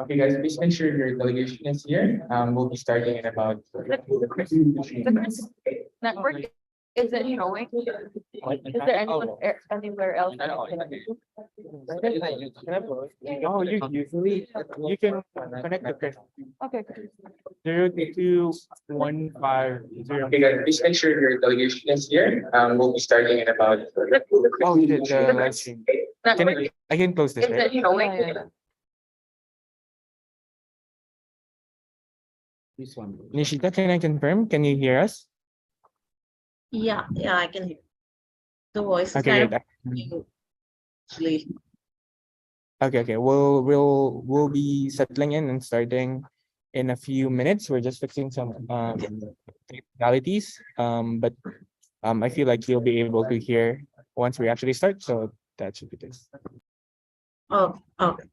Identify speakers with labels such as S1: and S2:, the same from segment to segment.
S1: Okay, guys, please make sure your delegation is here. We'll be starting in about.
S2: The network isn't showing. Is there anyone anywhere else?
S3: Oh, you usually you can connect the press
S2: Okay, good.
S3: 02150.
S1: Okay, guys, please make sure your delegation is here. We'll be starting in about.
S3: Oh, you did the live stream. Can I can close this,
S2: Isn't
S3: right?
S2: showing. Yeah.
S3: This one. Nishita, can I confirm? Can you hear us?
S4: Yeah, yeah, I can hear. The voice is
S3: Okay,
S4: kind of
S3: good.
S4: actually.
S3: Okay. We'll be settling in and starting in a few minutes. We're just fixing some technicalities. But I feel like you'll be able to hear once we actually start. So that should be this.
S4: Oh, okay.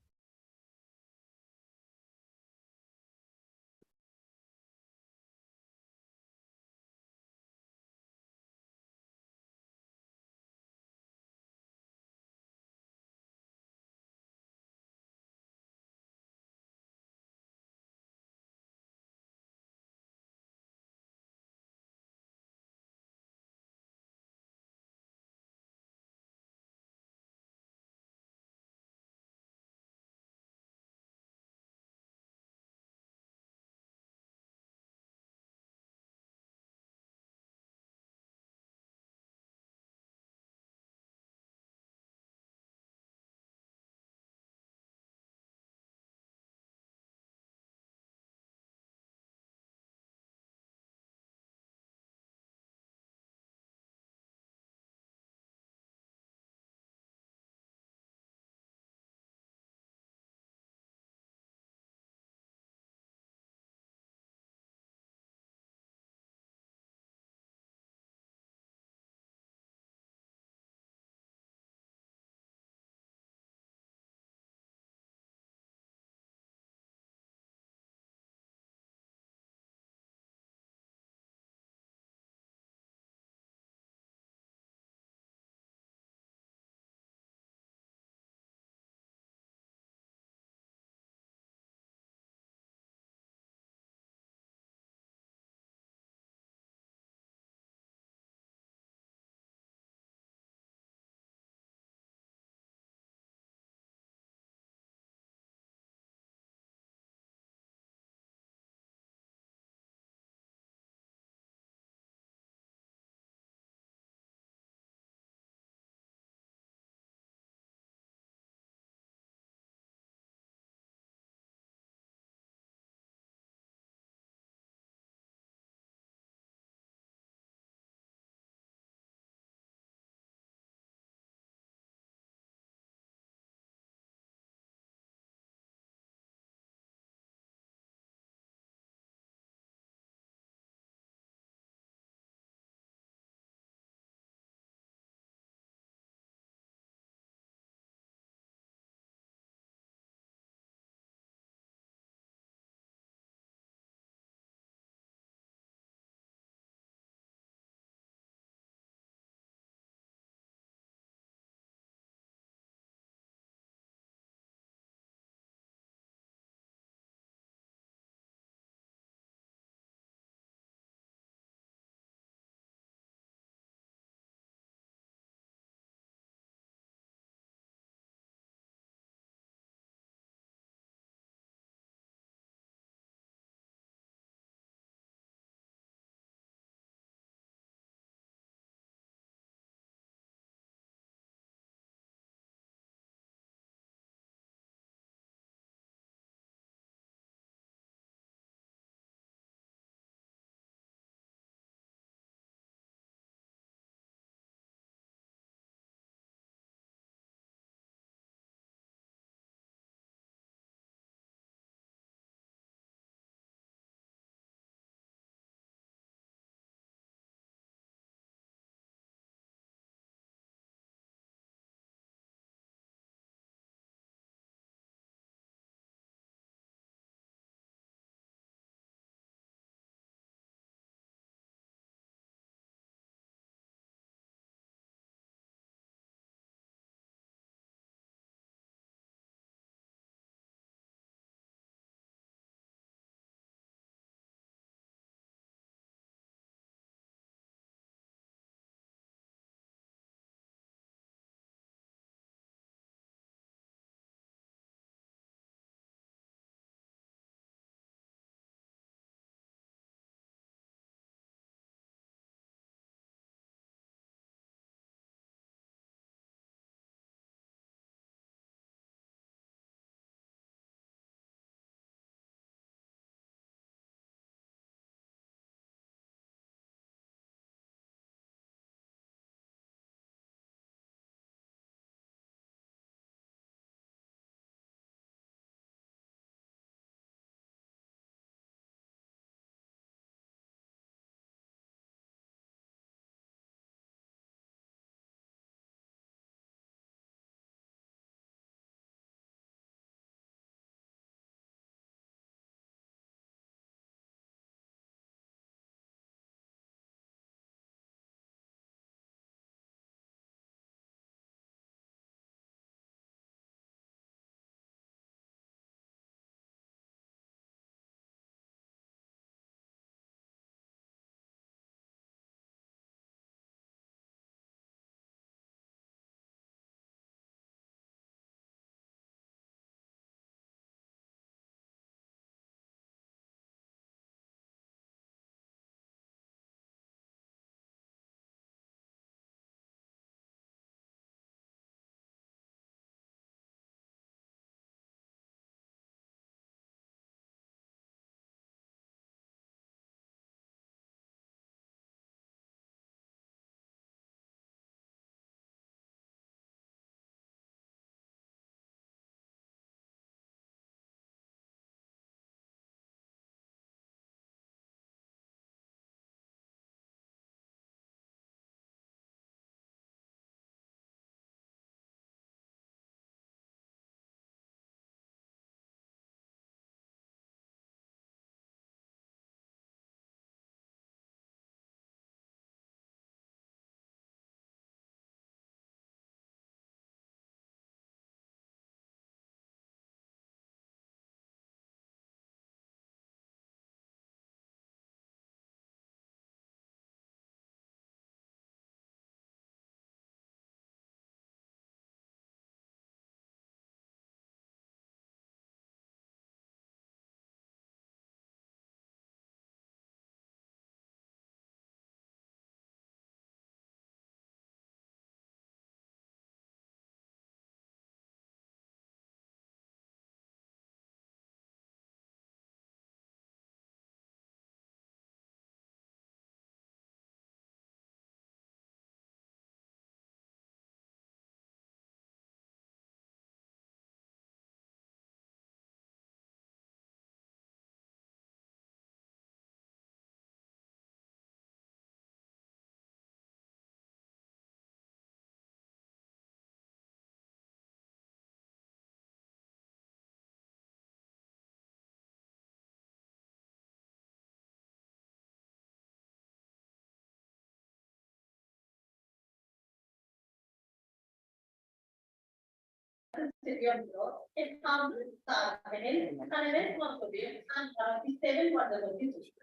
S4: city of New York, it houses Carmel, Carmel, Mausoleum, and the seven wonders of the city.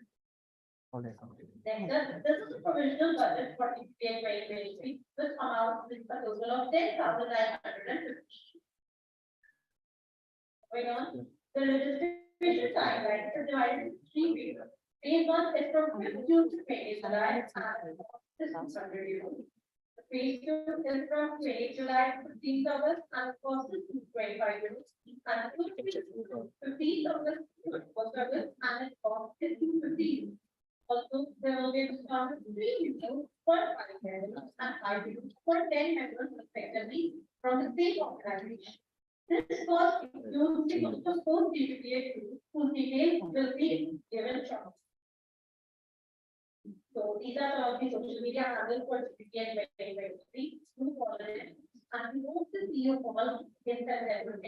S4: Next, this is a provisional budget for EPA 2023, which amounts to a total of 10,950. Going on, the registration timeline is divided into 3 phases. Phase 1 is from 5th June to 20th July, and this is under review. Phase 2 is from 20th July to 15th August, and costs is 25 euros. And 15th August to 1st August, and it costs is 250. Also, there will be a discount of 3 euros per 5 members and 5 euros per 10 members respectively from the same organization. This cost includes the cost of both GPPA whose details will be given shortly. So these are some of the social media handles for GPPA 2023. Who followed it? And we hope to see you all in September.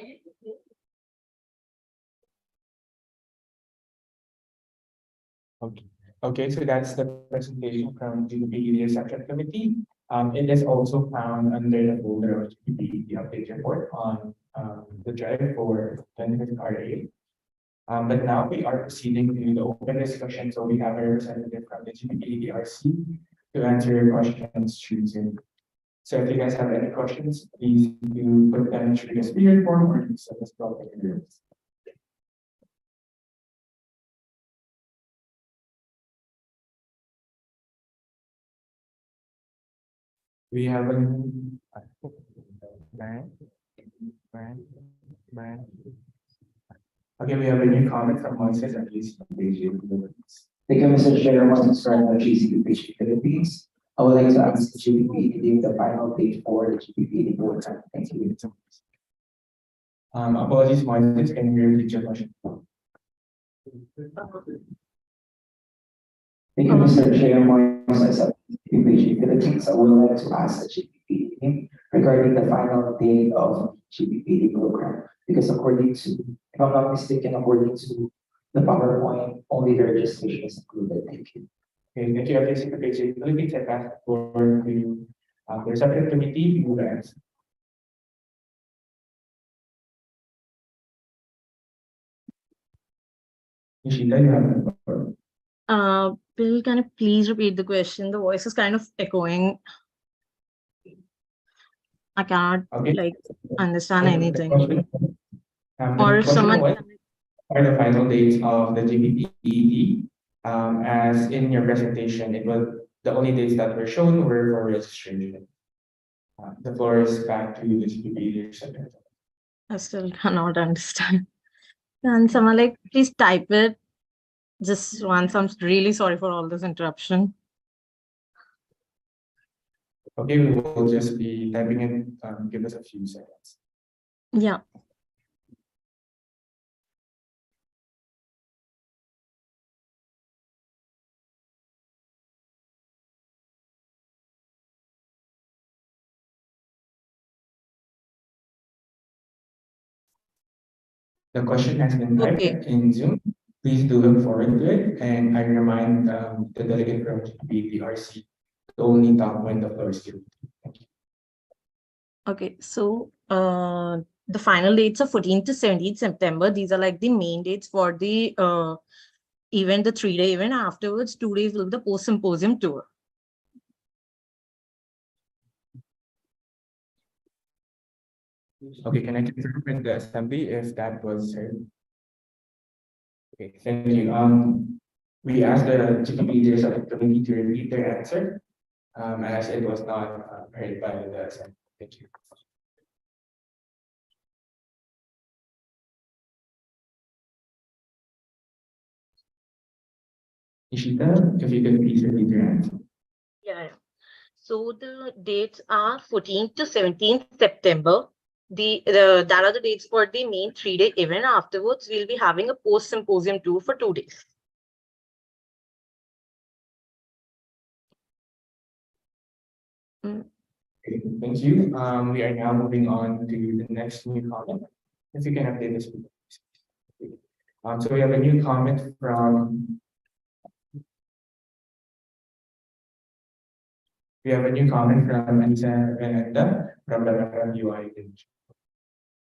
S1: Okay, so that's the presentation from GPP Reception Committee. It is also found under the folder of GPP update report on the drive for 25th RA. But now we are proceeding to the open discussion. So we have a representative from the GPP DRC to answer your questions through Zoom. So if you guys have any questions, please do put them through the speaker form or use the spell fingers. We have a okay, we have a new comment from Moises at least.
S5: Thank you, Mr. Chair. Once from the GCP Philippines. I would like to ask the GPP to give the final date for the GPP report. Thank you.
S1: Apologies, Moises, can you repeat your question?
S5: Thank you, Mr. Chair. Moises at GPP Philippines. I would like to ask the GPP regarding the final date of GPP program. Because according to, if I'm not mistaken, according to the PowerPoint, only the registration is included. Thank you.
S1: Okay, thank you. Okay, Philippines, I pass the floor to the separate committee who will answer. Nishita, you have the floor.
S4: Bill, can you please repeat the question? The voice is kind of echoing. I cannot
S1: Okay.
S4: understand anything.
S1: The
S4: Or
S1: question
S4: someone
S1: was, are the final dates of the GPP as in your presentation, it was the only dates that were shown were for registration. The floor is back to the GPP leadership.
S4: I still cannot understand. Can someone please type it just once? I'm really sorry for all this interruption.
S1: Okay, we will just be typing it. Give us a few seconds.
S4: Yeah.
S1: The question has been typed
S4: Okay.
S1: in Zoom. Please do look forward to it. And I remind the delegate from GPP DRC to only talk when the floor is given. Thank you.
S4: Okay, so the final dates are 14th to 17th September. These are the main dates for the event, the 3-day event. Afterwards, 2 days will be the post-symposium tour.
S1: Okay, can I confirm in the assembly if that was heard? Okay, thank you. We asked the GPP leaders of the committee to repeat their answer as it was not heard by the assembly. Thank you. Ishita, if you can please repeat your answer.
S4: Yeah. So the dates are 14th to 17th September. That are the dates for the main 3-day event. Afterwards, we'll be having a post-symposium tour for 2 days.
S1: Okay, thank you. We are now moving on to the next new comment. If you can update this. So we have a new comment from Anissa Renata from the UI division.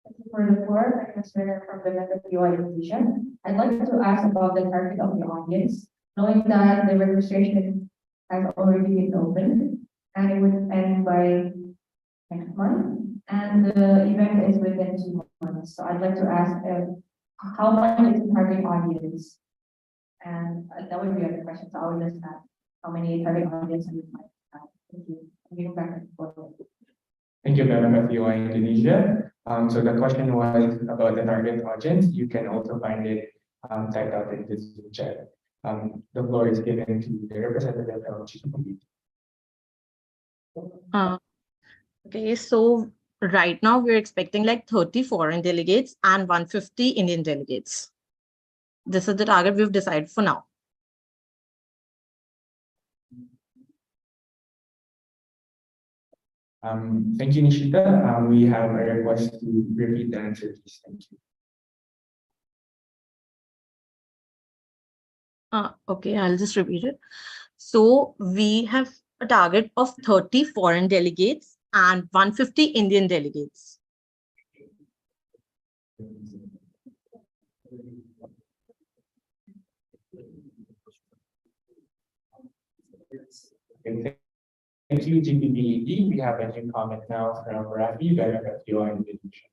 S4: For the floor, my name is Winner from the Method UI Division. I'd like to ask about the target of the audience, knowing that the registration has already been opened and it would end by next month, and the event is within 2 months. So I'd like to ask how much is the target audience? And that would be a question. So I would just ask how many target audience we might have. Thank you. I'm getting back and forth.
S1: Thank you, Madam FUI Indonesia. So the question was about the target audience. You can also find it typed out in this chat. The floor is given to the representative of GPP.
S6: Okay, so right now we're expecting like 30 foreign delegates and 150 Indian delegates. This is the target we've decided for now.
S1: Thank you, Nishita. We have a request to repeat the answer, please. Thank you.
S6: Okay, I'll just repeat it. So we have a target of 30 foreign delegates and 150 Indian delegates.
S1: Okay, thank you, GPPED. We have a new comment now from Rafi, Madam FUI Indonesia.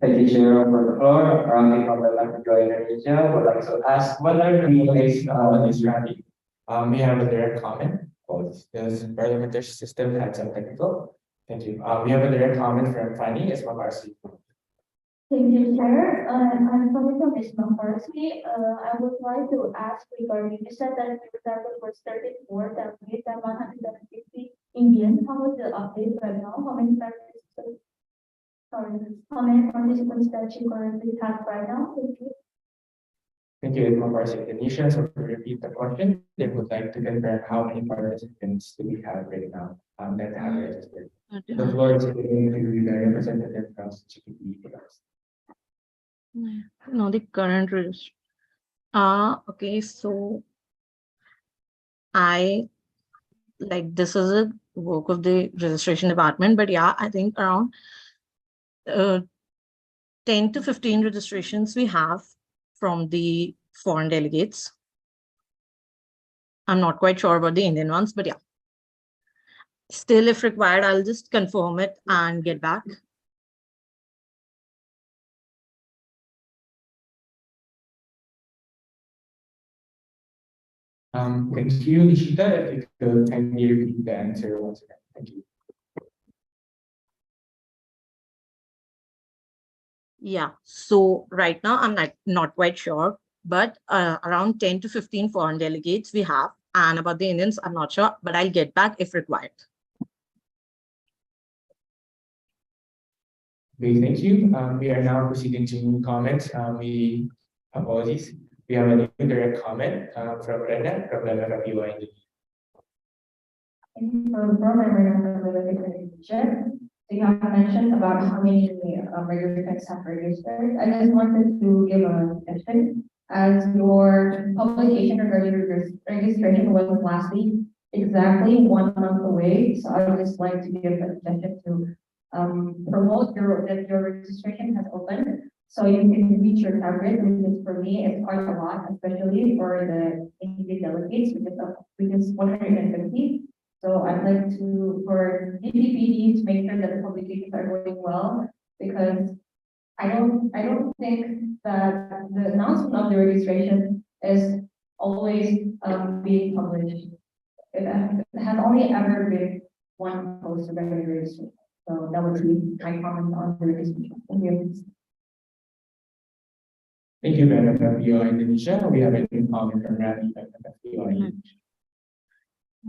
S5: Thank you, Chair, for the floor. Rami from the Laboratory Indonesia would like to ask whether
S1: Please, Rafi. We have a direct comment. Does parliamentary system had some technical? Thank you. We have a direct comment from Fanny Esmabarsi.
S4: Thank you, Chair. I'm coming from Isma firstly. I would like to ask regarding, you said that your target was 34, that we have 150 Indian. How was the update right now? How many participants? Sorry, how many participants that you currently have right now? Thank you.
S1: Thank you, Esmabarsi Indonesia. So to repeat the question, they would like to confirm how many participants do we have right now that have registered. The floor is given to the representative from GPP.
S6: No, the current registration. Okay, so this is a work of the registration department, but yeah, I think around 10 to 15 registrations we have from the foreign delegates. I'm not quite sure about the Indian ones, but yeah. Still, if required, I'll just confirm it and get back.
S1: Thank you, Nishita. If you could kindly repeat the answer once again. Thank you.
S6: Yeah, so right now I'm not quite sure, but around 10 to 15 foreign delegates we have, and about the Indians, I'm not sure, but I'll get back if required.
S1: Okay, thank you. We are now proceeding to new comments. Apologies. We have a new direct comment from Rena from the FUI.
S4: Thank you for the program, for the presentation. So you have mentioned about how many registrants have registered. I just wanted to give a suggestion. As your publication regarding registration was last week, exactly 1 month away. So I would just like to give a suggestion to promote that your registration has opened. So you can reach your target, which is for me, it's quite a lot, especially for the Indian delegates, which is 150. So I'd like to, for DPPD to make sure that the publications are going well, because I don't think that the announcement of the registration is always being published. It has only ever been one post about the registration. So that would be my comment on the registration. Thank you.
S1: Thank you, Madam FUI Indonesia. We have a new comment from Rafi from FUI Indonesia.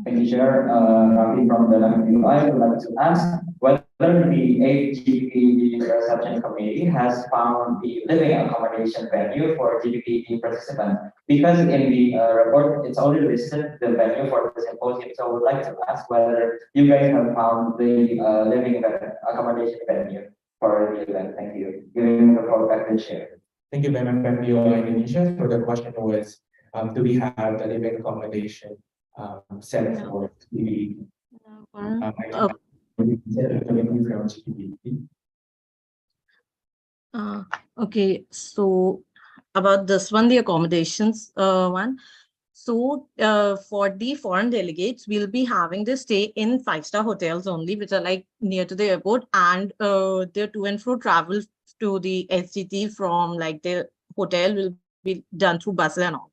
S5: Thank you, Chair. Rafi from the LMUI would like to ask whether the GPPD reception committee has found the living accommodation venue for GPPD participants. Because in the report, it's only listed the venue for the symposium. So I would like to ask whether you guys have found the living accommodation venue for the event. Thank you. Giving the floor back to the Chair.
S1: Thank you, Madam FUI Indonesia. So the question was, do we have the living accommodation set for the
S6: Okay, so about this one, the accommodations one. So for the foreign delegates, we'll be having this stay in five-star hotels only, which are like near to the airport, and their to and fro travel to the SGT from like the hotel will be done through buses and all.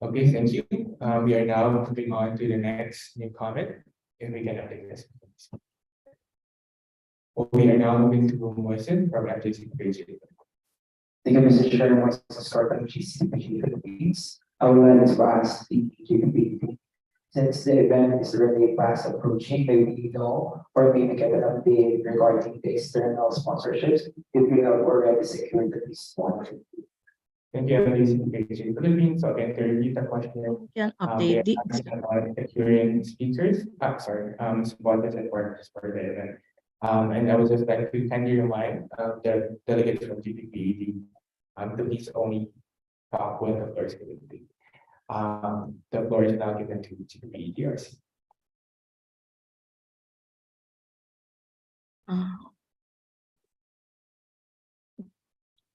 S1: Okay, thank you. We are now moving on to the next new comment. If we can update this. We are now moving to Moisin from FJC page.
S5: Thank you, Mr. Chair. Once to start on GCPG Philippines, I would like to ask the GPP, since the event is already fast approaching, may we know or maybe get an update regarding the external sponsorships if we have already secured at least one.
S1: Thank you, FJC page Philippines. So again, to repeat the question,
S6: Can
S1: we
S6: update
S1: are
S6: the
S1: asking about securing speakers, sponsors and partners for the event. And I would just like to kindly remind the delegates from GPPED to please only talk when the floor is given to you. The floor is now given to GPPEDRC.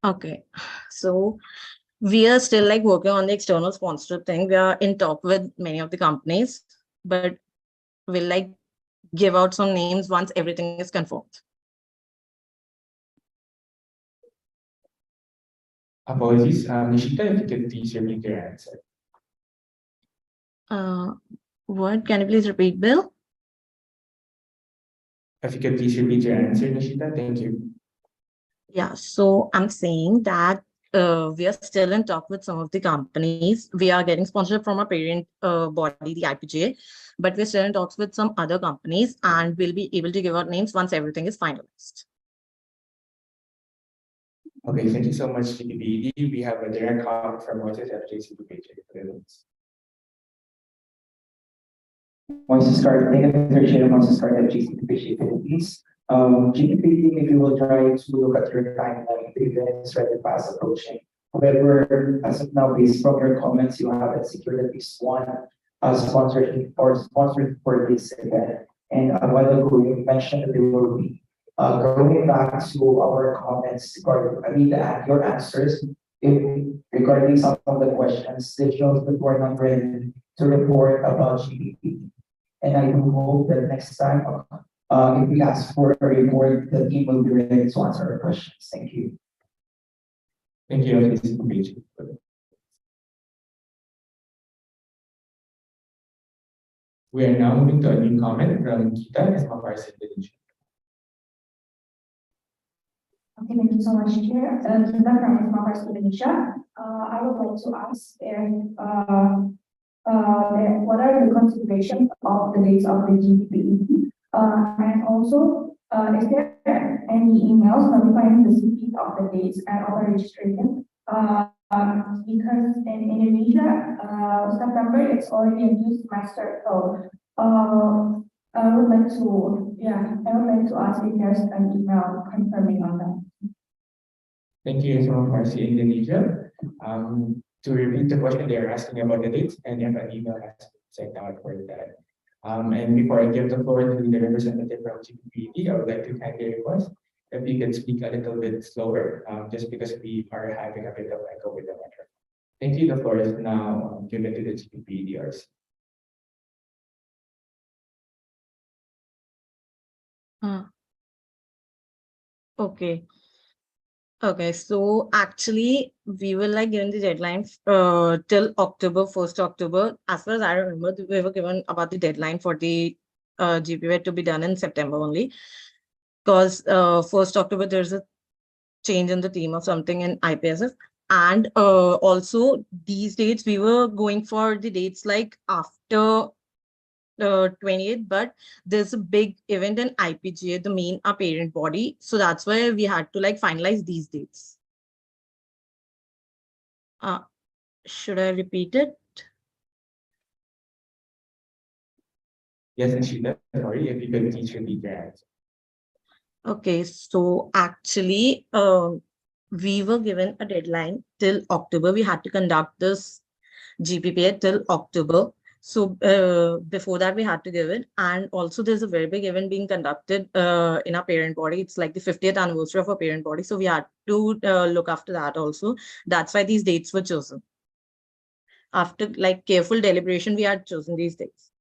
S6: Okay, so we are still like working on the external sponsor thing. We are in talk with many of the companies, but we'll like give out some names once everything is confirmed.
S1: Apologies, Nishita, if you could please repeat your answer.
S6: What can you please repeat, Bill?
S1: If you could please repeat your answer, Nishita, thank you.
S6: Yeah, so I'm saying that we are still in talk with some of the companies. We are getting sponsorship from our parent body, the IPGA, but we're still in talks with some other companies, and we'll be able to give out names once everything is finalized.
S1: Okay, thank you so much, GPPED. We have a direct comment from Moses FJC page.
S5: Once to start, thank you, Mr. Chair. Once to start at GCPG Philippines. GPP, if you will try to look at your timeline, the event is really fast approaching. However, as of now, based from your comments, you haven't secured at least one sponsorship or sponsored for this event. And a while ago, you mentioned that there will be going back to our comments regarding, your answers regarding some of the questions. This shows that we're not ready to report about GPP. And I do hope that next time, if we ask for a report, the team will be ready to answer our questions. Thank you.
S1: Thank you, FJC page. We are now moving to a new comment from Kita as Mafarsi Indonesia.
S4: Okay, thank you so much, Chair. Kita from Mapars Indonesia. I would like to ask what are the considerations of the dates of the GPPE? And also, is there any emails notifying the CP of the dates and of the registration? Because in Indonesia, September it's already a new semester, so I would like to ask if there's an email confirming on that.
S1: Thank you, from Farsi Indonesia. To repeat the question, they are asking about the dates and if an email has been sent out for that. And before I give the floor to the representative from GPPED, I would like to kindly request if you can speak a little bit slower, just because we are having a bit of echo with the microphone. Thank you. The floor is now given to the GPPEDRC.
S6: Okay. Okay, so actually we were like given the deadline till October, 1st October. As far as I remember, we were given about the deadline for the GPWA to be done in September only. Because 1st October there's a change in the theme of something in IPSF. And also these dates, we were going for the dates like after 28th, but there's a big event in IPGA, the main our parent body. So that's why we had to like finalize these dates. Should I repeat it?
S1: Yes, Nishita, sorry, if you could please repeat your answer.
S6: Okay, so actually, we were given a deadline till October. We had to conduct this GPPA till October. So before that, we had to give it. And also there's a very big event being conducted in our parent body. It's like the 50th anniversary of our parent body. So we had to look after that also. That's why these dates were chosen. After like careful deliberation, we had chosen these dates.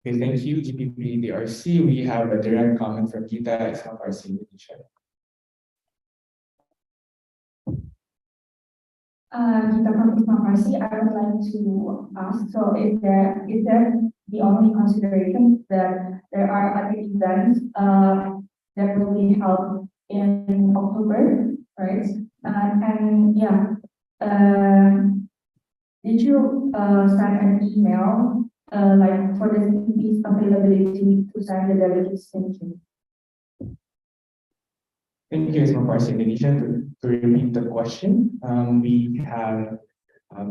S1: Okay, thank you, GPPDRC. We have a direct comment from Gita SMRC Indonesia.
S7: Gita from IPSF I would like to ask, so is there the only consideration that there are other events that will be held in October, right? And yeah, did you send an email like for the CP's availability to send the delegates? Thank you.
S1: Thank you, SMRC Indonesia. To repeat the question, we have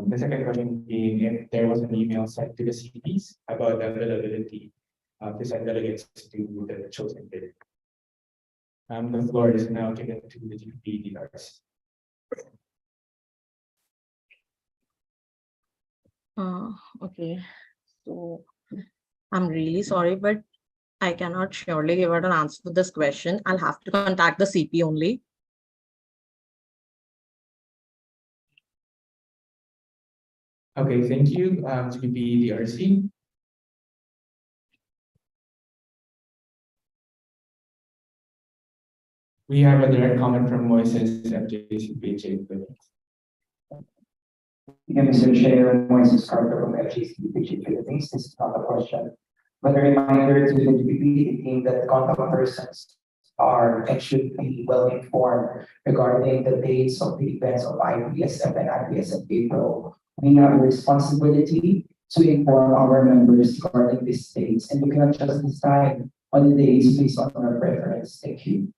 S1: the second question being if there was an email sent to the CPs about the availability to send delegates to the chosen bid. The floor is now given to the GPPDRC.
S6: Okay, so I'm really sorry, but I cannot surely give out an answer to this question. I'll have to contact the CP only.
S1: Okay, thank you, GPPDRC. We have a direct comment from Moises FJCPJ.
S5: Yeah, Mr. Chair, Moises Carter from FGCPG Philippines. This is not a question, but a reminder to the GPP team that contact persons are and should be well informed regarding the dates of the events of IPSF and IPSF APRO. We have a responsibility to inform our members regarding these dates, and we cannot just decide on the dates based on our preference. Thank you.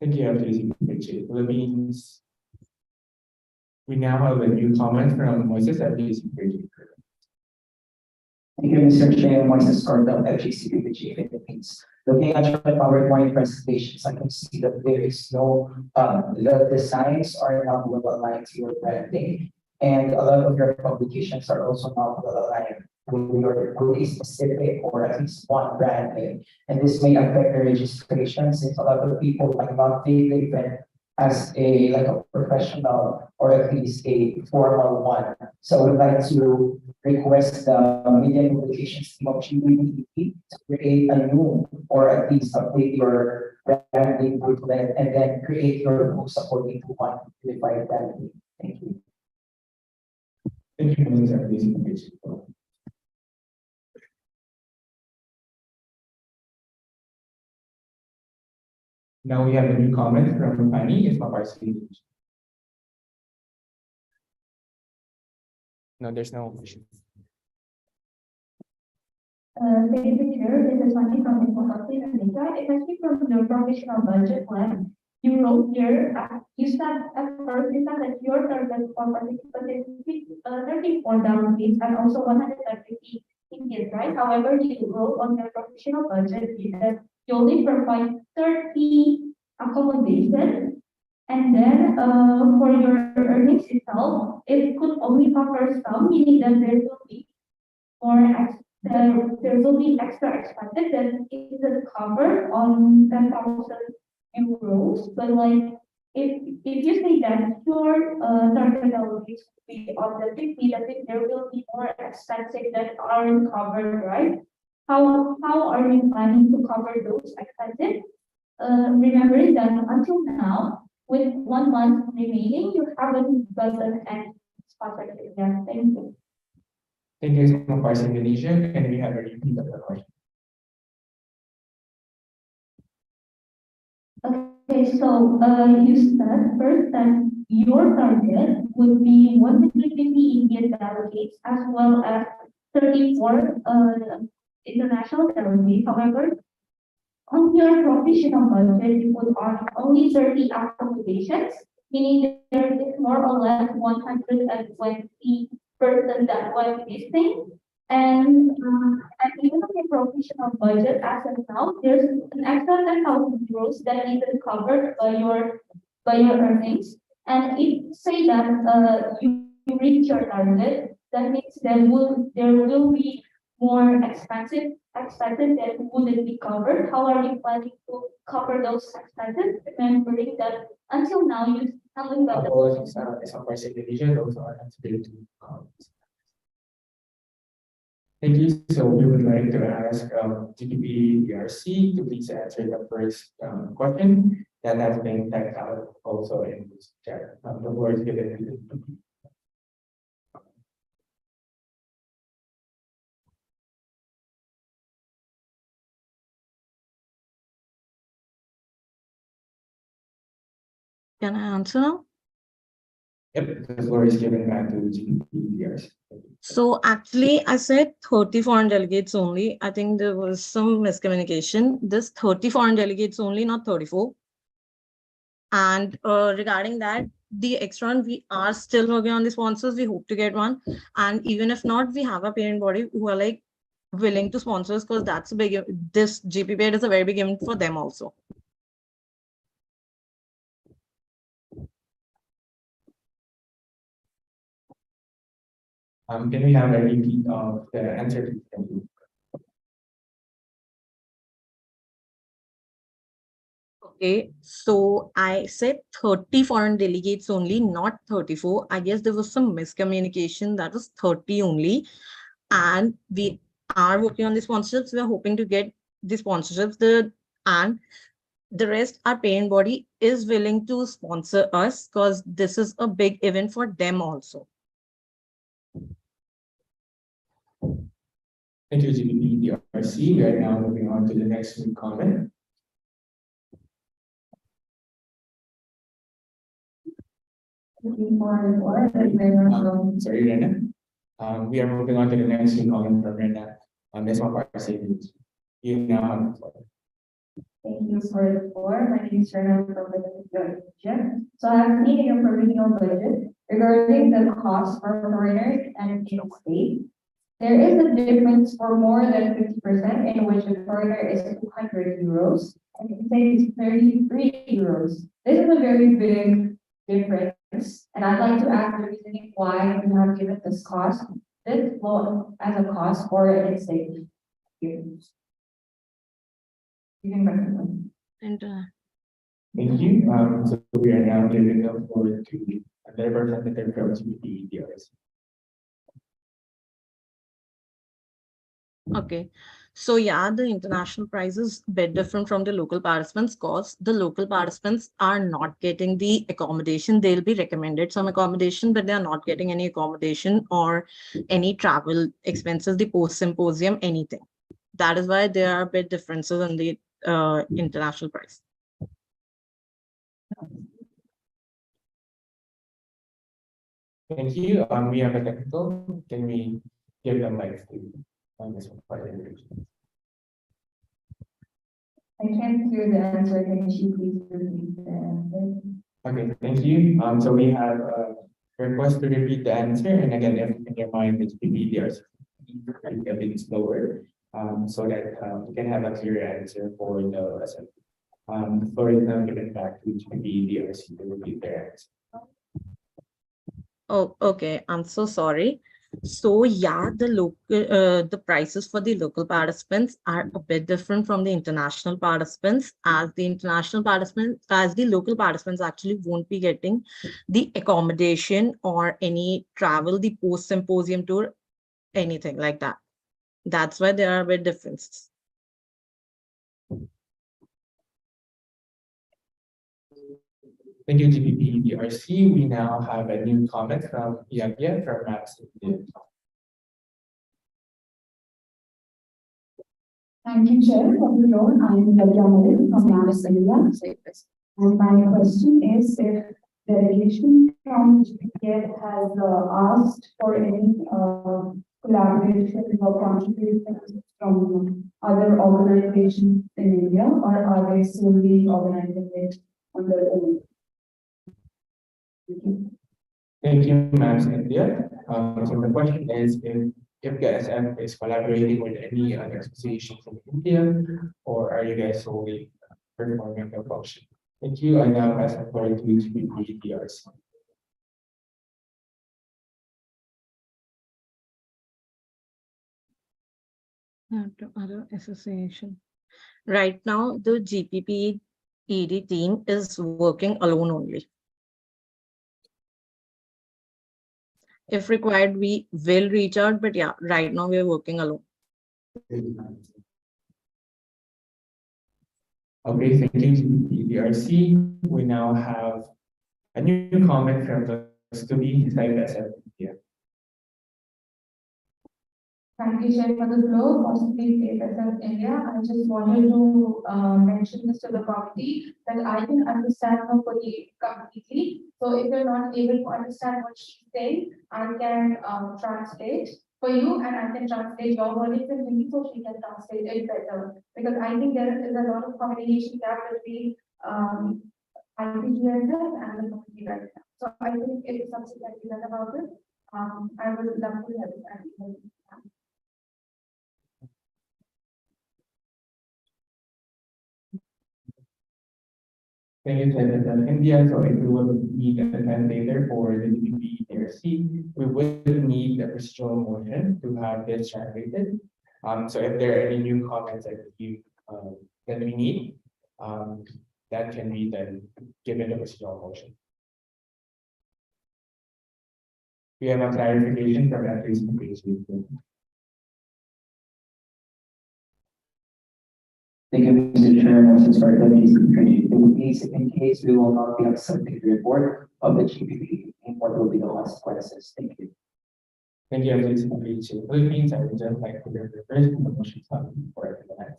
S1: Thank you, FJCPJ Philippines. We now have a new comment from Moises FJCPJ.
S5: Thank you, Mr. Chair, Moises Carter, FGCPG Philippines. Looking at your PowerPoint presentations, I can see that there is no, the designs are not well aligned to your branding, and a lot of your publications are also not well aligned with a specific or at least one brand name. And this may affect the registration since a lot of people might not take the event as a like a professional or at least a formal one. So I would like to request the media publications team of GBBP to create a new or at least update your branding booklet and then create your books according to one unified branding. Thank you.
S1: Thank you, Moises FJCPJ. Now we have a new comment from Fanny SMRC.
S3: No, there's no question.
S7: Thank you, Chair. This is Fanny from IPSF Indonesia. It has been from your provisional budget plan. You wrote here, you said at first, you said that your target for participants is 34 delegates and also 130 tickets, right? However, you wrote on your provisional budget that you only provide 30 accommodation, and then for your earnings itself, it could only cover some, meaning that there will be more there will be extra expenses that isn't covered on 10,000 euros. But like if you say that your target delegates will be on the 50, that means there will be more expenses that aren't covered, right? How are you planning to cover those expenses? Remembering that until now, with 1 month remaining, you haven't gotten any sponsorship yet. Thank you.
S1: Thank you, SMRC Indonesia, and we have a repeat of the question.
S7: Okay, so you said first that your target would be 150 Indian delegates as well as 34 international delegates. However, on your provisional budget, you put on only 30 accommodations, meaning there is more or less 120 person that went missing. And even on your provisional budget as of now, there's an extra 10,000 euros that isn't covered by your earnings. And if say that you reach your target, that means there will be more expenses that wouldn't be covered. How are you planning to cover those expenses? Remembering that until now you haven't got the.
S1: Apologies, some parts of the division, those are considered to comments. Thank you. So we would like to ask GDP DRC to please answer the first question that has been typed out also in this chat. The floor is given to the.
S6: Can I answer now?
S1: Yep, the floor is given back to GDP DRC.
S6: So actually, I said 30 foreign delegates only. I think there was some miscommunication. This 30 foreign delegates only, not 34. And regarding that, the extra one, we are still working on the sponsors. We hope to get one. And even if not, we have a parent body who are like willing to sponsor us because that's a big, this GPPAD is a very big event for them also.
S1: Can we have a repeat of the answer? Thank you.
S6: Okay, so I said 30 foreign delegates only, not 34. I guess there was some miscommunication. That was 30 only. And we are working on the sponsorships. We are hoping to get the sponsorships. And the rest, our parent body is willing to sponsor us because this is a big event for them also.
S1: Thank you, GDP DRC. We are now moving on to the next new comment. Sorry, Rena. We are moving on to the next new comment from Rena. Ms. Maparse, you now have the floor.
S7: Thank you for the floor. My name is Rena from the region. So I'm needing a provisional budget regarding the cost for foreigners and in-state. There is a difference for more than 50% in which the foreigner is 200 euros and in-state is 33 euros. This is a very big difference, and I'd like to ask the reasoning why you have given this low as a cost for in-state. You can recommend.
S6: And
S1: Thank you. So we are now giving the floor to the representative from GDP DRC.
S6: okay, so yeah, the international price is a bit different from the local participants because the local participants are not getting the accommodation. They'll be recommended some accommodation, but they are not getting any accommodation or any travel expenses, the post-symposium, anything. That is why there are a bit differences in the international price.
S1: Thank you. We have a technical. Can we give the mic to Ms. Maparse?
S7: I can't hear the answer. Can you please repeat the answer?
S1: Okay, thank you. So we have a request to repeat the answer, and again, if in your mind it's PBDRs, a bit slower, so that we can have a clear answer for the lesson. The floor is now given back to PBDRs to repeat their answer.
S6: Oh, okay. I'm so sorry. So yeah, the prices for the local participants are a bit different from the international participants, as the local participants actually won't be getting the accommodation or any travel, the post-symposium tour, anything like that. That's why there are a bit differences.
S1: Thank you, GPP DRC. We now have a new comment from Yagya from Maps.
S8: Thank you, Chair, for the floor. I am Yagya from Maps India. And my question is if delegation from GPPAD has asked for any collaboration or contributions from other organizations in India, or are they solely organizing it on their own? Thank you.
S1: Thank you, Maps India. So the question is if the SM is collaborating with any other associations in India, or are you guys solely performing the function? Thank you. I now pass the floor to PDRC.
S6: To other association. Right now, the GPP ED team is working alone only. If required, we will reach out, but yeah, right now we are working alone.
S1: Okay, thank you to PDRC. We now have a new comment from the Study IPSF.
S7: Thank you, Chair, for the floor. Possibly IPSF India. I just wanted to mention this to the committee that I can understand her fully completely. So if you're not able to understand what she's saying, I can translate for you and I can translate your wording in Hindi so she can translate it better. Because I think there is a lot of communication gap between IPSF and the committee right now. So I think it is something that we learn about it. I would love to help.
S1: Thank you, Senator India. So if we will need a translator for the DPP we would need a procedural motion to have this translated. So if there are any new comments that we need, that can be then given the procedural motion. We have a clarification from at least the page.
S5: Thank you, Mr. Chair, and also start the in case we will not be accepting the report of the GPP, and what will be the consequences? Thank you.
S1: Thank you, everyone. Philippines, I would just like to hear the first motion for the next.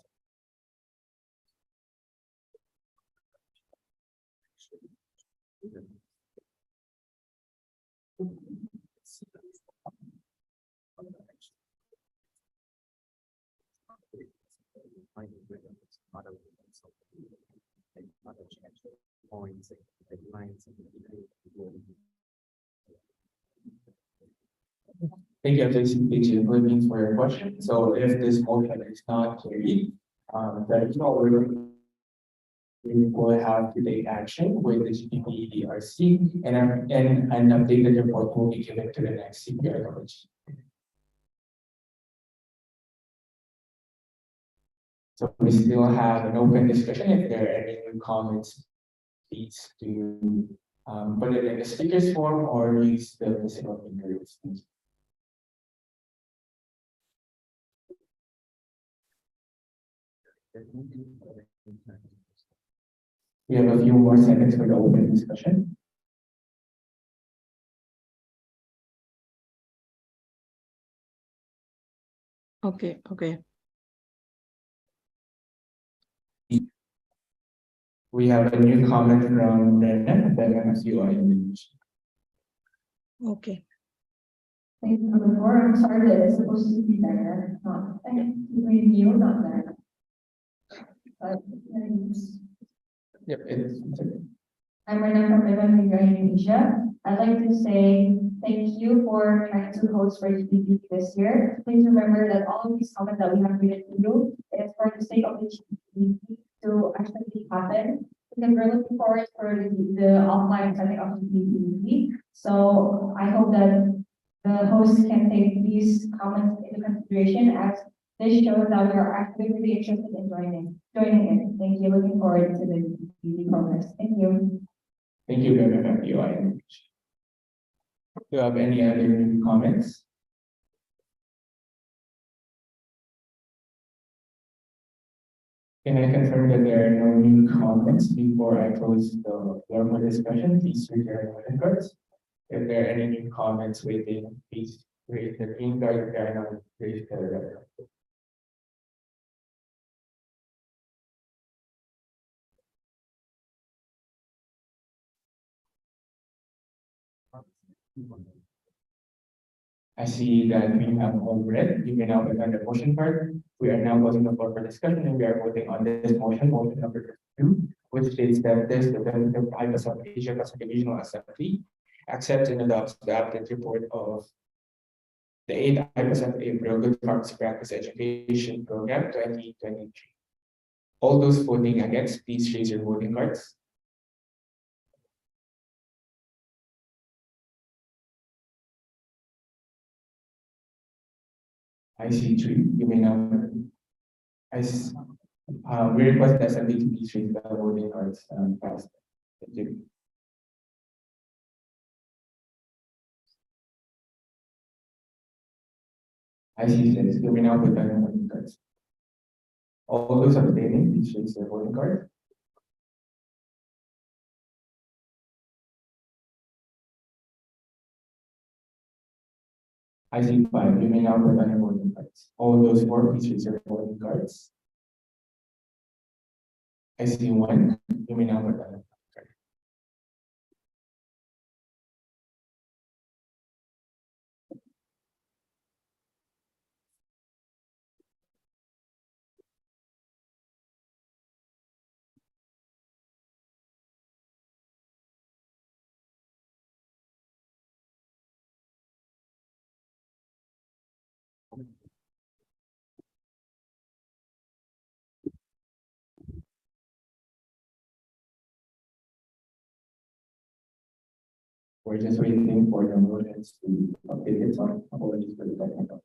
S1: Thank you, FCC Philippines for your question. So if this motion is not carried, then we will have to take action with the GPP and an updated report will be given to the next CPR college. So we still have an open discussion. If there are any new comments, please to put it in the speakers form or use the physical fingers. We have a few more seconds for the open discussion.
S6: Okay.
S1: We have a new comment from Brenda that has you on.
S6: Okay.
S8: Thank you for the floor. I'm sorry that it's supposed to be there, not, you, not there. But,
S1: Yep, it is.
S8: I'm Rena from Indonesia. I'd like to say thank you for trying to host for GPP this year. Please remember that all of these comments that we have read to you is for the sake of the GPP to actually happen. Because we're looking forward for the offline setting of GPP. So I hope that the host can take these comments into consideration as this shows that we are actually really interested in joining it. Thank you. Looking forward to the GPP progress. Thank you.
S1: Thank you, Brenda. Do you have any other comments? Can I confirm that there are no new comments before I close the floor for discussion? Please raise your hand cards. If there are any new comments waiting, please raise the green card. If there are not, raise the red card. I see that we have all read. You may now click on the motion card. We are now closing the floor for discussion and we are voting on this motion number 2, which states that this, the IPSF Asia Pacific Regional Assembly accepts and adopts the updated report of the 8th IPSF APRO Good Pharmacy Practice Education Program 2023. All those voting against, please raise your voting cards. I see three. You may now. We request that assembly to please raise the voting cards fast. Thank you. I see six. You may now put down your voting cards. All those abstaining, please raise their voting card. I see five. You may now put down your voting cards. All those four, please raise your voting cards. I see one. You may now put down your voting card. We're just waiting for the motions to update its on. Apologies for the technical.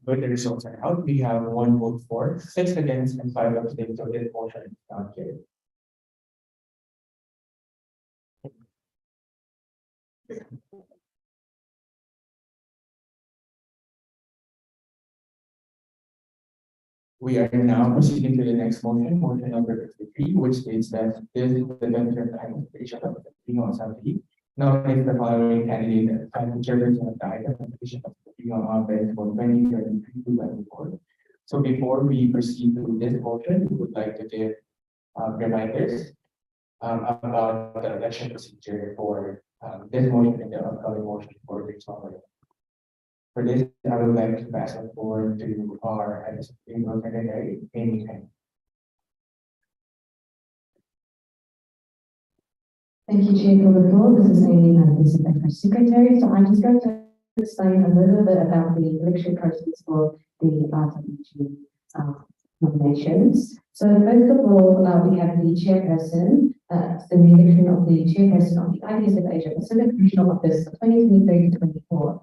S1: But the results are out. We have one vote for, 6 against, and 5 abstained. So this motion is not carried. We are now proceeding to the next motion, motion number 53, which states that this is the benefit of administration of the Filipino Assembly. Nominate the following candidate as the chairperson of the identification of the Filipino Office for 2023-2024. So before we proceed to this motion, we would like to give reminders about the election procedure for this motion and the upcoming motion for this motion. For this, I would like to pass it forward to our IPSF Secretary, Amy Kang.
S8: Thank you, Chair, for the floor. This is Amy, IPSF APRO Secretary. So I'm just going to explain a little bit about the election process for the RWG nominations. So first of all, we have the chairperson, the election of the chairperson of the IPSF Asia Pacific Regional Office for 2023-2024.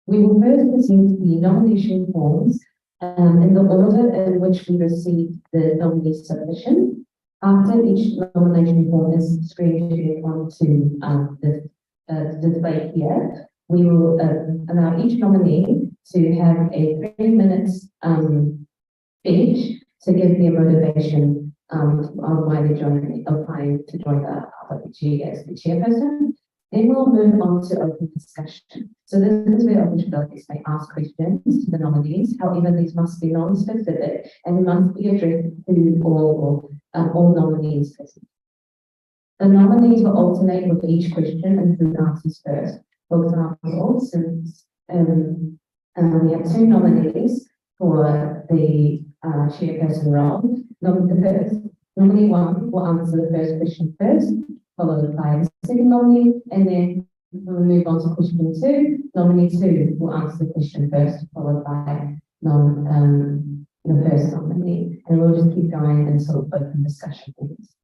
S8: We will first receive the nomination forms in the order in which we received the nominee submission. After each nomination form is screened onto the display here, we will allow each nominee to have a 3-minute speech to give their motivation on why they're applying to join the RWG as the chairperson. Then we'll move on to open discussion. So this is where official delegates may ask questions to the nominees. However, these must be non-specific and must be addressed to all nominees present. The nominees will alternate with each question and who answers first. For example, since we have 2 nominees for the chairperson role, nominee 1 will answer the first question first, followed by the second nominee, and then we'll move on to question 2. Nominee 2 will answer the question first, followed by the first nominee, and we'll just keep going until open discussion ends.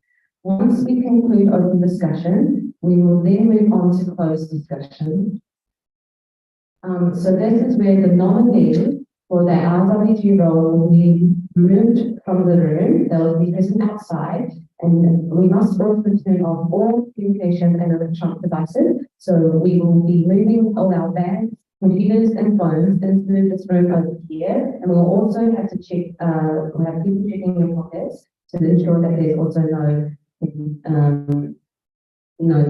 S8: Once we conclude open discussion, we will then move on to closed discussion. So this is where the nominee for the RWG role will be removed from the room. They'll be present outside, and we must also turn off all communication and electronic devices. So we will be moving all our bags, computers, and phones into this room over here. And we'll also have to check, we'll have people checking your pockets to ensure that there's also no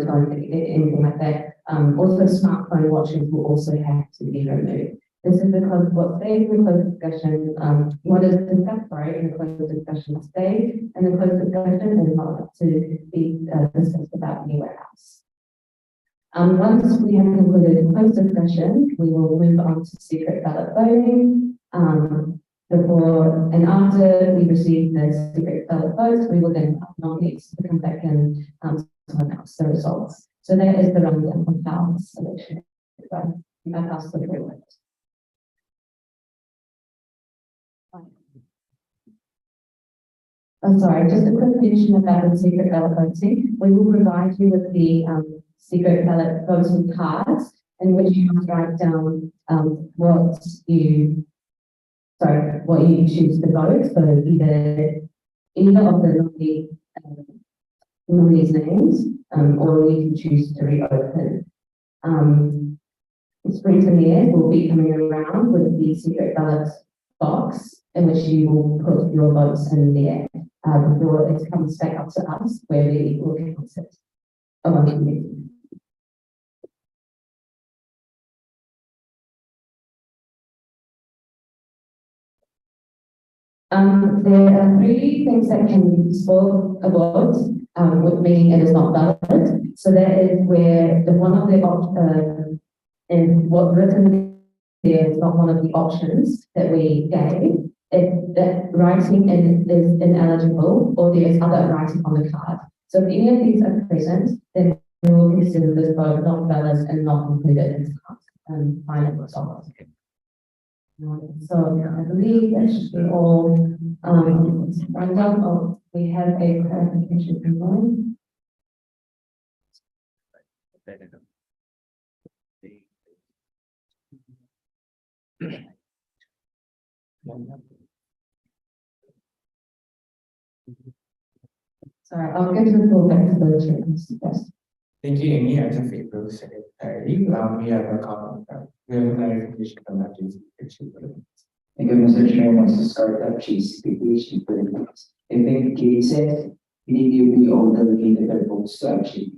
S8: phone, anything like that. Also, smartphone watches will also have to be removed. This is because what stays in the closed discussion, what is discussed, sorry, in the closed discussion stays, and the closed discussion is not to be discussed about anywhere else. Once we have concluded the closed discussion, we will move on to secret ballot voting. Before and after we receive the secret ballot votes, we will then nominate to come back and to announce the results. So that is the rundown of how the selection is done. I pass the floor. I'm sorry, just a quick mention about the secret ballot voting. We will provide you with the secret ballot voting cards in which you must write down what you choose to vote. So either of the nominees' names, or you can choose to reopen. Scrutineers will be coming around with the secret ballot box in which you will put your votes in there before it comes back up to us where we will count it among the meeting. There are three things that can spoil a vote, meaning it is not valid. So that is where one of the and what written there is not one of the options that we gave. If that writing is ineligible or there is other writing on the card. So if any of these are present, then we will consider this vote not valid and not included in the final result. So I believe that should be all. We have a clarification in mind. Sorry, I'll get to the floor back to the chair, Mr. President.
S1: Thank you, Amy, as a April secretary. We have a comment, we have a clarification from that.
S5: Thank you, Mr. Chair. Wants to start up GCPH. If in cases, we all delegated their votes to actually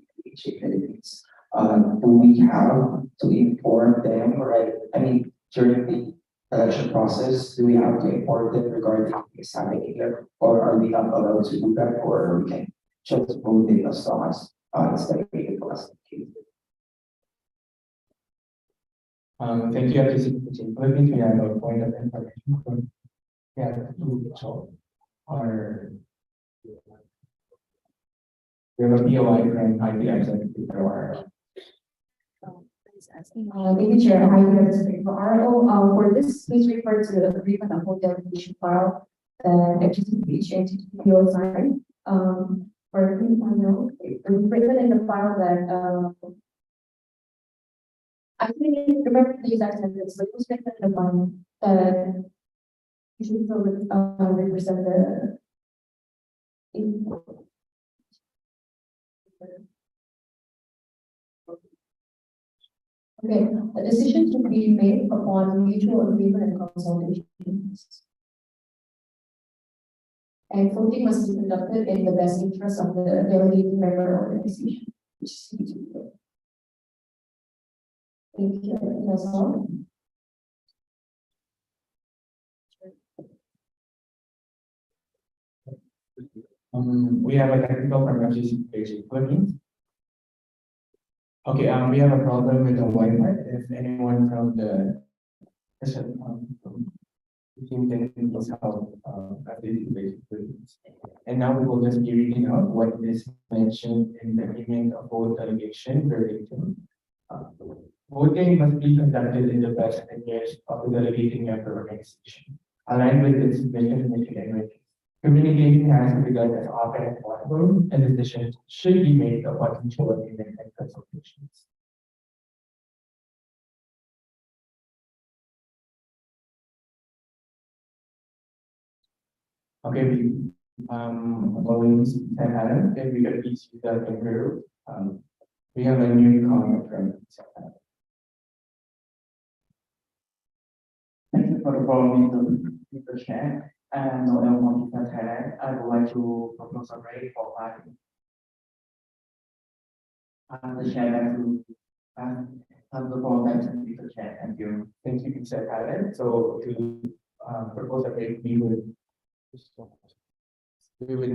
S5: Philippines. Do we have to inform them, right? I mean, during the election process, do we have to inform them regarding what's happening here, or are we not allowed to do that, or we can just vote it as long as it's delegated to us?
S1: Thank you, Philippines. We have a point of information. Yeah, our we have a POI from IPSF APRO.
S8: Thank you, Chair. I have this APRO. For this, please refer to the agreement of hotel delegation file that HTTP PO signed. For please know, it's written in the file that I think remember the exact sentence, but it was written in the file that you should still represent the. Okay, a decision to be made upon mutual agreement and consultation. And voting must be conducted in the best interest of the delegated member organization. Thank you. That's all.
S1: We have a technical from Philippines. Okay, we have a problem with the Wi-Fi. If anyone from the team can please help at the Philippines. And now we will just be reading out what is mentioned in the agreement of both delegation relating. Voting must be conducted in the best interest of the delegating member organization, aligned with its mission, and wishes. Communication has to be done as often as possible, and decisions should be made upon mutual agreement and consultations. Okay, following San Adam, if we could please use that improve. We have a new comment from San Adam.
S9: Thank you for the following, Mr. Chair. And I would like to propose a rate for party. And the chair to pass the ball back to Mr. Chair. Thank you.
S1: since we said talent, so to propose a break, we would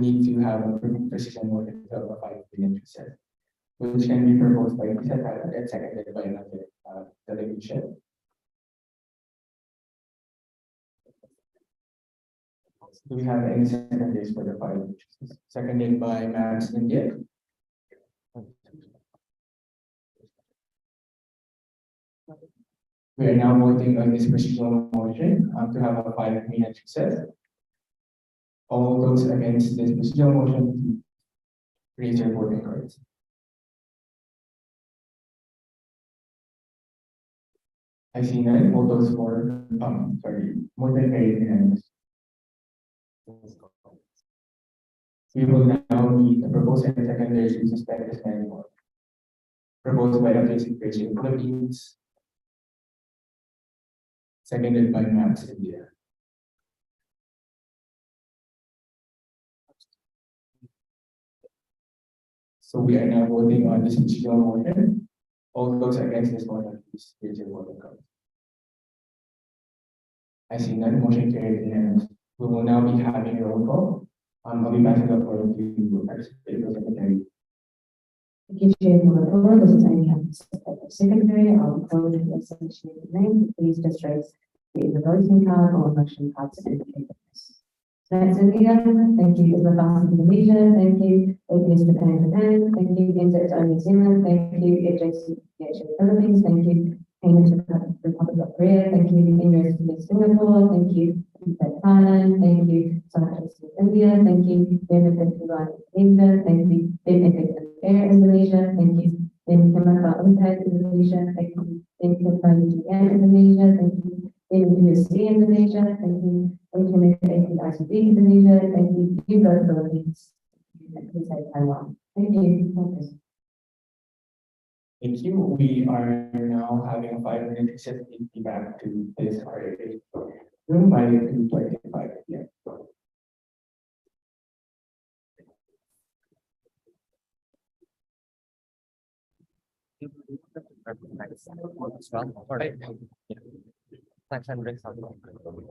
S1: need to have a precision motion of a 5 minute recess, which can be proposed by Mr. Talent and seconded by another delegation. Do we have any secondaries for the 5 minute recess? Seconded by Ms. India. We are now voting on this procedural motion to have a 5 minute recess. All those against this procedural motion, raise your voting cards. I see none. All those for, motion carried unanimous. We will now meet the proposal and secondary to suspend the standing order. Proposed by the Basic Creation Philippines. Seconded by Max India. So we are now voting on this procedural motion. All those against this motion, please raise your voting card. I see none. Motion carried unanimous. We will now be having a roll call. I'll be passing the floor to our secretary.
S8: Thank you, Chair Miller. This is Annie Secretary. I'll call the associated name. Please just raise the voting card or motion cards to indicate this. Thanks, India. Thank you, Isla Bassett Indonesia. Thank you, APS Japan. Thank you, Insect New Zealand. Thank you, AJC Philippines. Thank you, Payment to the Republic of Korea. Thank you, University of Singapore. Thank you, Thailand. Thank you, India. Thank you, Benefit Indonesia. Thank you, Benefit Air Indonesia. Thank you, Benefit Unpaid Indonesia. Thank you, Benefit Indonesia. Thank you, Benefit Indonesia. Thank you, ICB Indonesia. Thank you, Philippines. Please say Taiwan. Thank you.
S1: Thank you. We are now having a 5 minute recess. We'll be back to this RA room by 2:25 p.m.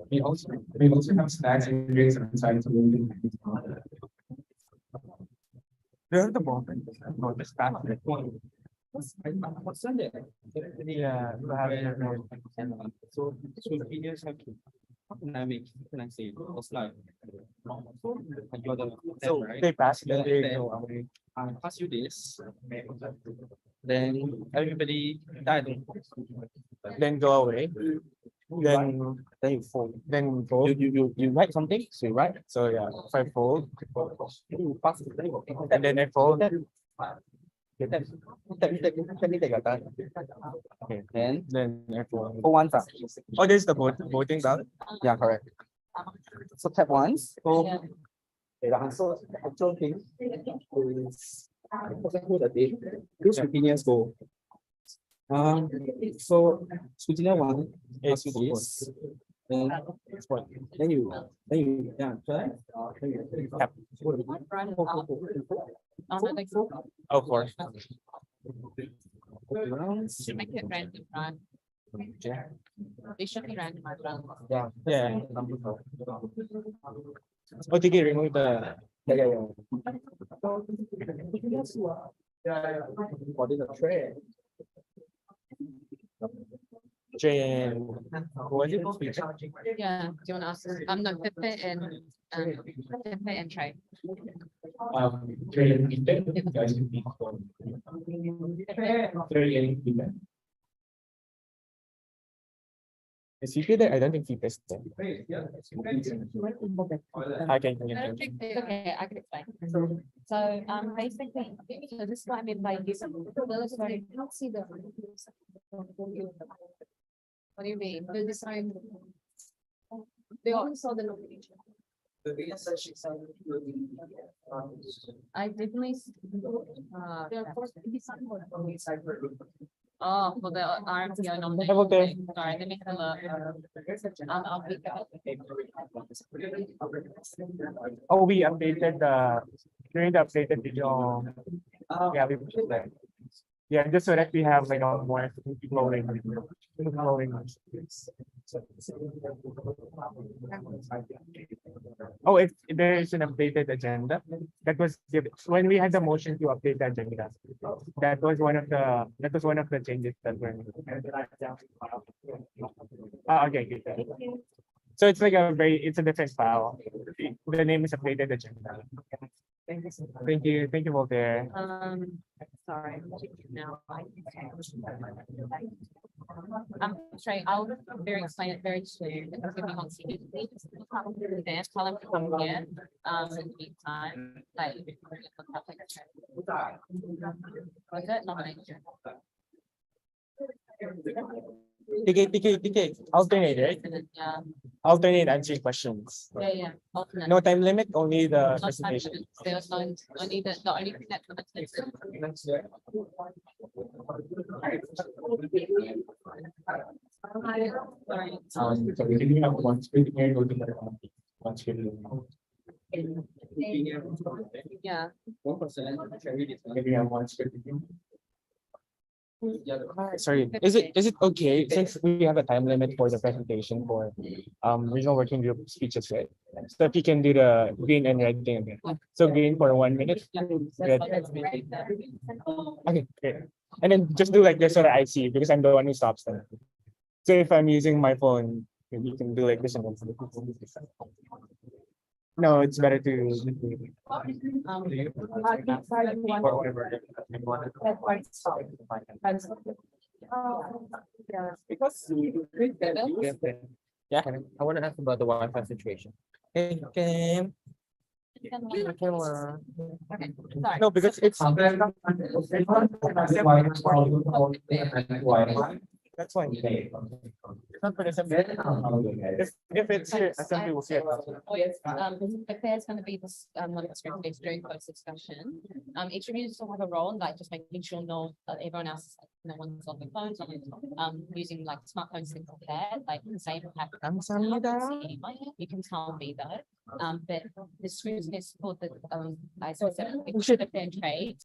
S1: We also have snacks and drinks inside, so we'll be.
S3: There's the moment.
S9: What's Sunday?
S3: Yeah,
S9: So videos have dynamic, can I say, it's like.
S3: so they pass it and they go away.
S9: I pass you this. Then everybody died.
S3: Then go away. Then
S9: you fold.
S3: then fold.
S9: You write something, so you write.
S3: So yeah, if I fold
S9: You pass it.
S3: and then I fold.
S9: Okay,
S3: Then I fold.
S9: for once.
S3: Oh, this is the voting ballot.
S9: Yeah, correct. So tap once. So the answer actual thing is who the date. Those opinions go. So Sujina one is this. Then you yeah try.
S3: Tap. Oh, four.
S2: Should make it random, right? They should be random.
S9: Yeah.
S3: Yeah. Oh, did you remove the?
S9: Yeah. For the tray.
S3: Jane. What is it?
S2: Yeah, do you want to ask? I'm not Pepe and try.
S1: Training feedback, you guys can be. Training feedback.
S3: Is he there? I don't think he is there. I can.
S2: Okay, I can explain. So, basically, so this is what I mean by this. Sorry, I can't see the. What do you mean? The design. They all saw the location. I definitely. Oh, for the arms, yeah, no.
S3: Okay.
S2: Sorry, let me have a look. I'll pick up.
S3: Oh, we updated the during the updated video. Yeah, we put that. Yeah, just so that we have like a more flowing. Oh, if there is an updated agenda, that was when we had the motion to update the agenda. That was one of the changes that were. Okay, okay. So it's like it's a different file. The name is updated agenda. Thank you, Voltaire.
S2: Sorry, now. Sorry, I'll very explain it very soon. Because give me one second. Dance, tell them to come here, in the meantime, like. Was it nomination?
S3: TK, alternate, right?
S2: And then, yeah,
S3: Alternate answering questions.
S2: yeah. Alternate.
S3: No time limit, only the
S2: Not time
S3: presentation.
S2: limit. There was the only thing that limited. Sorry.
S1: So we can have one screen here, go to the one screen.
S2: Yeah.
S1: Maybe have one screen.
S3: Sorry, is it okay since we have a time limit for the presentation for regional working group speeches, right? So if you can do the green and red thing again. So green for 1 minute. Red. Okay, great. And then just do like this so that I see because I'm the one who stops them. So if I'm using my phone, maybe you can do like this and then. No, it's better to.
S1: Or whatever.
S9: Because.
S3: Yeah.
S9: I want to ask about the Wi-Fi situation.
S3: Okay.
S2: Okay, sorry.
S3: No, because it's. That's fine. It's not for December. If it's here, assembly will see it.
S2: Oh, yes, if there's gonna be this, one of the script based during closed discussion, each of you still have a role, like just making sure that everyone else, is, like, no one's on their phones, using like smartphones to compare, like the same. You can tell me that, but the script is for the, I said, it should have been trade.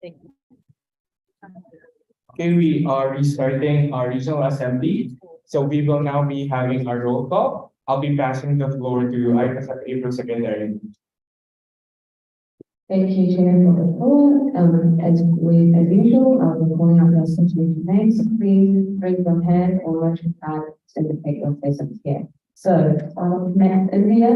S1: Okay, we are restarting our regional assembly. So we will now be having our roll call. I'll be passing the floor to IPSF APRO Secretary.
S8: Thank you, Chair, for the floor. As usual, I'll be calling out your situation names. Please raise your hand or motion card to indicate your presence here. So, Matt India.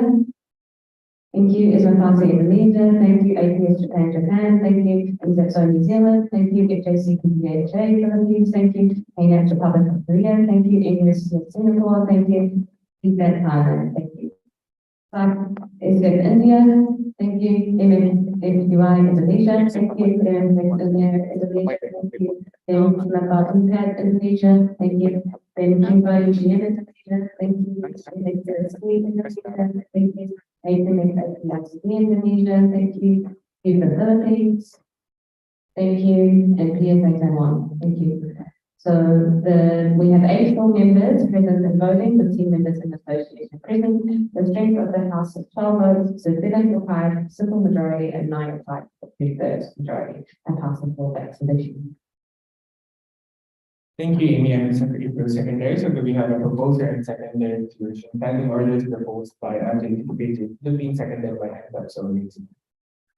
S8: Thank you, Ismatasi Indonesia. Thank you, APS Japan. Thank you, NZSO New Zealand. Thank you, FJC Philippines. Thank you, ANAT Republic of Korea. Thank you, University of Singapore. Thank you, Event Thailand. Thank you. IPSF India. Thank you, MFUI Indonesia. Thank you, Indonesia. Thank you, Impact Indonesia. Thank you, Indonesia. Thank you, Thank you. Indonesia, thank you. The Philippines, thank you, and PSA Taiwan, thank you. So we have 84 members present and voting, with 10 members in association present. The strength of the House is 12 votes, so 7 required simple majority and 9 required 2/3 majority, and passing for vaccination.
S1: Thank you, Amy, and Secretary for Secondary. So do we have a proposer and secondary resolution pending orders proposed by anticipated being seconded by NZSO.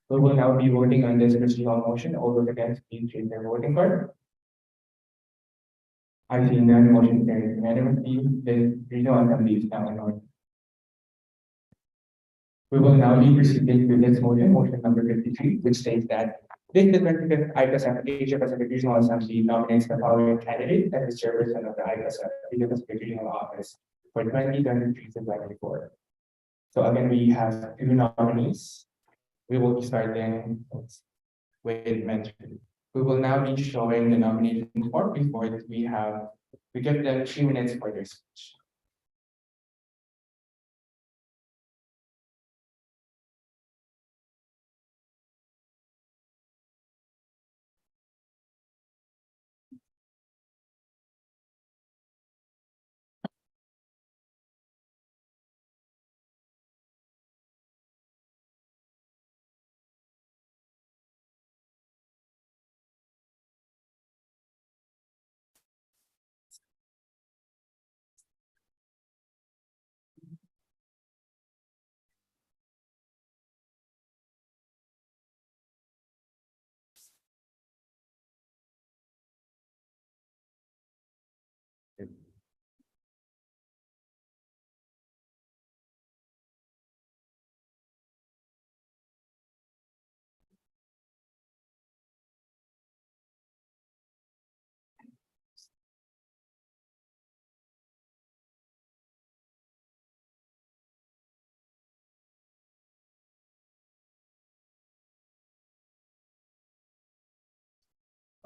S1: We will now be voting on this procedural motion. All those against, please raise their voting card. I see none, motion carried unanimously. The regional assembly is now in order. We will now be proceeding to this motion, motion number 53, which states that this the 25th IPSF Asia Pacific Regional Assembly nominates the following candidate as the chairperson of the IPSF Asia Pacific Regional Office for 2023 to 2024. So again, we have 2 nominees. We will be starting with mention. We will now be showing the nomination form before that we give them 3 minutes for their speech.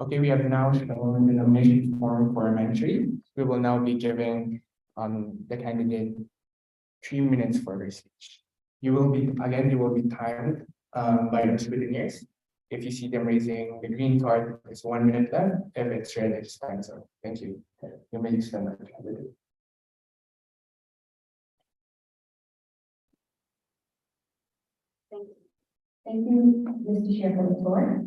S1: Okay, we have now shown the nomination form for entry. We will now be giving the candidate 3 minutes for their speech. You will be timed by the scrutineers. If you see them raising the green card, it's 1 minute left. If it's red, it's time. So thank you. You may use them.
S8: Thank you, Mr. Chair, for the floor.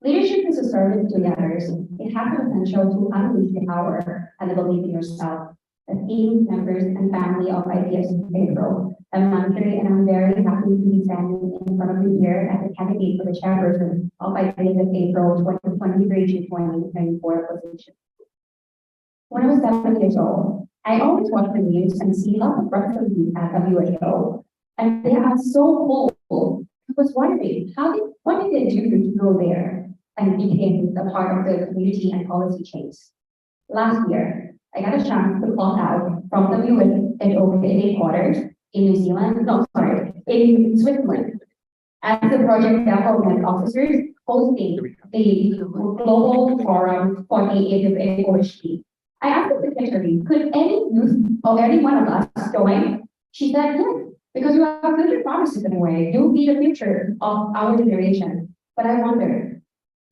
S8: Leadership is a service to the others. It has the potential to unleash the power and the belief in yourself. As team members and family of IPSF APRO, I'm Manjari, and I'm very happy to be standing in front of you here as a candidate for the chairperson of IPSF APRO 2023 to 2024 position. When I was 7 years old, I always watched the news and see lots of refugees at WHO, and they are so cool. I was wondering, what did they do to go there and became a part of the community and policy change? Last year, I got a chance to clock out from WHO headquarters in New Zealand, in Switzerland, as the project development officers hosting the global forum for the APRO. I asked the secretary, could any youth or any one of us join? She said, yes. Because you have future promises in a way, you'll be the future of our generation. But I wonder,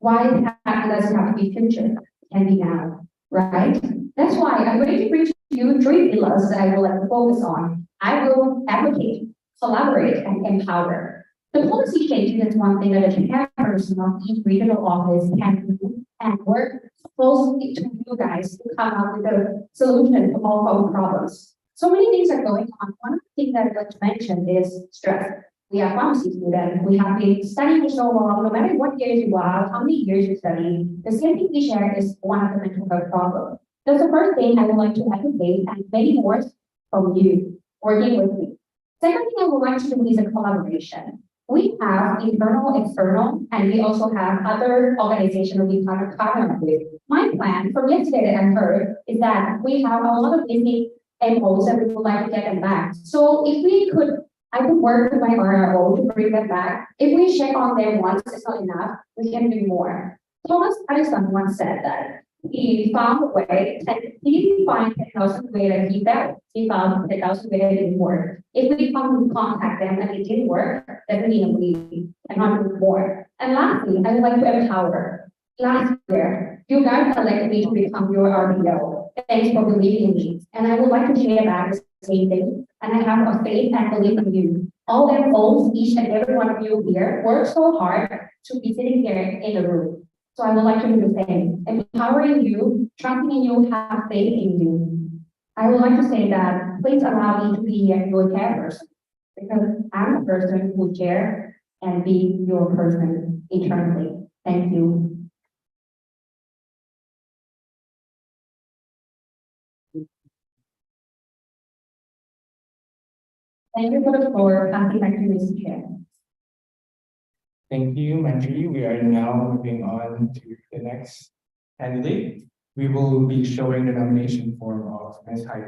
S8: why does it have to be future? It can be now, right? That's why I'm going to bring to you 3 pillars that I will focus on. I will advocate, collaborate, and empower.
S7: The policy changes is one thing that a chairperson of each regional office can do and work closely to you guys to come up with a solution to all our problems. So many things are going on. One of the things that I'd like to mention is stress. We are pharmacy students. We have been studying for so long, no matter what years you are, how many years you study, the same thing we share is one of the mental health problems. That's the first thing I would like to advocate and many more from you working with me. Second thing I would like to do is a collaboration. We have internal, external, and we also have other organizations we partner with. My plan from yesterday that I heard is that we have a lot of missing MOs that we would like to get them back. So if we could, I could work with my RRO to bring them back. If we check on them once, it's not enough, we can do more. Thomas Edison once said that he found a way, and he didn't find 10,000 ways that he failed. He found 10,000 ways that didn't work. If we come to contact them and it didn't work, then we cannot do more. And lastly, I would like to empower. Last year, you guys elected me to become your RBO. Thanks for believing in me. And I would like to share back the same thing. And I have a faith and belief in you. All MOs, each and every one of you here, work so hard to be sitting here in the room. So I would like to do the same, empowering you, trusting in you, have faith in you. I would like to say that please allow me to be your chairperson because I'm a person who chair and be your person eternally. Thank you. Thank you for the floor. Passing back to Mr. Chair.
S1: Thank you, Manjari. We are now moving on to the next candidate. We will be showing the nomination form of Ms. Heidi.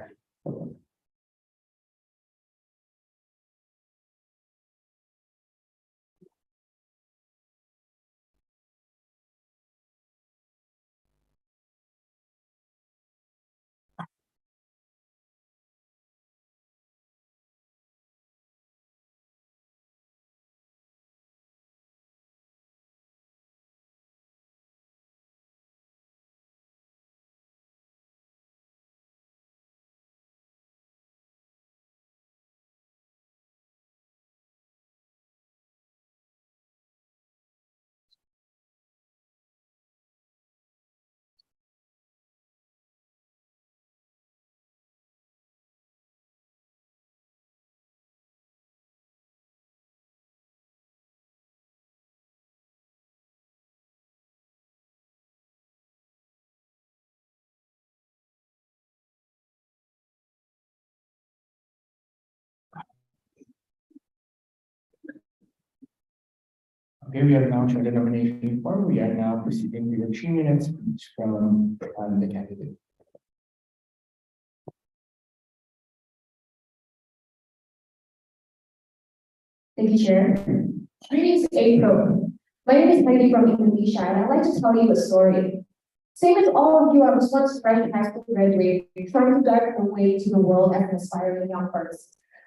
S1: Okay, we have now shown the nomination form. We are now proceeding to the 3 minutes speech from the candidate.
S7: Thank you, Chair. Greetings, April. My name is Heidi from Indonesia, and I'd like to tell you a story. Same as all of you, I was once a fresh high school graduate, trying to dive my way to the world as an aspiring young person.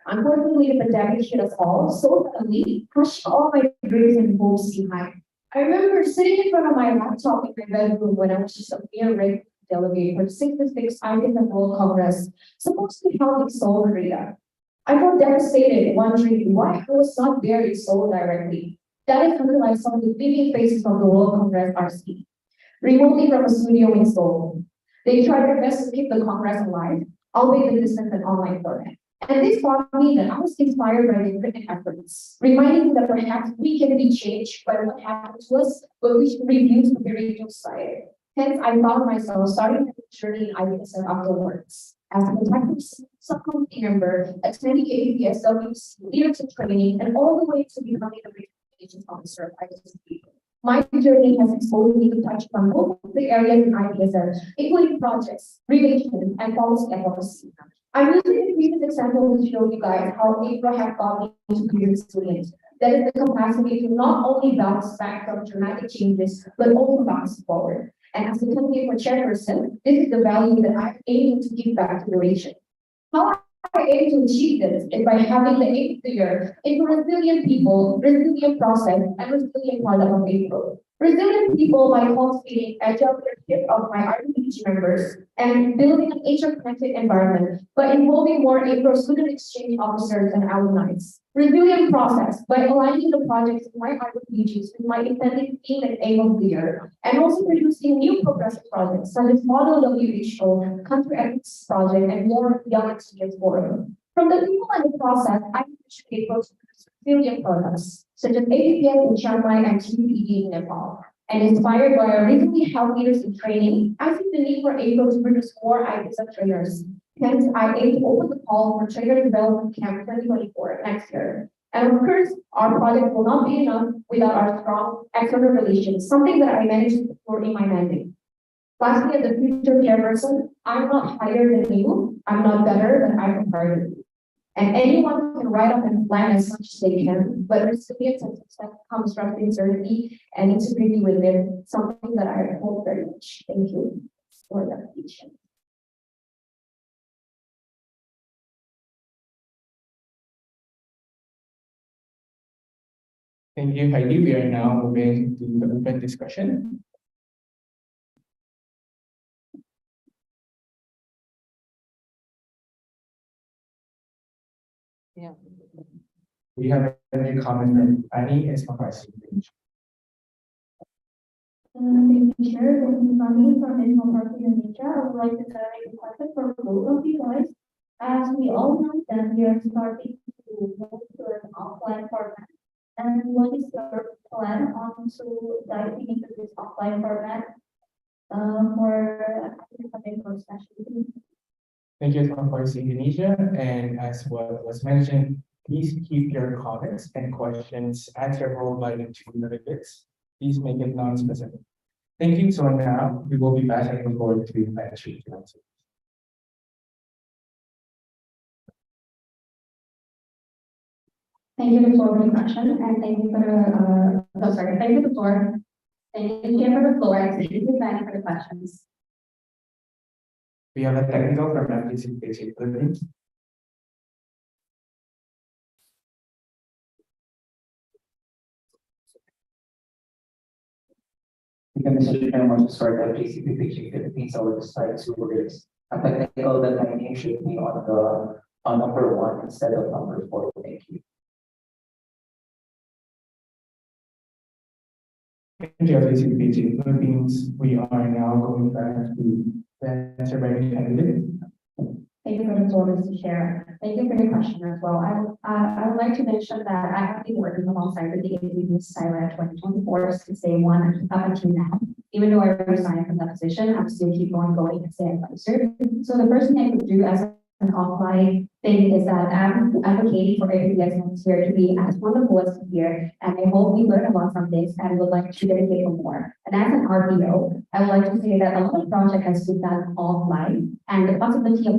S7: Unfortunately, the pandemic hit us all so suddenly, pushing all my dreams and hopes behind. I remember sitting in front of my laptop in my bedroom when I was just a mere regular delegate for the 66th IPSF World Congress, supposed to be held in Seoul, Korea. I felt devastated, wondering why I was not there in Seoul directly. That is until I saw the living faces of the World Congress RC, remotely from a studio in Seoul. They tried their best to keep the Congress alive, albeit in distance and online format. And this taught me that I was inspired by their written efforts, reminding me that perhaps we can be changed by what happened to us, but we should refuse to be reduced by it. Hence, I found myself starting the journey in IPSF afterwards. As a detective subcommittee member, attending APSW's leadership training, and all the way to becoming a communications officer of IPSF. My journey has exposed me to touch on both the areas in IPSF, including projects, relations, and policy advocacy. I'm using the previous example to show you guys how APRO have taught me to be resilient. That is the capacity to not only bounce back from dramatic changes, but also bounce forward. And as a company for chairperson, this is the value that I'm aiming to give back to the region. How I aim to achieve this is by having the aim clear into resilient people, resilient process, and resilient product of APRO. Resilient people by cultivating agile leadership of my RPG members and building an interconnected environment by involving more APRO student exchange officers and alumni. Resilient process by aligning the projects of my RPGs with my intended team and aim of the year, and also producing new progressive projects such as Model WHO, Country Ethics Project, and more Young Exchange Forum. From the people and the process, I appreciate APRO's resilient products, such as APPS in Chiang Mai and TPD in Nepal. And inspired by our recently held leaders in training, I see the need for APRO to produce more IPSF trainers. Hence, I aim to open the call for Trainer Development Camp 2024 next year. And of course, our project will not be enough without our strong external relations, something that I managed to support in my mandate. Lastly, as a future chairperson, I'm not higher than you, I'm not better than I compare to you. And anyone can write up and plan as much as they can, but resilience and success comes from sincerity and integrity within, something that I hold very much. Thank you for that attention.
S1: Thank you, Heidi. We are now moving to the open discussion.
S2: Yeah.
S1: We have a new comment from Annie and Smakasi.
S7: Thank you, Chair. This is Nani from Animal Park Indonesia. I would like to direct a question for both of you guys. As we all know that we are starting to move to an offline format. And what is your plan on to diving into this offline format for specialty?
S1: Thank you, Smakasi Indonesia. And as what was mentioned, please keep your comments and questions answerable by the 2 minutes. Please make it non-specific. Thank you. So now we will be passing the floor to Patrick to answer.
S8: Thank you for the question, and thank you for the, thank you for the floor. Thank you Chair, for the floor, and thank you for the questions.
S1: We have a technical from IPSF APRO.
S5: Mr. Chair, want to start at JCPPG Philippines, I would just like to raise a technical that my name should be on number 1 instead of number 4. Thank you.
S1: Thank you, IPSF Philippines. We are now going back to the answer by the candidate.
S8: Thank you for the floor, Mr. Chair. Thank you for your question as well. I would like to mention that I have been working alongside with the APPS Silent 2024 since day 1 up until now. Even though I resigned from that position, I'm still keep on going as an advisor. So the first thing I could do as an offline thing is that I'm advocating for APPS next year to be as wonderful as this year. And I hope we learn a lot from this and would like to dedicate for more. And as an RPO, I would like to say that a lot of project has been done offline and the possibility of a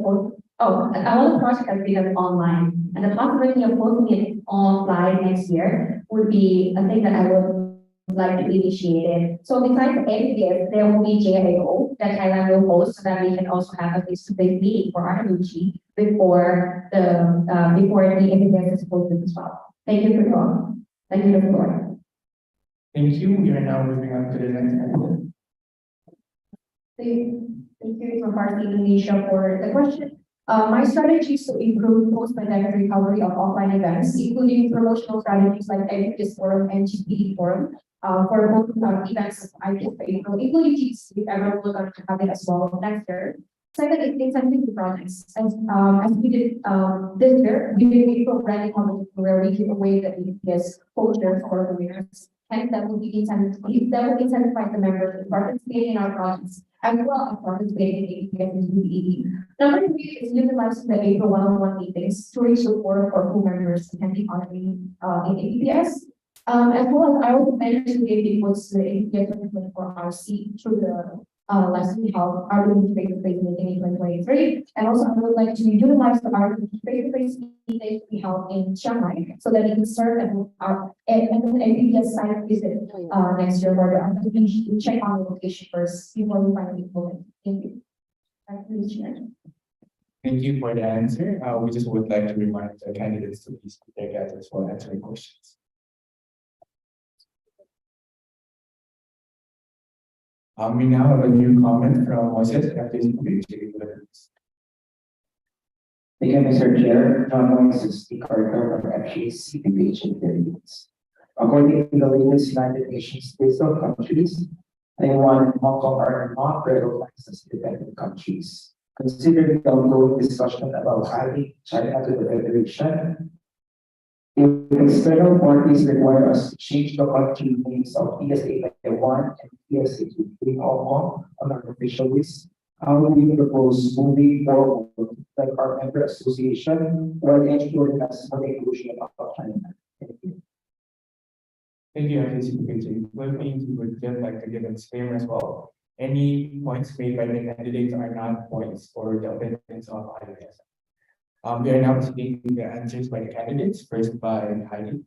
S8: lot of project has been done online and the possibility of posting it offline next year would be a thing that I would like to initiate it. So besides the APPS, there will be JIO that Thailand will host so that we can also have a face-to-face meeting for RWG before the APPS is posted as well. Thank you for your thank you for the floor.
S1: Thank you. We are now moving on to the next candidate.
S8: Thank you for Party Indonesia for the question. My strategy is to improve post-pandemic recovery of offline events, including promotional strategies like APPS Forum and GPD Forum, for both events of IPSF APRO, including TC, if everyone will going to have it as well next year. Second is incentive projects. As we did this year, we did April branding competition where we give away the APPS posters for the winners. And that will be incentivize the members to participate in our projects as well as participating in APPS and UPED. Number 3 is utilizing the April one-on-one meetings to reach support for who members attending in APPS. As well as I also managed to give inputs to the APPS 2024 RC through the lesson held RWG face-to-face meeting in 2023. And also I would like to utilize the RWG face-to-face meeting we held in Chiang Mai so that it can serve as our APPS site visit next year for the RWG to check on the location first before we finally implement. Thank you.
S1: Thank you for the answer. We just would like to remind the candidates to please put their gadgets while answering questions. We now have a new comment from Moises FDCPH.
S5: Thank you, Mr. Chair. John Moises P. Carter from FGCPH in Philippines. According to the latest United Nations list of countries, Taiwan and Hong Kong are not recognized as independent countries. Considering the ongoing discussion about adding China to the Federation, if external parties require us to change the country names of PSA Taiwan and PSA Hong Kong on our official list, how do we propose moving forward, like our member association, or ensuring as for the inclusion of China? Thank you.
S1: Thank you, FDCPH. One thing we would just like to give a disclaimer as well. Any points made by the candidates are not points for the opinions of IPSF. We are now taking the answers by the candidates, first by Heidi.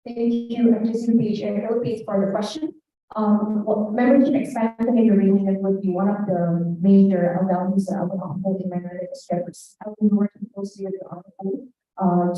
S8: Thank you, FGCPH Philippines for the question. Well, membership expansion in the region would be one of the major values that I would uphold in my membership. I will be working closely with the article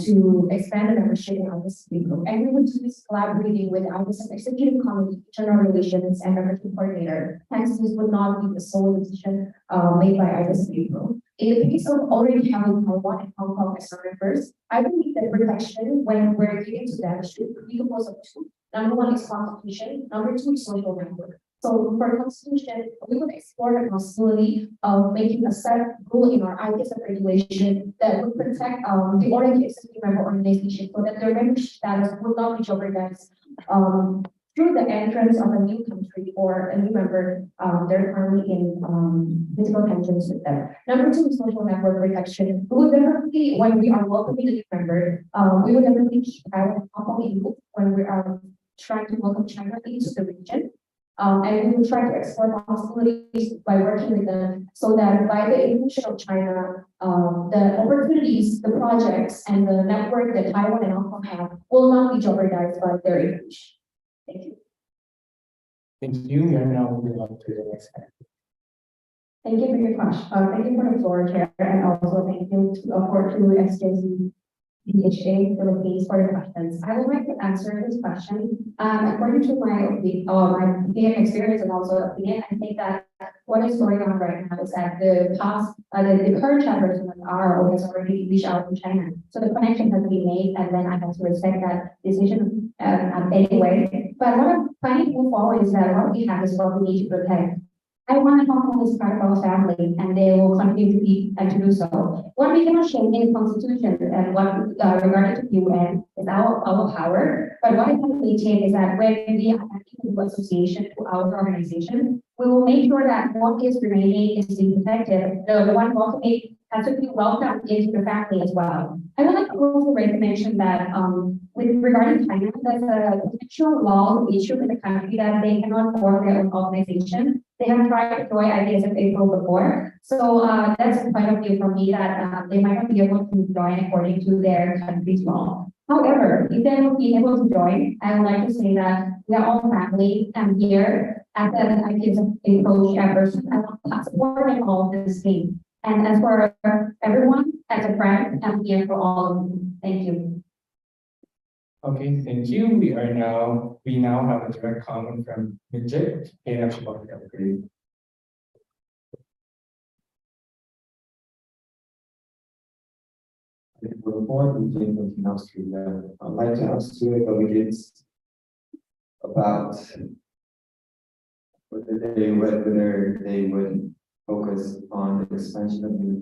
S8: to expand the membership in IPSF APRO. And we would do this collaborating with IPSF Executive Committee, General Relations, and Membership Coordinator. Hence, this would not be the sole decision made by IPSF APRO. In the case of already having Taiwan and Hong Kong as our members, I believe that protection when we're giving to them should be composed of two. Number one is constitution, number two is social network. So for constitution, we would explore the possibility of making a set rule in our IPSF regulation that would protect the already existing member organization so that their membership status would not be jeopardized through the entrance of a new country or a new member. They're currently in physical tensions with them. Number two is social network protection. We would definitely, when we are welcoming a new member, we would definitely keep Hong Kong in loop when we are trying to welcome China into the region. And we will try to explore possibilities by working with them so that by the inclusion of China, the opportunities, the projects, and the network that Taiwan and Hong Kong have will not be jeopardized by their inclusion. Thank you.
S1: Thank you. We are now moving on to the next slide.
S8: Thank you for your question. Thank you for the floor, Chair, and also thank you to SJC DHA Philippines for the questions. I would like to answer this question. According to my experience and also opinion, I think that what is going on right now is that the current chairperson of RO has already reached out to China. So the connection has been made, and then I have to respect that decision anyway. But what I'm planning to move forward is that what we have is what we need to protect. Taiwan and Hong Kong is part of our family, and they will continue to be and to do so. What we cannot change in the Constitution and what regarding to UN is our power. But what I can maintain is that when we are acting in association to our organization, we will make sure that what is remaining is being protected. The one welcoming has to be welcomed into the family as well. I would like to also mention that with regarding China, there's a potential law issue in the country that they cannot form their own organization. They have tried to join IPSF APRO before. So that's a point of view from me that they might not be able to join according to their country's law. However, if they will be able to join, I would like to say that we are all family and here at the IPSF APRO chairperson, I want to support in all of this team. And as for everyone, as a friend, I'm here for all of you. Thank you.
S1: Okay, thank you. We now have a direct comment from Midget.
S5: I'd like to ask you delegates about whether they would focus on the expansion of the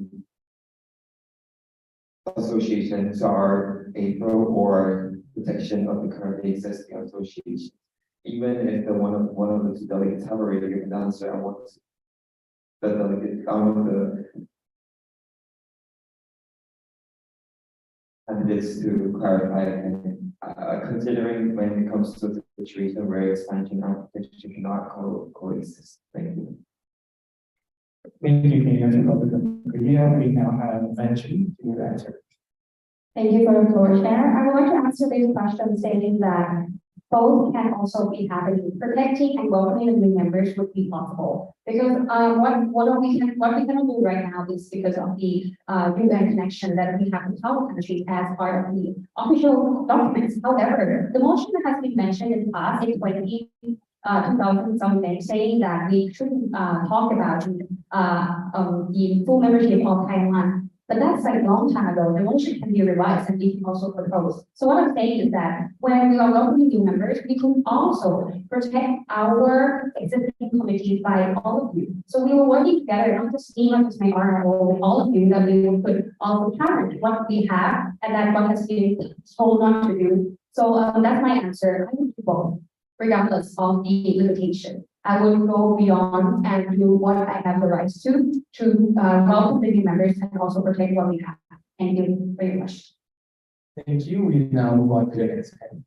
S5: association to our APRO or protection of the currently existing association. Even if one of the two delegates have already given an answer, I want the candidates to clarify, considering when it comes to the situation where expansion and protection cannot coexist. Thank you.
S1: Thank you, Korea. We now have mentioned to answer.
S8: Thank you for the floor, Chair. I would like to answer this question stating that both can also be happening. Protecting and welcoming the new members would be possible because what we cannot do right now is because of the UN connection that we have with our country as part of the official documents. However, the motion that has been mentioned in the past in
S7: 2000 something, saying that we shouldn't talk about the full membership of Taiwan. But that's like a long time ago. The motion can be revised and we can also propose. So what I'm saying is that when we are welcoming new members, we can also protect our existing committees by all of you. So we were working together, not just me, not just my honorable, with all of you, that we will put all the challenge what we have and that what has been told not to do. So that's my answer. I would do both, regardless of the limitation. I will go beyond and do what I have the rights to welcome the new members and also protect what we have. Thank you very much.
S1: Thank you. We now move on to the next item.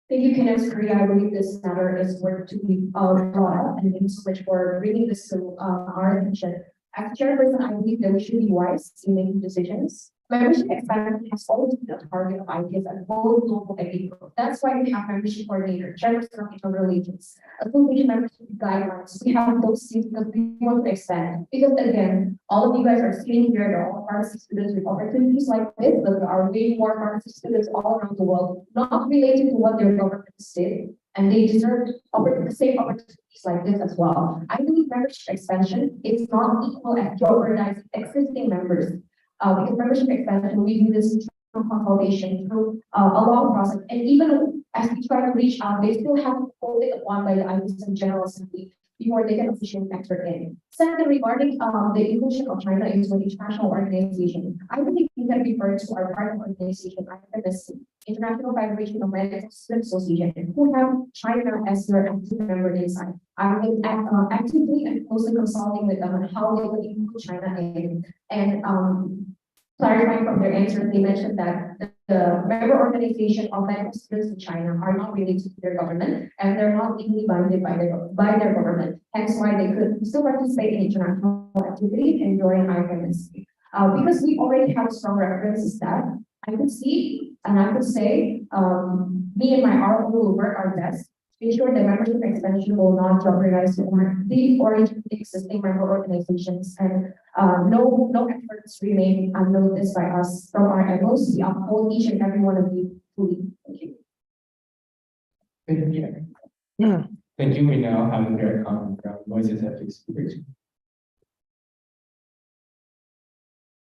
S7: Thank you, Kenneth Korea. I believe this matter is worth to be brought up, and thank you so much for bringing this to our attention. As chairperson, I believe that we should be wise in making decisions. Membership expansion has always been a target of IPS at both local and APRO. That's why we have membership coordinator, chairperson of internal relations, association membership guidelines. We have those things because we want to expand. Because again, all of you guys are sitting here, they're all pharmacy students with opportunities like this, but there are way more pharmacy students all around the world, not related to what their governments did. And they deserve the same opportunities like this as well. I believe membership expansion is not equal as jeopardizing existing members. Because membership expansion, we do this through consultation, through a long process. And even as we try to reach out, they still have to hold it upon by the IPSF General Assembly before they can officially enter in. Second, regarding the inclusion of China into an international organization, I believe we can refer to our partner organization, IPSF, International Federation of Medical Students Association, who have China as their active member inside. I will actively and closely consulting with them on how they will include China in. And clarifying from their answer, they mentioned that the member organization of medical students in China are not related to their government and they're not legally binded by their government. Hence why they could still participate in international activities and join IPSF. Because we already have a strong reference that I could see and I could say, me and my RO will work our best to ensure that membership expansion will not jeopardize the origin existing member organizations, and no efforts remain unnoticed by us from our angles. We uphold each and every one of you fully. Thank you.
S1: Thank you. Thank you. We now have their comment from Voices Ethics.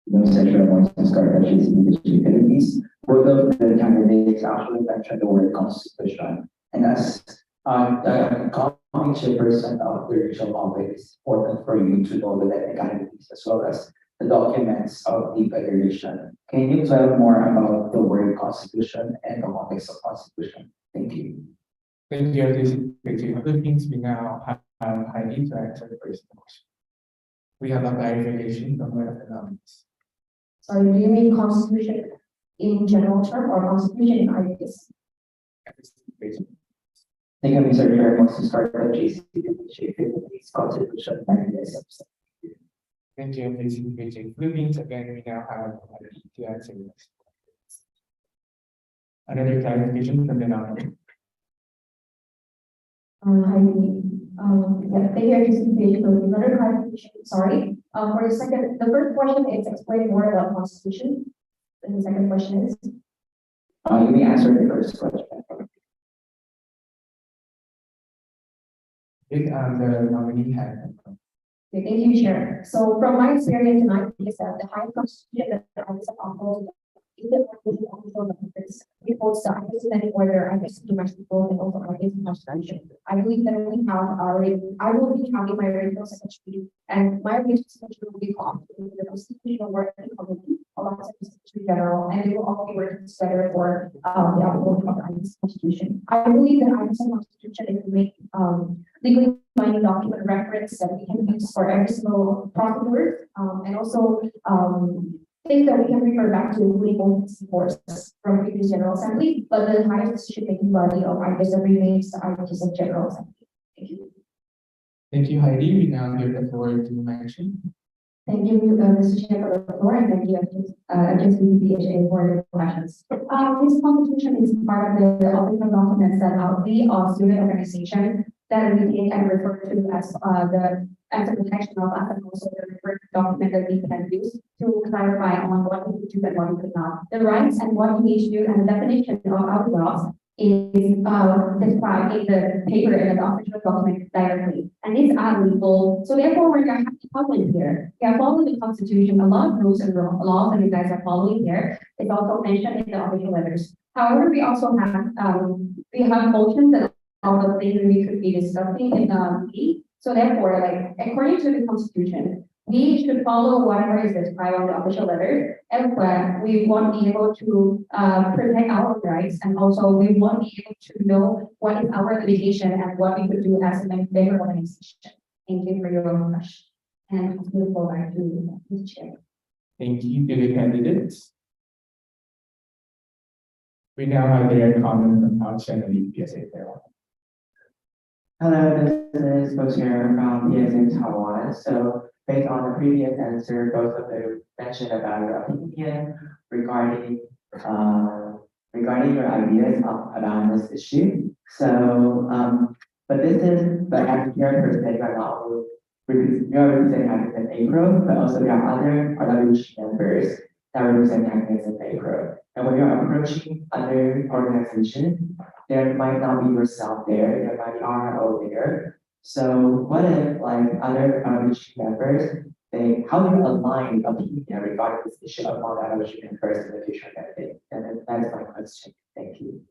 S5: No sexual voices strategies in the utilities. Both of the candidates actually mentioned the word constitution. And as the coming chairperson of the regional office, it's important for you to know the legalities as well as the documents of the federation. Can you tell more about the word constitution and the context of constitution? Thank you.
S1: Thank you. Other things we now have Heidi to answer the first question. We have a clarification from one of the nominees.
S7: Sorry, do you mean constitution in general term or constitution in IPS?
S5: Thank you, Mr. Chair. Wants to start the JCP's constitution and the
S1: Thank you, Beijing. Philippines, again, we now have Heidi to answer this. Another clarification from the nominee.
S7: Yeah, thank you, IPSF. Another clarification, sorry. For the first question is explain more about constitution. And the second question is?
S5: You may answer the first question.
S1: The nominee had.
S7: Okay, thank you, Chair. So from my experience in IPSF, the high constitution that IPSF upholds is the purpose. It holds the IPSF order, IPSF domestic rules, and also IPSF constitution. I believe that we have I will be having my regional secretary, and my regional secretary will be cooperating with the constitutional working committee alongside the secretary general, and they will all be working together for the upholding of the IPSF constitution. I believe that IPSF constitution is make legally binding document reference that we can use for every single prosecutor, and also things that we can refer back to legal forces from previous General Assembly, but the highest decision-making body of IPSF remains the IPSF General Assembly. Thank you.
S1: Thank you, Heidi. We now give the floor to Mansion.
S7: Thank you, Mr. Chair, for the floor, and thank you, IPSF for the questions. This constitution is part of the official documents that the student organization that we take and refer to as the protection of us, and also the referred document that we can use to clarify on what we could do and what we could not. The rights and what we need to do and the definition of our laws is described in the paper and the official document directly. And these are legal. So therefore, we're going to have to comment here. We are following the Constitution, a lot of rules and laws that you guys are following here. It's also mentioned in the official letters. However, we also have motions and all the things we could be discussing in the meeting. So therefore, like according to the Constitution, we should follow whatever is described on the official letter, and we won't be able to protect our rights, and also we won't be able to know what is our limitation and what we could do as a member organization. Thank you for your question. And we'll go back to the chair.
S1: Thank you to the candidates. We now have their comment from outside of the IPSF APRO.
S5: Hello, this is Co-Chair from PSA Taiwan. So based on the previous answer, both of them mentioned about your opinion regarding your ideas about this issue. So but as a chair person, you are not representing IPSF APRO, but also there are other RWG members that represent IPSF APRO. And when you're approaching other organizations, there might not be yourself there, there might be RO there. So what if like other RWG members, how do you align opinion regarding this issue among RWG members in the future candidate? And that is my question. Thank you.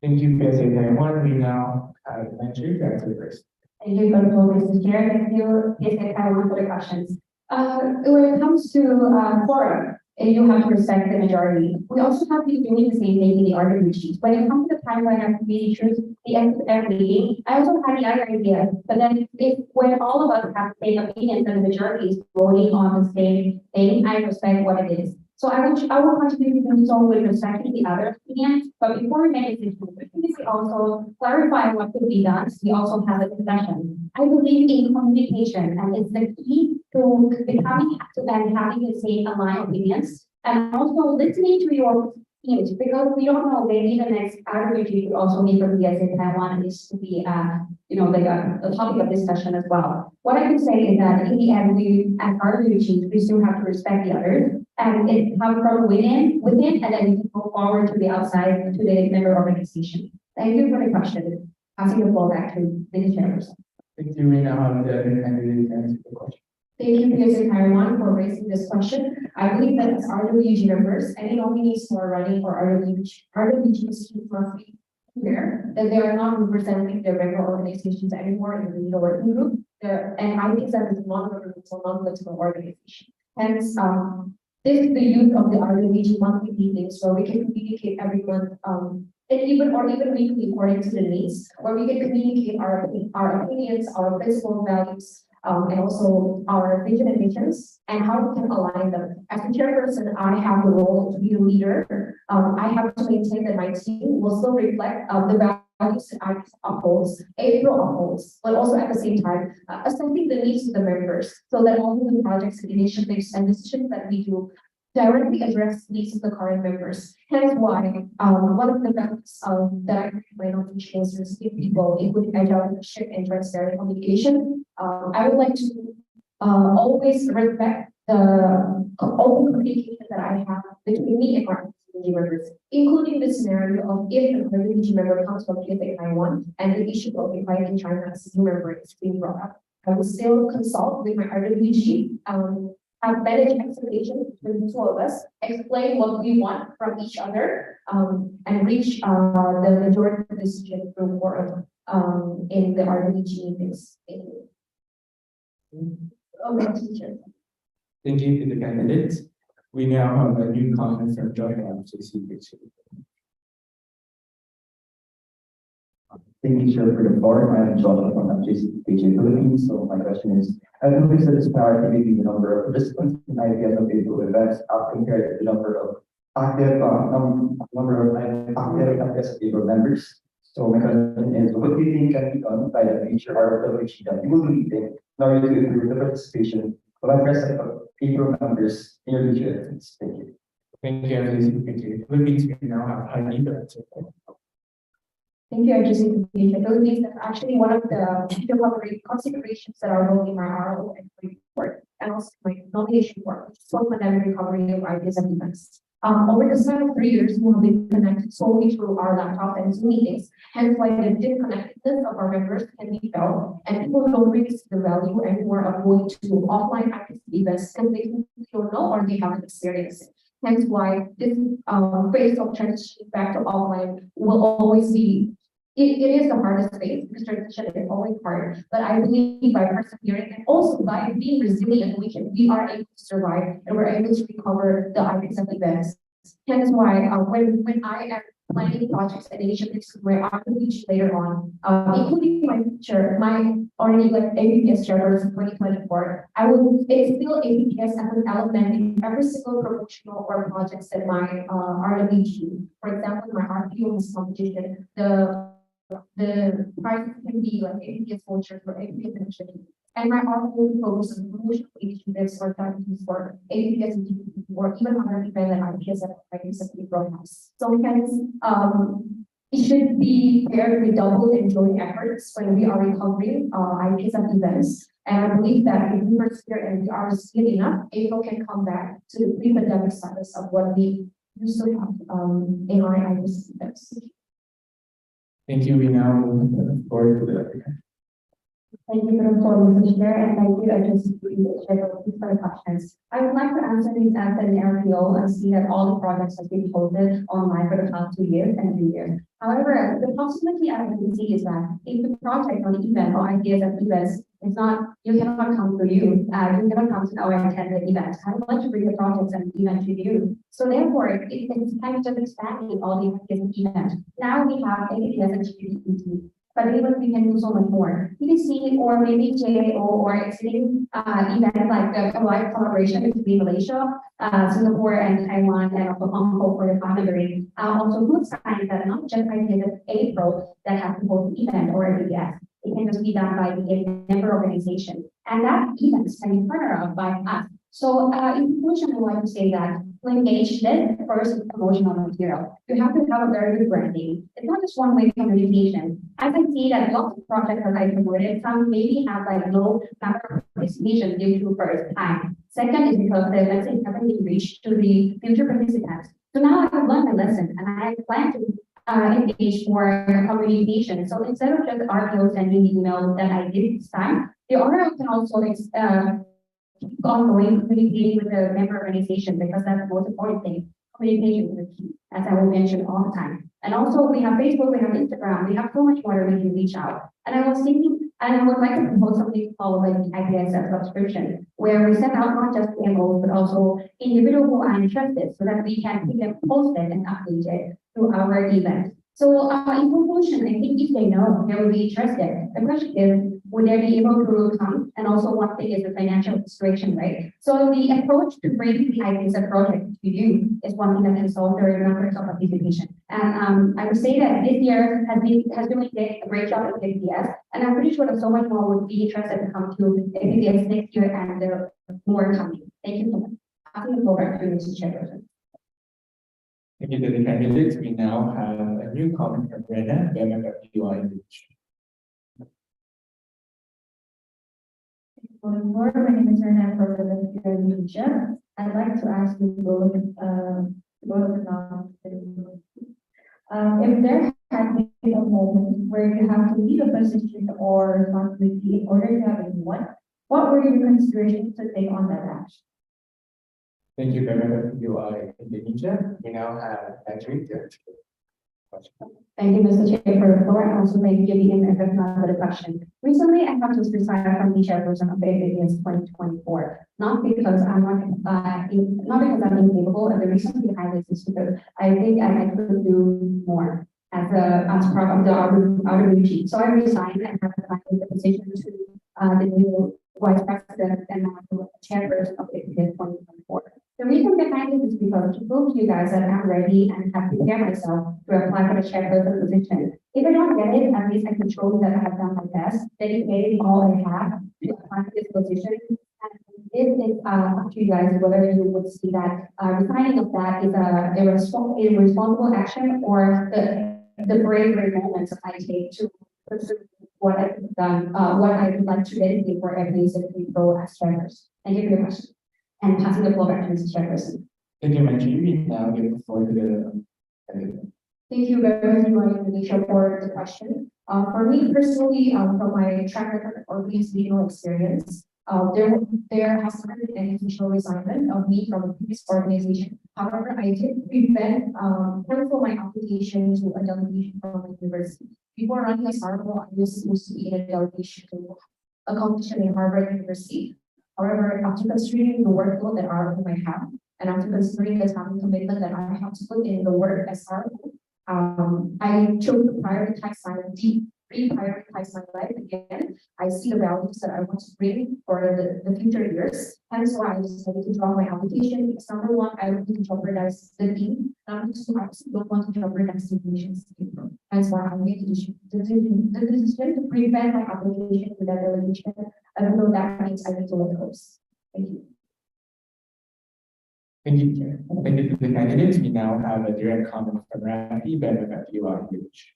S1: Thank you, PSA Taiwan. We now have Andrew to answer first.
S7: Thank you for the floor, Mr. Chair. Thank you, PSA Taiwan, for the questions. When it comes to forum, you have to respect the majority. We also have to be doing the same thing in the RWG. When it comes to the time when I have to be choose the IPSF meeting, I also had the other idea. But then when all of us have the same opinions and the majority is voting on the same thing, I respect what it is. So I will continue to do so with respect to the other opinions. But before we make a decision, we also clarify what could be done. We also have a discussion. I believe in communication, and it's the key to becoming and having the same aligned opinions, and also listening to your teams, because we don't know, maybe the next RWG could also be from PSA Taiwan, is to be like a topic of discussion as well. What I can say is that in the end, we as RWG, we still have to respect the others, and it comes from within, and then we can go forward to the outside, to the member organization. Thank you for the question. Passing the floor back to the chairperson.
S1: Thank you. We now have the other candidate to answer the question.
S8: Thank you, PSA Taiwan, for raising this question. I believe that as RWG members, any nominees who are running for RWG must be clear that they are not representing their member organizations anymore in the legal working group. And IPSF is a non-governmental, non-political organization. Hence, this is the use of the RWG monthly meetings where we can communicate every month, and even weekly according to the needs, where we can communicate our opinions, our principal values, and also our vision and missions, and how we can align them. As a chairperson, I have the role to be a leader. I have to maintain that my team will still reflect the values that I upholds, APRO upholds, but also at the same time, assessing the needs of the members, so that all the projects and initiatives and decisions that we do directly address the needs of the current members. Hence why one of the benefits that I recommend on each is to give people, including agile leadership and transparent communication. I would like to always respect the open communication that I have between me and my community members, including the scenario of if a community member comes from PSA Taiwan and the issue of inviting China as a new member is being brought up. I will still consult with my RWG, have managed expectations between the two of us, explain what we want from each other, and reach the majority decision through forum in the RWG meetings. Thank you. Okay, teacher.
S1: Thank you to the candidates. We now have a new comment from Joy from JC.
S10: Thank you, Chair, for the floor. I am John from JC Philippines. So my question is, I noticed that the disparity between the number of participants in IPSF APRO events as compared to the number of active IPSF APRO members. So my question is, what do you think can be done by the future RWG that you will be leading in order to improve the participation of IPSF APRO members in your future events? Thank you.
S1: Thank you, JC. Philippines, we now have Heidi to answer.
S8: Thank you, RGC. Philippines, that's actually one of the considerations that are wrote in my RO and report, and also my nomination work, so pandemic recovery of IPSF events.
S7: Over the past 3 years, we have been connected solely through our laptop and Zoom meetings, hence why the disconnectedness of our members can be felt, and people don't really see the value anymore of going to offline IPSF events because they don't know or they haven't experienced it. Hence why this phase of transition back to offline will always be, it is the hardest phase. This transition is always hard, but I believe by persevering and also by being resilient, we are able to survive and we're able to recover the IPSF events. Hence why when I am planning projects and initiatives where I will reach later on, including my future, my already like APPS chairperson 2024, I will still APPS as an element in every single promotional or projects that my RWG, for example, my RPO competition, the prizes can be like APPS vouchers or APPS initiatives. And my RPO focus on promotional initiatives or strategies for APPS or even other events that IPSF APRO has. So hence, it should be paired with double and joint efforts when we are recovering IPSF events. And I believe that if we persevere and we are skilled enough, APRO can come back to the pre-pandemic status of what we used to have in our IPSF events.
S1: Thank you. We now move the floor to the applicant.
S8: Thank you for the floor, Mr. Chair, and thank you, address for the questions. I would like to answer these as an RPO and see that all the projects have been posted online for the past 2 years and 3 years. However, the possibility I can see is that if the project or the event or ideas of events is not, you cannot come to you, you cannot come to our attended event. I would like to bring the projects and event to you. So therefore, it's kind of just expanding all the ideas of event. Now we have APPS and GPT. But even we can do so much more. PDC or maybe JAO or exciting events like the live collaboration between Malaysia, Singapore, and Taiwan, and also Hong Kong for the partnering. Also, good signs that not just IPSF APRO that has to hold the event or APS. It can just be done by the member organization, and that events can be partnered up by us. So, in conclusion, I would like to say that to engage this first in promotional material, you have to have a very good branding. It's not just one-way communication. As I see that lots of projects that I promoted, some maybe have like low number of participation due to first time. Second is because the message haven't been reached to the future participants. So now I have learned my lesson and I plan to engage for communication. So instead of just RPO sending the email that I did this time, the owner can also keep ongoing communicating with the member organization because that's the most important thing. Communication is the key, as I will mention all the time. And also we have Facebook, we have Instagram, we have so much more we can reach out. And I was thinking, and I would like to propose something called like IPSF subscription, where we send out not just PMOs, but also individual who are interested so that we can keep them posted and updated through our event. So in conclusion, I think if they know, they will be interested. The question is, would they be able to come? And also one thing is the financial situation, right? So the approach to bring the IPSF project to you is one thing that can solve the numbers of participation. And I would say that this year has been a great job at APS, and I'm pretty sure that so much more would be interested to come to APS next year and more coming. Thank you so much. I think we'll go back to Mr. Chairperson.
S1: Thank you to the candidates. We now have a new comment from Rena, member of the UI.
S8: My name is Rena from the Indonesia. I'd like to ask you both now. If there has been a moment where you have to leave a position or responsibility in order to have a new one, what were your considerations to take on that action?
S1: Thank you, member of UI Indonesia. We now have Patrick.
S8: Thank you, Mr. Chair, for the floor, and also thank you, giving me another question. Recently, I have just resigned from the chairperson of APPS 2024, not because I'm not because I'm incapable, and the reason behind this is because I think I could do more as part of the RWG. So I resigned and have applied the position to the new vice president and chairperson of APPS 2024. The reason behind it is because to prove to you guys that I'm ready and have prepared myself to apply for the chairperson position. If I don't get it, at least I can show you that I have done my best, dedicated all I have to apply for this position. And it is up to you guys whether you would see that resigning of that is a responsible action or the bravery moments that I take to pursue what I've done, what I would like to dedicate for every single role as chairperson. Thank you for your question. And passing the floor back to Mr. Chairperson.
S1: Thank you, Manju. We now give the floor to the candidate.
S8: Thank you very much, Manisha, for the question. For me personally, from my track record or previous legal experience, there has not been any official resignment of me from a previous organization. However, I did prevent, cancel my application to a delegation from my university. Before running as article, I was supposed to be in a delegation to a competition in Harvard University. However, after considering the workload that article might have, and after considering the time commitment that I have to put in the work as article, I chose to prioritize reprioritize my life again. I see the values that I want to bring for the future years. Hence why I decided to draw my application. Because number one, I don't want to jeopardize the team. Number two, I also don't want to jeopardize the nation's people. Hence why I made the decision to prevent my application to that delegation, even though that means I need to let go. Thank you.
S1: Thank you, Chair. Thank you to the candidates. We now have a direct comment from Rafi, benefit you are huge.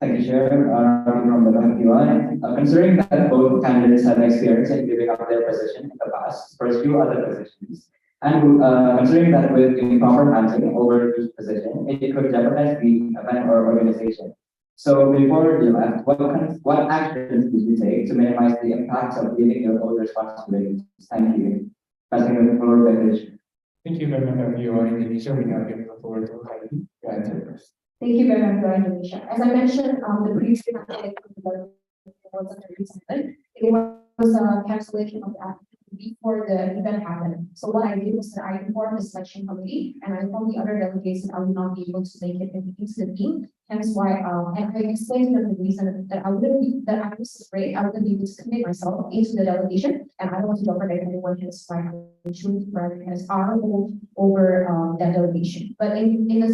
S10: Thank you, Chair. From the FDI. Considering that both candidates have experience in giving up their position in the past, pursue other positions, and considering that with improper handling over each position, it could jeopardize the event or organization. So before you left, what actions did you take to minimize the impact of leaving your own responsibilities? Thank you. Passing the floor back to the Chair.
S1: Thank you very much, FDI Indonesia. We now give the floor to Heidi to answer first.
S8: Thank you very much, Indonesia. As I mentioned, the previous was a reason. It was a cancellation of the application before the event happened. So what I did was that I informed the selection committee and I informed the other delegates that I would not be able to make it into the team. Hence why, and I explained to them the reason that I was afraid I wouldn't be able to commit myself into the delegation, and I don't want to jeopardize anyone. Hence why I choose as our role over that delegation. But in the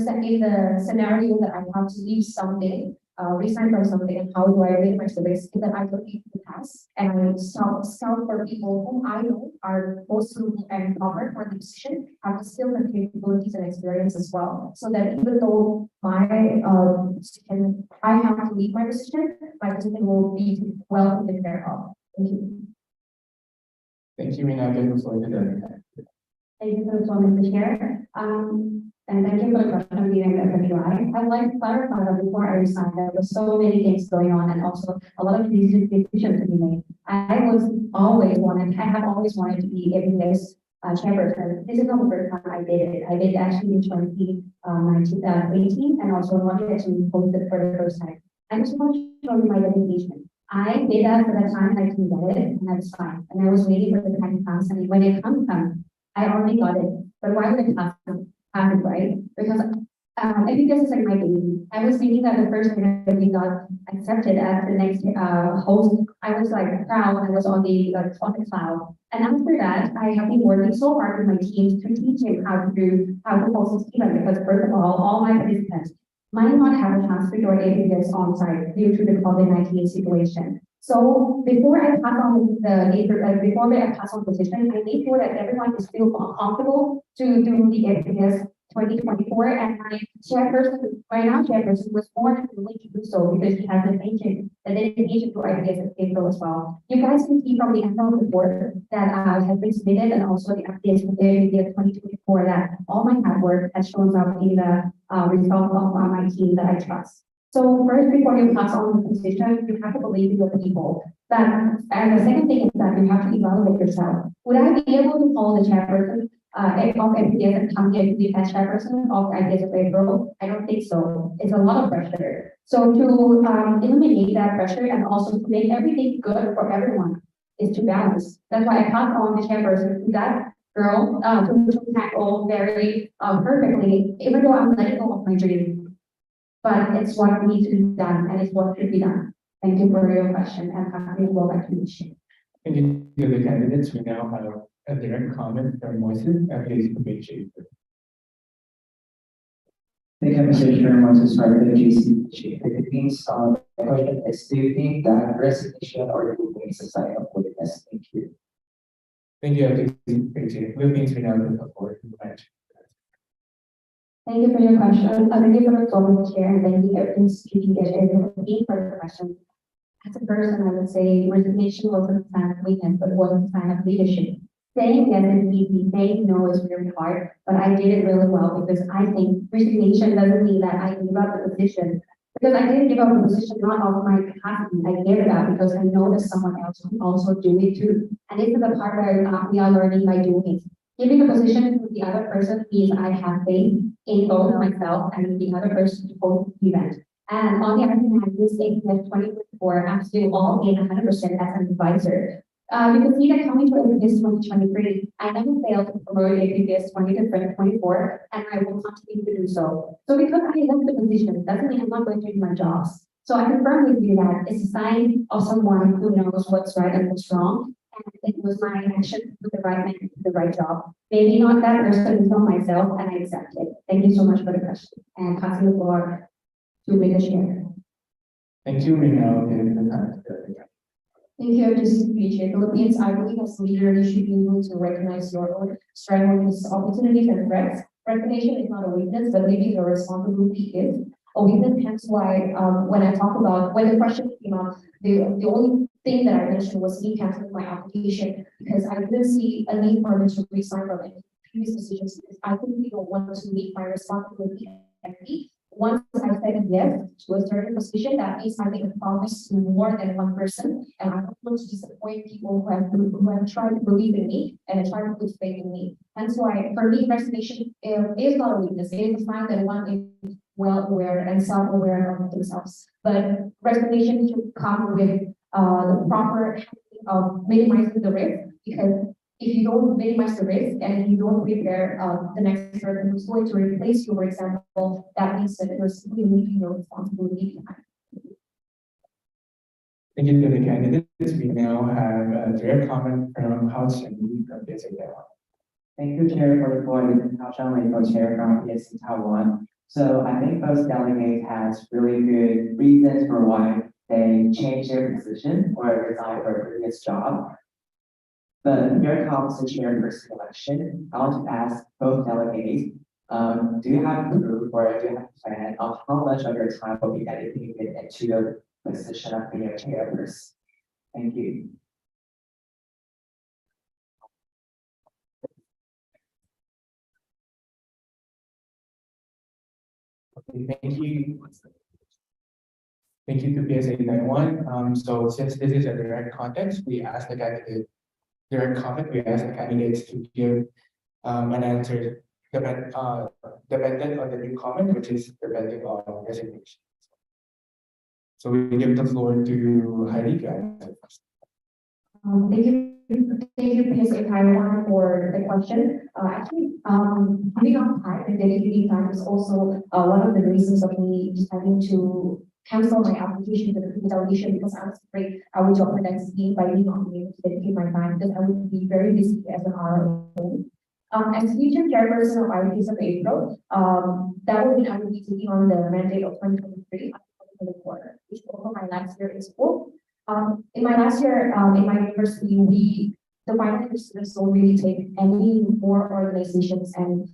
S8: scenario that I have to leave something, resign from something, and how do I minimize the risk that I don't need to pass, and I scout for people whom I know are most suitable and covered for the position, have the skills and capabilities and experience as well, so that even though my position, I have to leave my position will be well taken care of. Thank you.
S1: Thank you. We now give the floor to the
S8: Thank you for the floor, Mr. Chair. And thank you for the question being FDI. I'd like to clarify that before I resigned, there were so many things going on and also a lot of decisions to be made. I have always wanted to be APS chairperson. This is not the first time I did it. I did actually in 2018 and also wanted to post it for the first time. I just want to show you my dedication. I did that for the time I can get it, and that's fine. And I was waiting for the time to pass, and when it comes, I already got it. But why would it happen, right? Because I think this is like my baby. I was thinking that the first year that we got accepted as the next host, I was like proud. I was on the cloud. And after that, I have been working so hard with my team to teach him how to host this event, because first of all my participants might not have a chance to join APS on site due to the COVID-19 situation. So before I pass on before I pass on position, I made sure that everyone is still comfortable to do the APS 2024, and my chairperson, was more than willing to do so because she has an agent, a dedication to IPSF APRO as well. You guys can see from the annual report that has been submitted, and also the updates for the 2024, that all my hard work has shown up in the result of my team that I trust. So first, before you pass on the position, you have to believe in your people. And the second thing is that you have to evaluate yourself. Would I be able to follow the chairperson of MPS and come here to be as chairperson of IPSF APRO? I don't think so. It's a lot of pressure. So to eliminate that pressure and also to make everything good for everyone is to balance. That's why I pass on the chairperson to that girl to tackle very perfectly, even though I'm letting go of my dream. But it's what needs to be done, and it's what should be done. Thank you for your question, and happy to go back to the issue.
S1: Thank you to the candidates. We now have a direct comment from Moises, FDI's PHA.
S5: Thank you, Mr. Chair. Moses from the GC Philippines. The question is, do you think that resignation or removal is a sign of willingness? Thank you.
S1: Thank you, FDI's PHA. Philippines, we now give the floor to the bench.
S8: Thank you for your question. Thank you for the topic, Chair, and thank you for speaking for the question. As a person, I would say resignation wasn't a sign of weakness, but was a sign of leadership. saying yes is easy, saying no is really hard, but I did it really well because I think resignation doesn't mean that I gave up the position. Because I didn't give up the position not of my capacity, I gave it up because I know that someone else will also do it too. And this is the part where we are learning by doing it. Giving the position to the other person means I have faith in both myself and the other person to hold the event. And on the other hand, this APS 2024 has to all in 100% as an advisor. You can see that coming to APS 2023, I never failed to promote APS 2024, and I will continue to do so. So because I left the position, doesn't mean I'm not going to do my jobs. So I can firmly believe that it's a sign of someone who knows what's right and what's wrong. And it was my action with the right man, the right job. Maybe not that person, is not myself, and I accept it. Thank you so much for the question. And passing the floor to make a share.
S1: Thank you, Mino.
S8: Thank you, this is PJ. Philippines, I believe as leader, you should be able to recognize your own strengths, opportunities, and threats. Recognition is not a weakness, but maybe your responsibility is a weakness. Hence why, when I talk about, when the question came up, the only thing that I mentioned was me canceling my application because I didn't see a need for me to resign from any previous decisions because I simply don't want to meet my responsibility. Once I said yes to a certain position, that means I make a promise to more than one person, and I don't want to disappoint people who have tried to believe in me and tried to put faith in me. Hence why, for me, resignation is not a weakness. It is a sign that one is well aware and self-aware of themselves. But resignation should come with the proper handling of minimizing the risk, because if you don't minimize the risk and if you don't prepare the next person who's going to replace you, for example, that means that you're simply leaving your responsibility behind.
S1: Thank you to the candidates. We now have a direct comment from House Chen from PSA Taiwan.
S5: Thank you, Chair, for the floor. This is Hao Shanwei, co-chair from PSC Taiwan. So I think those delegates has really good reasons for why they changed their position or resigned for a previous job. But here comes the chairperson election. I want to ask both delegates, do you have proof or do you have a plan of how much of your time will be dedicated into the position of being a chairperson? Thank you.
S1: Okay, thank you. Thank you to PSA Taiwan. So since this is a direct context, we ask the candidate direct comment. We ask the candidates to give an answer dependent on the new comment, which is depending on resignation. So we give the floor to Heidi to answer first.
S8: Thank you, PSA Taiwan for the question. Actually, giving up time and dedicating time is also one of the reasons of me deciding to cancel my application to the delegation because I was afraid I would jeopardize me by being not able to dedicate my time because I would be very busy as an RO. As future chairperson of IPSF APRO, that would mean I would be taking on the mandate of 2023 2024, which is also my last year in school. In my last year in my university, the finance students don't really take any more organizations and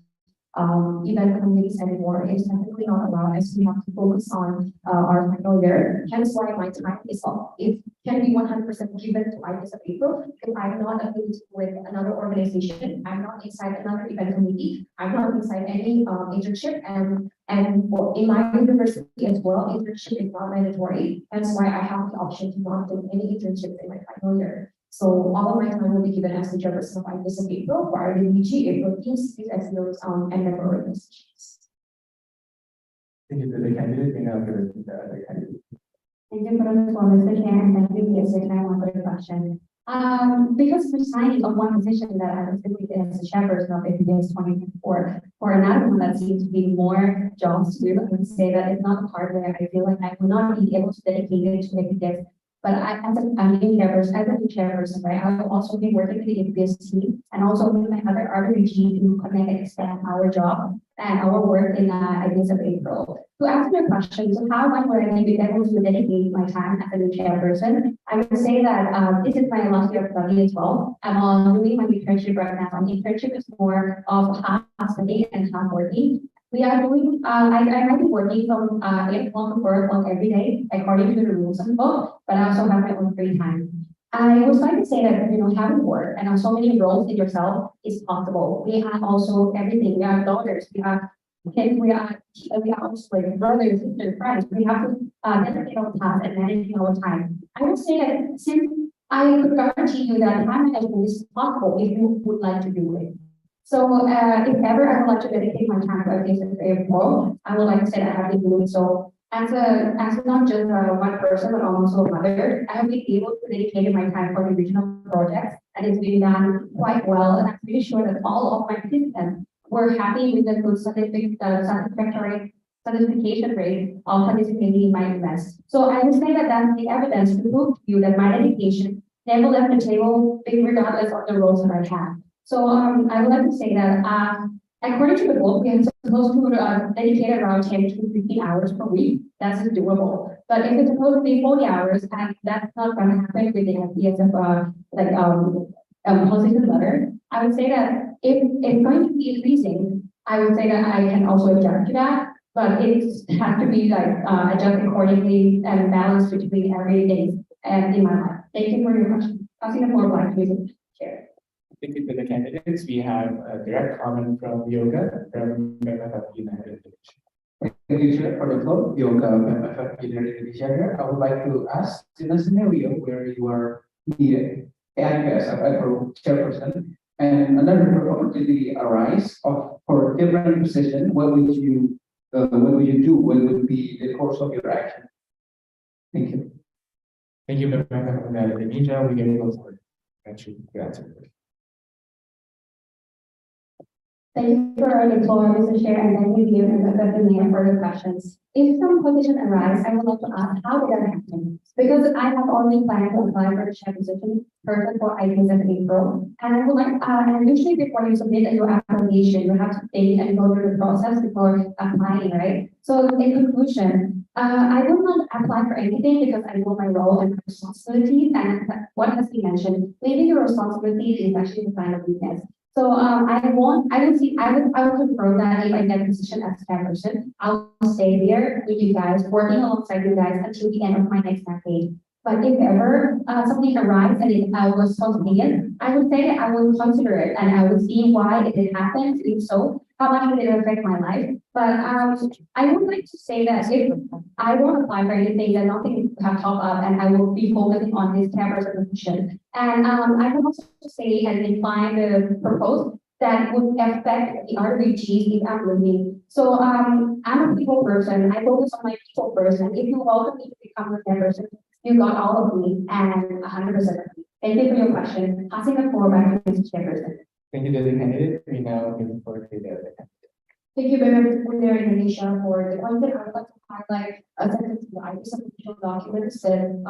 S8: event committees anymore. It's definitely not allowed as we have to focus on our final year. Hence why my time is off. It can be 100% given to IPSF APRO because I'm not affiliated with another organization. I'm not inside another event committee. I'm not inside any internship and in my university as well, internship is not mandatory. Hence why I have the option to not do any internships in my final year. So all of my time will be given as the chairperson of IPSF APRO for our DBG, APRO teams, SEOs, and member organizations.
S1: Thank you to the candidate. We now give it to the other candidate.
S8: Thank you for the floor, Mr. Chair, and thank you, PSA Taiwan, for the question. Because resigning of one position that I was doing as a chairperson of APS 2024 for another one that seems to be more jobs to do, I would say that it's not a part where I feel like I will not be able to dedicate it to APS. But as a new chairperson, right, I will also be working with the APS team and also with my other RWG to connect and expand our job and our work in IPSF APRO. To answer your question, so how much will I be able to dedicate my time as a new chairperson? I would say that this is my last year of study as well. I'm doing my internship right now. My internship is more of half study and half working. We are doing, I be working from 8 o'clock to 4 o'clock every day, according to the rules of the book, but I also have my own free time. I would like to say that, having work and so many roles in yourself is possible. We have also everything. We have daughters, we have kids, we are also like brothers, sisters, friends. We have to dedicate our time and manage our time. I would say that since I could guarantee you that time management is possible if you would like to do it. So if ever I would like to dedicate my time to IPSF APRO, I would like to say that I have been doing so as not just one person, but also a mother. I have been able to dedicate my time for the regional projects, and it's been done quite well. And I'm pretty sure that all of my participants were happy with the good satisfactory certification rate of participating in my events. So I would say that that's the evidence to prove to you that my dedication never left the table, regardless of the roles that I have. So I would like to say that according to the book, we are supposed to dedicate around 10 to 15 hours per week. That's doable. But if it's supposed to be 40 hours, and that's not going to happen with the IPSF position letter, I would say that if it's going to be increasing, I would say that I can also adjust to that. But it has to be adjusted accordingly and balanced between every day and in my life. Thank you for your question. Passing the floor back to the chair.
S1: Thank you to the candidates. We have a direct comment from Yoga from MFF United Division.
S5: Thank you, Chair, for the floor. Yoga, MFF United Division here. I would like to ask, in a scenario where you are the IPSF APRO chairperson and another opportunity arise for different position, what would you do? What would be the course of your action? Thank you.
S1: Thank you, Rebecca, from the media. We can go for it. Thank you for answering.
S8: Thank you for the floor, Mr. Chair, and thank you, Mr. Mayor, for the questions. If some position arise, I would like to ask how did that happen? Because I have already planned to apply for the chair position person for IPSF APRO, and I would like, and usually before you submit your application, you have to think and go through the process before applying, right? So in conclusion, I will not apply for anything because I know my role and responsibilities, and what has been mentioned, maybe your responsibility is actually the sign of weakness. So I would prefer that if I get a position as chairperson, I'll stay there with you guys, working alongside you guys until the end of my next campaign. But if ever something arises and I was spontaneous, I would say that I will consider it and I would see why it did happen. If so, how much would it affect my life? But I would like to say that if I won't apply for anything, then nothing have pop up, and I will be focusing on this chairperson position. And I can also say and define the proposed that would affect the other duties if I'm leaving. So I'm a people person. I focus on my people person. If you welcome me to become a chairperson, you got all of me and 100% of me. Thank you for your question. Passing the floor back to Mr. Chairperson.
S1: Thank you to the candidate. We now move forward to the other candidate.
S8: Thank you very much for their Indonesia for the point that I would like to highlight a sentence in the IPSF official document said,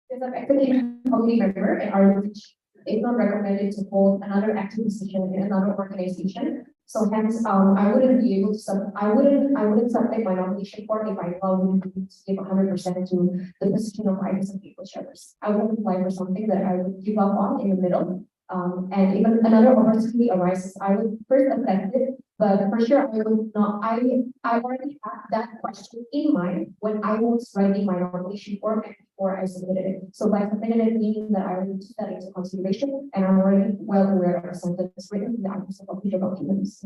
S8: there's an executive committee member and are it's not recommended to hold another active position in another organization. So hence, I wouldn't be able to I wouldn't submit my nomination for if I wouldn't give 100% to the position of IPSF people chairs. I would apply for something that I would give up on in the middle. And if another opportunity arises, I would first accept it, but for sure I would not. I already had that question in mind when I was writing my nomination form and before I submitted it. So by submitting it, meaning that I already took that into consideration, and I'm already well aware of the sentence written in the official documents.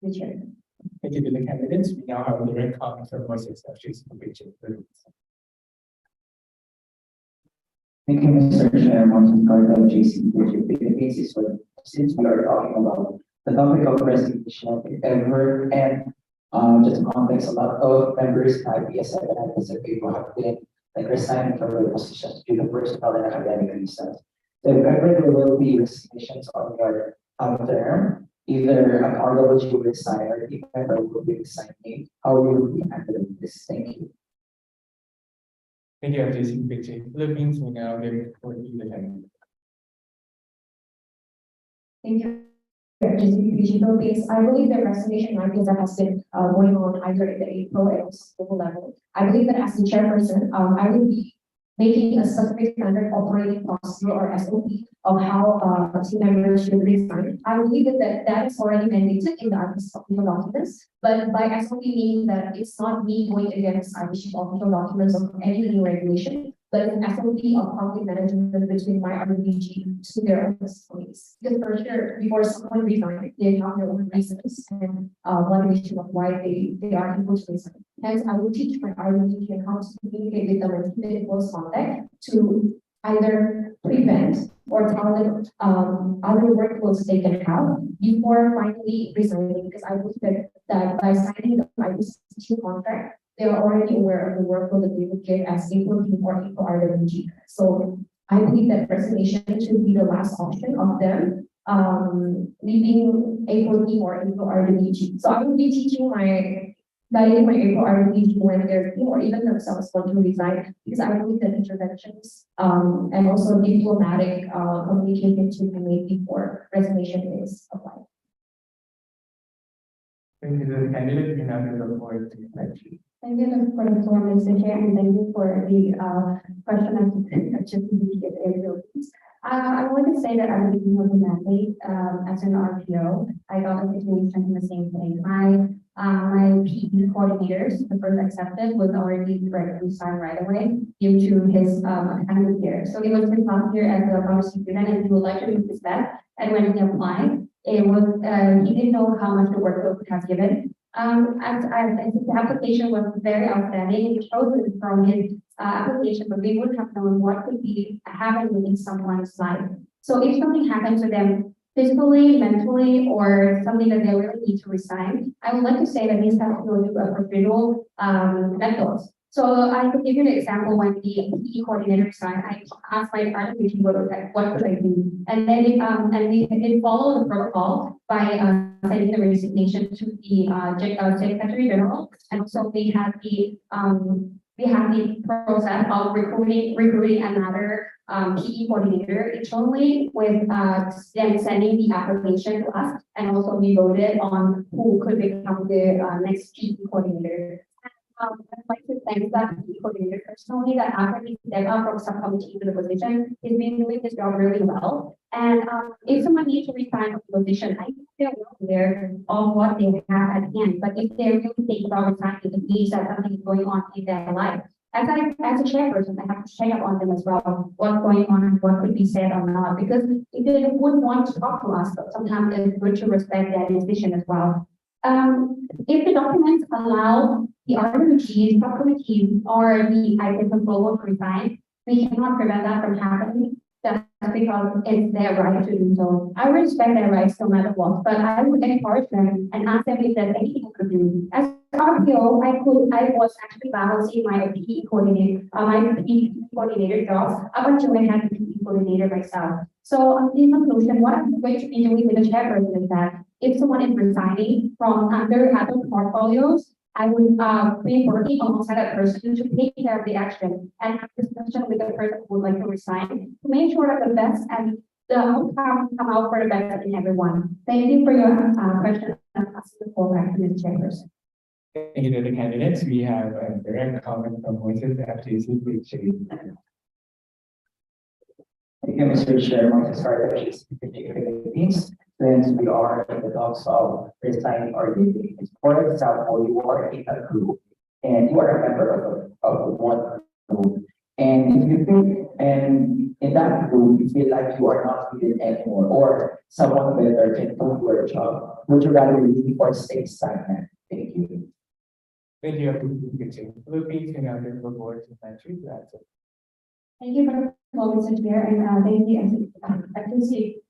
S8: Thank you.
S1: Thank you to the candidates. We now have a direct comment from Moses Jason.
S5: Thank you, Mr. Chair, Martin Carter, JC, basis for since we are talking about the topic of resignation, if ever, and just to context, a lot of members in IPSF and IPSF APRO have been resigning from their positions due to personal and academic reasons. So if ever there will be resignations on your term, either an RW will resign or if ever will be resigning, how will you be handling this? Thank you.
S1: Thank you, FJC Philippines. We now give forward to the candidate.
S8: Thank you. Philippines. I believe that resignation that has been going on either in the April or local level. I believe that as the chairperson, I will be making a specific standard operating procedure or SOP of how team members should resign. I believe that is already mandated in the official documents, but by SOP meaning that it's not me going against official documents or any new regulation, like an SOP of conflict management between my RBG to their employees. Because for sure, before someone resigns, they have their own reasons and motivation of why they are able to resign. Hence, I will teach my RBG how to communicate with them and keep it in close contact to either prevent or tell them other workloads they can have before finally resigning. Because I believe that by signing the IPSF contract, they are already aware of the workload that they would get as April team or April RWG. So I believe that resignation should be the last option of them leaving April team or April RWG. So I will be teaching guiding my April RWG when their team or even themselves want to resign, because I believe that interventions and also diplomatic communication should be made before resignation is applied.
S1: Thank you to the candidate. We now look forward to the election.
S8: Thank you for the floor, Mr. Chair, and thank you for the question of just I want to say that at the beginning of the mandate, as an RPO, I got a situation in the same thing. My PE coordinators, the first accepted, was already ready to sign right away due to his academic year. So it was his last year as a pharmacy student, and he would like to do his best. And when he applied, it was he didn't know how much the workload would have given. As the application was very outstanding, it showed from his application, but we would have known what could be happening in someone's life. So if something happens to them physically, mentally, or something that they really need to resign, I would like to say that these have to go to a professional methods. So I could give you an example when the PE coordinator resigned. I asked my department meeting what could I do, and then it followed the protocol by sending the resignation to the Secretary General, and also we have the process of recruiting another PE coordinator internally with them sending the application to us, and also we voted on who could become the next PE coordinator. I'd like to thank that PE coordinator personally, that after he stepped up from subcommittee into the position, he's been doing his job really well. And if someone needs to resign from the position, I think they're well aware of what they have at hand. But if they're really thinking about resigning, it means that something is going on in their life. As a chairperson, I have to check up on them as well, what's going on and what could be said or not. Because if they wouldn't want to talk to us, but sometimes it's good to respect their decision as well. If the documents allow the RWG, subcommittees, or the IPSF global to resign, we cannot prevent that from happening. That's because it's their right to do so. I respect their rights no matter what, but I would encourage them and ask them if there's anything I could do. As RPO, I was actually balancing my PE coordinator job up until I had the PE coordinator myself. So in conclusion, what I'm going to be doing with the chairperson is that if someone is resigning from under other portfolios, I would be working alongside that person to take care of the action and have discussion with the person who would like to resign to make sure that the best and the outcome come out for the best in everyone. Thank you for your question. I'm passing the floor back to Ms. Chairperson.
S1: Thank you to the candidates. We have a direct comment from Moises FTC. Please share.
S5: Thank you, Mr. Chair. Moises Philippines. Since we are in the talks of resigning or leaving, for example, you are in a group and you are a member of one group. And if you think, and in that group, you feel like you are not needed anymore, or someone better can do your job, would you rather leave or stay stagnant? Thank you.
S1: Thank you. Philippines, and other boards and countries. That's it.
S8: Thank you for the call, Mr. Chair, and thank you, FTC.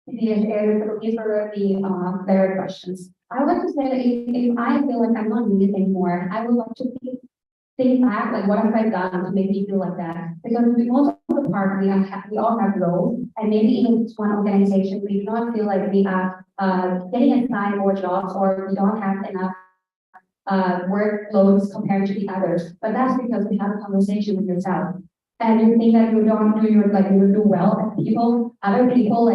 S8: Philippines for the their questions. I would like to say that if I feel like I'm not needed anymore, I would like to think back, like what have I done to make me feel like that? Because most of the part we all have roles, and maybe even just one organization, we do not feel like we are getting assigned more jobs, or we don't have enough workloads compared to the others. But that's because we have a conversation with yourself. And you think that you don't do you do well, and other people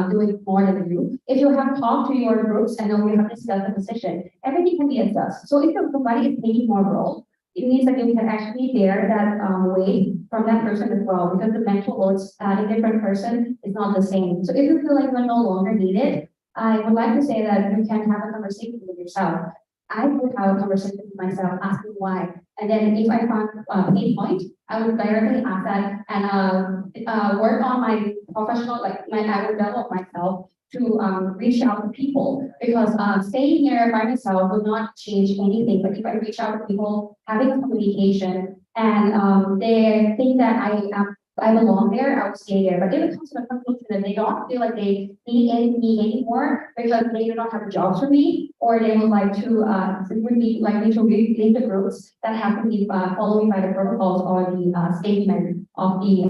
S8: do it more than you. If you have talked to your groups and then you have discussed the position, everything can be adjusted. So if somebody is taking more role, it means that you can actually bear that weight from that person as well, because the mental loads in different person is not the same. So if you feel like you're no longer needed, I would like to say that you can have a conversation with yourself. I would have a conversation with myself, asking why. And then if I found a pain point, I would directly ask that and work on my professional, I would develop myself to reach out to people because staying here by myself would not change anything. But if I reach out to people, having a communication, and they think that I belong there, I will stay there. But if it comes to a conclusion that they don't feel like they need me anymore because they do not have jobs for me, or they would like to would be like me to leave the groups that have to be following by the protocols or the statement of the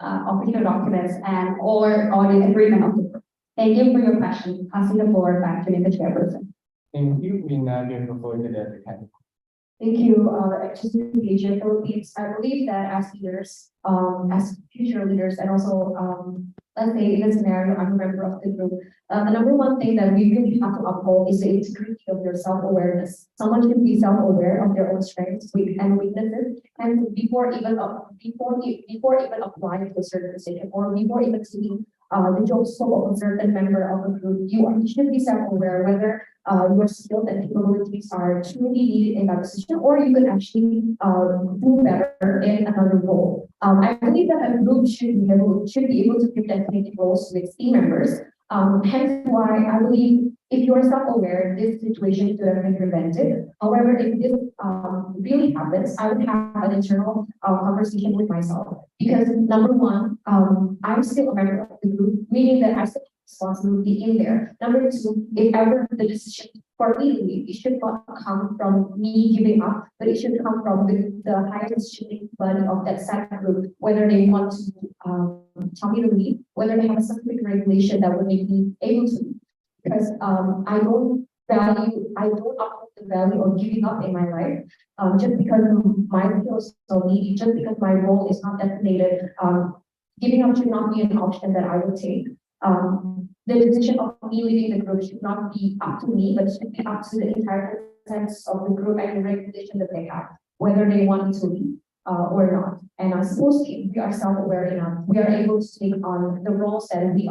S8: official documents and or the agreement of the group. Thank you for your question. Passing the floor back to the chairperson.
S1: Thank you. We now give the floor to the candidate.
S8: Thank you, just to the Asian Philippines. I believe that as leaders, as future leaders, and also, let's say in a scenario, I'm a member of the group. The number one thing that we really have to uphold is the integrity of your self-awareness. Someone should be self-aware of their own strengths and weaknesses, and before even applying to a certain position or before even taking the job scope of a certain member of the group, you should be self-aware whether your skills and capabilities are truly needed in that position, or you could actually do better in another role. I believe that a group should be able to give designated roles with team members. Hence why I believe if you are self-aware, this situation could have been prevented. However, if this really happens, I would have an internal conversation with myself because number one, I'm still a member of the group, meaning that I still have responsibility in there. Number two, if ever the decision for me to leave, it should not come from me giving up, but it should come from the highest decision body of that side group, whether they want to tell me to leave, whether they have a specific regulation that would make me able to leave. Because I don't uphold the value of giving up in my life just because my skills don't need, just because my role is not designated. Giving up should not be an option that I would take. The decision of me leaving the group should not be up to me, but should be up to the entire sense of the group and the regulation that they have, whether they want me to leave or not. And I suppose if we are self-aware enough, we are able to take on the roles that we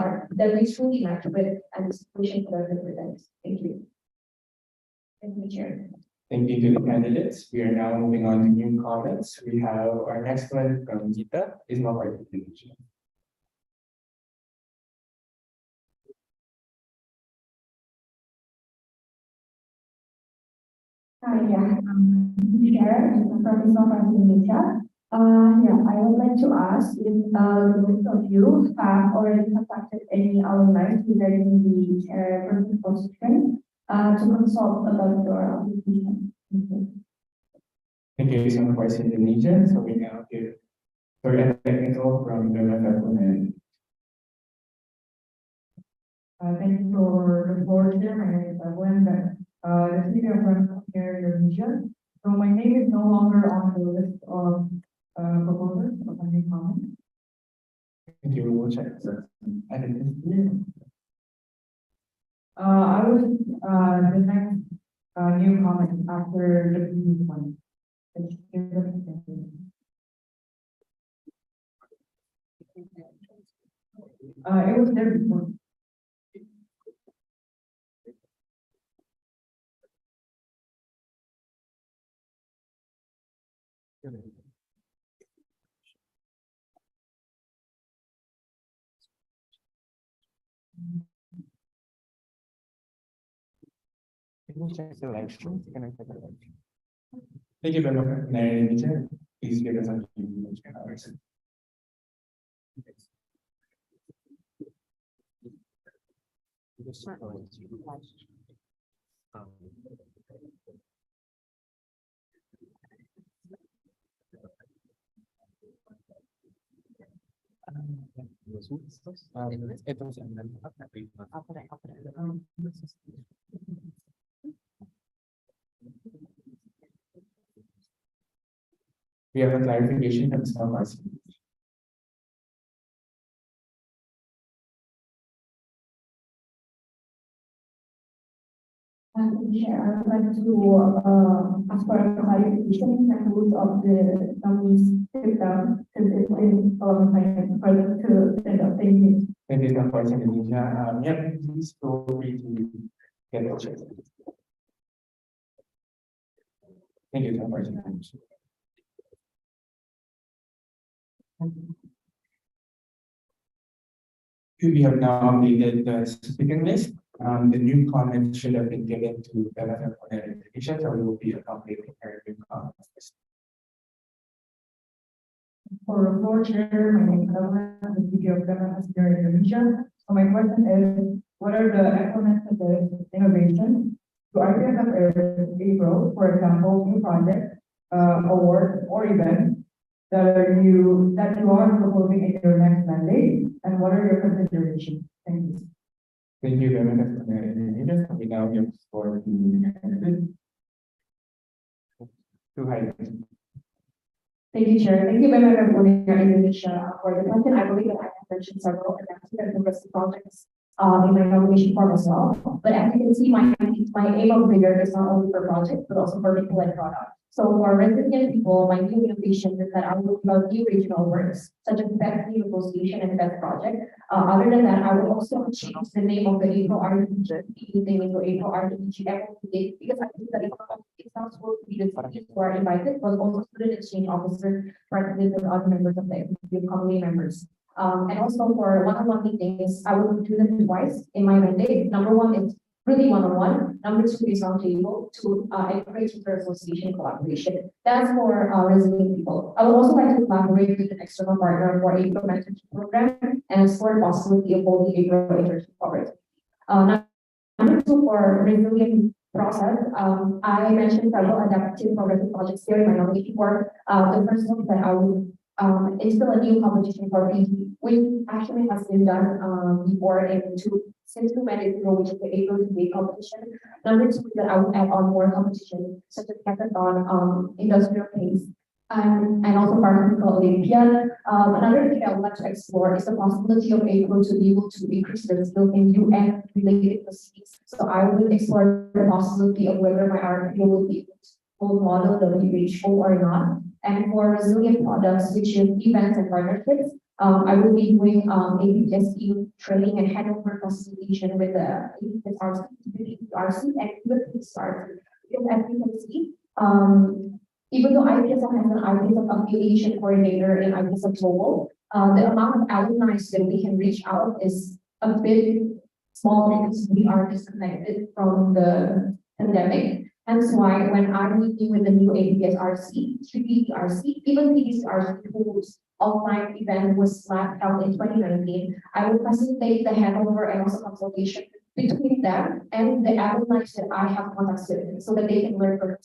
S8: truly match with and the situation that represents. Thank you. Thank you, Chair.
S1: Thank you to the candidates. We are now moving on to new comments. We have our next one from Gita, is not part of the division.
S8: Yeah, Chair, from Indonesia. Yeah, I would like to ask if most of you have already contacted any alumni regarding the chairperson position to consult about your application.
S1: Thank you so much for Indonesia. So we now give Dr. Technical from the Metaphone.
S11: Thank you for the floor, Chair. My name is Evelyn, the city of here in Indonesia. So my name is no longer on the list of proposers of a new comment.
S1: Thank you. We will check. I
S11: was the next new comment after the previous one. It was there before.
S3: Can you check the live stream? Can I check the live stream?
S1: Thank you very much, Indonesia. Please give us a few hours. We have a clarification from some of us.
S8: Chair, I would like to ask for a clarification and rules of the company's system since it's been a long time for them to send up. Thank you.
S1: Thank you so much, Indonesia. Yeah, please feel free to get the check. Thank you so much. We have now updated the speaking list. The new comments should have been given to the level for notification, so we will be accommodating her new comments.
S11: For floor chair, my name is Evelyn, I'm the VP of Governance here in Indonesia. So my question is, what are the implemented innovations to IPSF APRO, for example, new projects, awards or events that you are proposing in your next mandate, and what are your considerations? Thank you.
S1: Thank you very much for the information. We now give for the candidate to highlight.
S8: Thank you, Chair. Thank you very much for being here in Indonesia for the question. I believe that I have mentioned several advancement and progressive projects in my nomination form as well. But as you can see, my aim of figure is not only for projects, but also for people and product. So for resilient people, my new innovation is that I will develop new regional works, such as best new association and best project. Other than that, I will also change the name of the APRO RPG, using into APRO RPG every day, because I think that it's not supposed to be the students who are invited, but also student exchange officers, partners with other members of the community members. And also for one-on-one meetings, I will do them twice in my mandate. Number one is really one-on-one. Number two is roundtable to encourage inter-association collaboration. That's for resilient people. I would also like to collaborate with an external partner for a mentorship program and explore the possibility of holding a internship program. Number two, for resilient process, I mentioned several adaptive progressive projects here in my nomination for the first one that I would instill a new competition for PG, which actually has been done before since 2 mandates ago, which is the APRO debate competition. Number two is that I would add on more competition, such as hackathon, industrial case, and also pharmaceutical Olympiad. Another thing I would like to explore is the possibility of APRO to be able to increase the skill in UN related facilities. So I will explore the possibility of whether my RPO will be able to model WHO or not. And for resilient products, which is events and partnerships, I will be doing APSE training and handover facilitation with the APSRC and USRC. Because as you can see, even though IPSF has an IPSF affiliation coordinator in IPSF Global, the amount of alumni that we can reach out is a bit small because we are disconnected from the pandemic. Hence why when I'm meeting with the new APSRC, PPRC, even PPRC whose online event was held in 2019, I will facilitate the handover and also consultation between them and the alumni that I have contacts with, so that they can learn from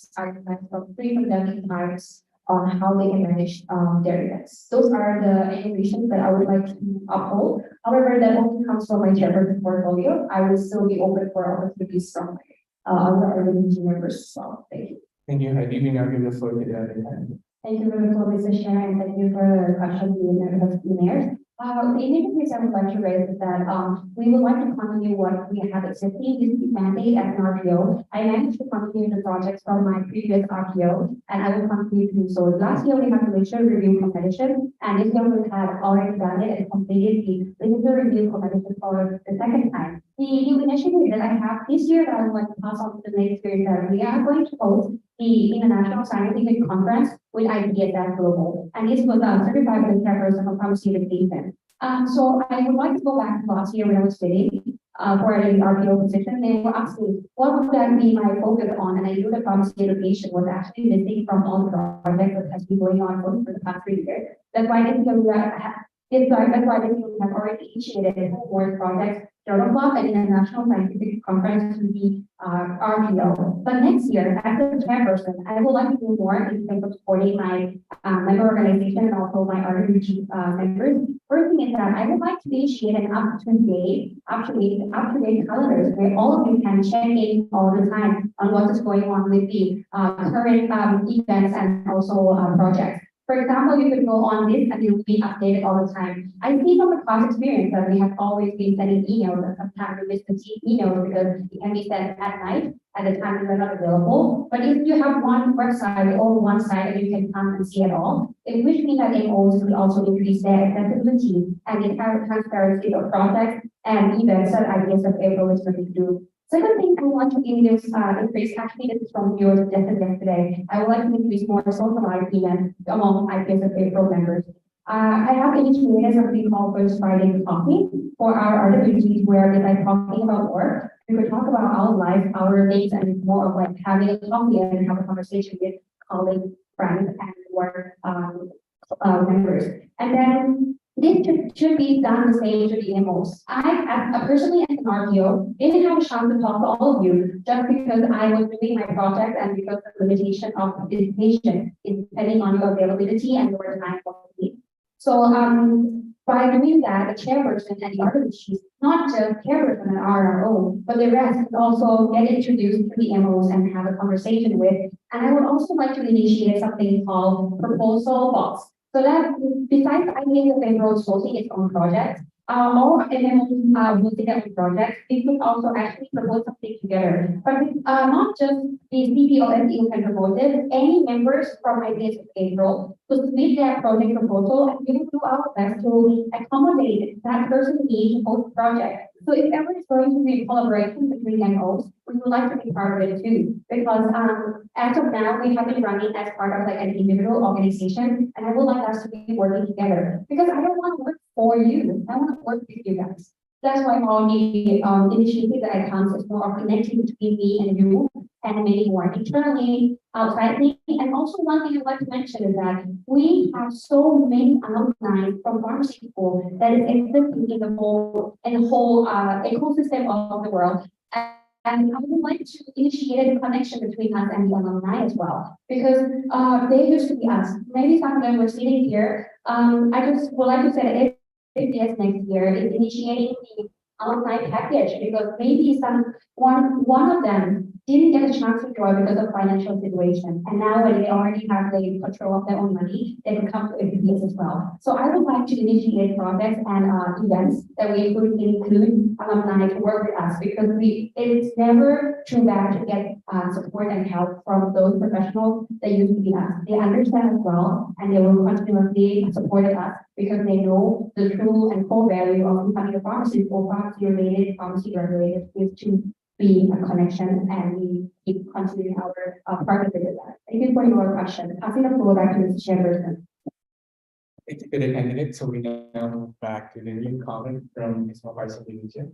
S8: pre-pandemic times on how they can manage their events. Those are the innovations that I would like to uphold. However, that only comes from my chairperson portfolio. I will still be open for opportunities from my other organization members as well. Thank you.
S1: Thank you, Heidi. We now give the floor to the other candidate.
S8: Thank you very much, Mr. Chair, and thank you for the question of the mayor. The initiatives I would like to raise is that we would like to continue what we have existing this mandate as an RPO. I managed to continue the projects from my previous RPO, and I will continue to do so. Last year we had the literature review competition, and this year we have already done it and completed the literature review competition for the second time. The new initiative that I have this year that I would like to pass on to the next year is that we are going to host the International Scientific Conference with IPSF Global. And this was certified by the chairperson of pharmaceutical event. So I would like to go back to last year when I was sitting for the RPO position. They were asking what would that be my focus on, and I knew that pharmacy education was actually missing from all the projects that has been going on for the past 3 years. That's why this year we have already initiated 4 projects, Journal Club and International Scientific Conference to the RPO. But next year, as a chairperson, I would like to do more in terms of supporting my member organization and also my RPG members. First thing is that I would like to initiate an up-to-date calendars where all of you can check in all the time on what is going on with the current events and also projects. For example, you could go on this and you'll be updated all the time. I see from the class experience that we have always been sending emails, and sometimes we miss the emails because it can be sent at night at the time we are not available. But if you have one website or one site and you can come and see it all, it which means that MOs will also increase their accessibility and the transparency of projects and events that IPSF APRO is going to do.
S7: Second thing I want to increase, actually this is from your suggestion yesterday, I would like to increase more social events among IPSF APRO members. I have initiated something called First Friday Coffee for our RWGs where we like talking about work. We could talk about our life, our days, and more of like having a coffee and have a conversation with colleagues, friends, and work members. And then this should be done the same to the MOs. Personally as an RPO, didn't have a chance to talk to all of you just because I was doing my project and because of the limitation of participation is depending on your availability and your time for me. So by doing that, the chairperson and the other chiefs, not just chairperson and RRO, but the rest could also get introduced to the MOs and have a conversation with. And I would also like to initiate something called proposal box. So that besides IPSF APRO sourcing its own projects, all MMOs will take up projects. We could also actually propose something together. But not just the CP or SEO can propose it. Any members from IPSF APRO to submit their project proposal, and we will do our best to accommodate that person's need for the project. So if ever it's going to be a collaboration between MOs, we would like to be part of it too. Because as of now, we have been running as part of like an individual organization, and I would like us to be working together. Because I don't want to work for you, I want to work with you guys. That's why all the initiative that I comes is more of connecting between me and you and many more internally, outside me. And also one thing I'd like to mention is that we have so many alumni from pharmacy school that is existing in the whole ecosystem of the world. And I would like to initiate a connection between us and the alumni as well, because they used to be us. Maybe some of them were sitting here. I just would like to say that IPS next year is initiating the alumni package because maybe one of them didn't get a chance to join because of financial situation. And now when they already have the control of their own money, they can come to IPS as well. So I would like to initiate projects and events that we could include alumni to work with us because it's never too bad to get support and help from those professionals that used to be us. They understand as well, and they will continuously support us because they know the true and core value of becoming a pharmacist or pharmacy-related, pharmacy-regulated is to be a connection, and we keep continuing our partnership with that. Thank you for your question. Passing the floor back to Mr. Chairperson.
S1: Thank you for the candidate. So we now move back to the new comment from Ms. Maparsa Indonesia.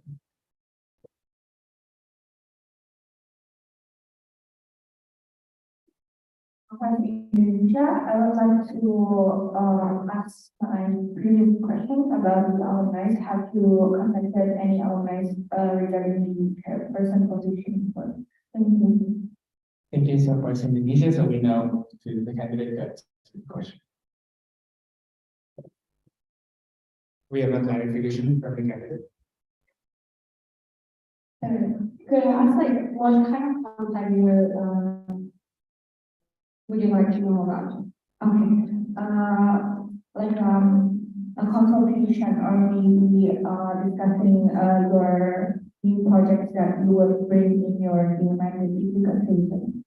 S8: Indonesia, I would like to ask my previous question about the alumni. Have you contacted any alumni regarding the chairperson position? Thank you.
S1: Thank you so much, Indonesia. So we now move to the candidate that's the question. We have a clarification from the candidate.
S7: Could I ask like what kind of contact would you like to know about?
S8: Okay, like a consultation or maybe discussing your new projects that you will bring in your humanity consultation.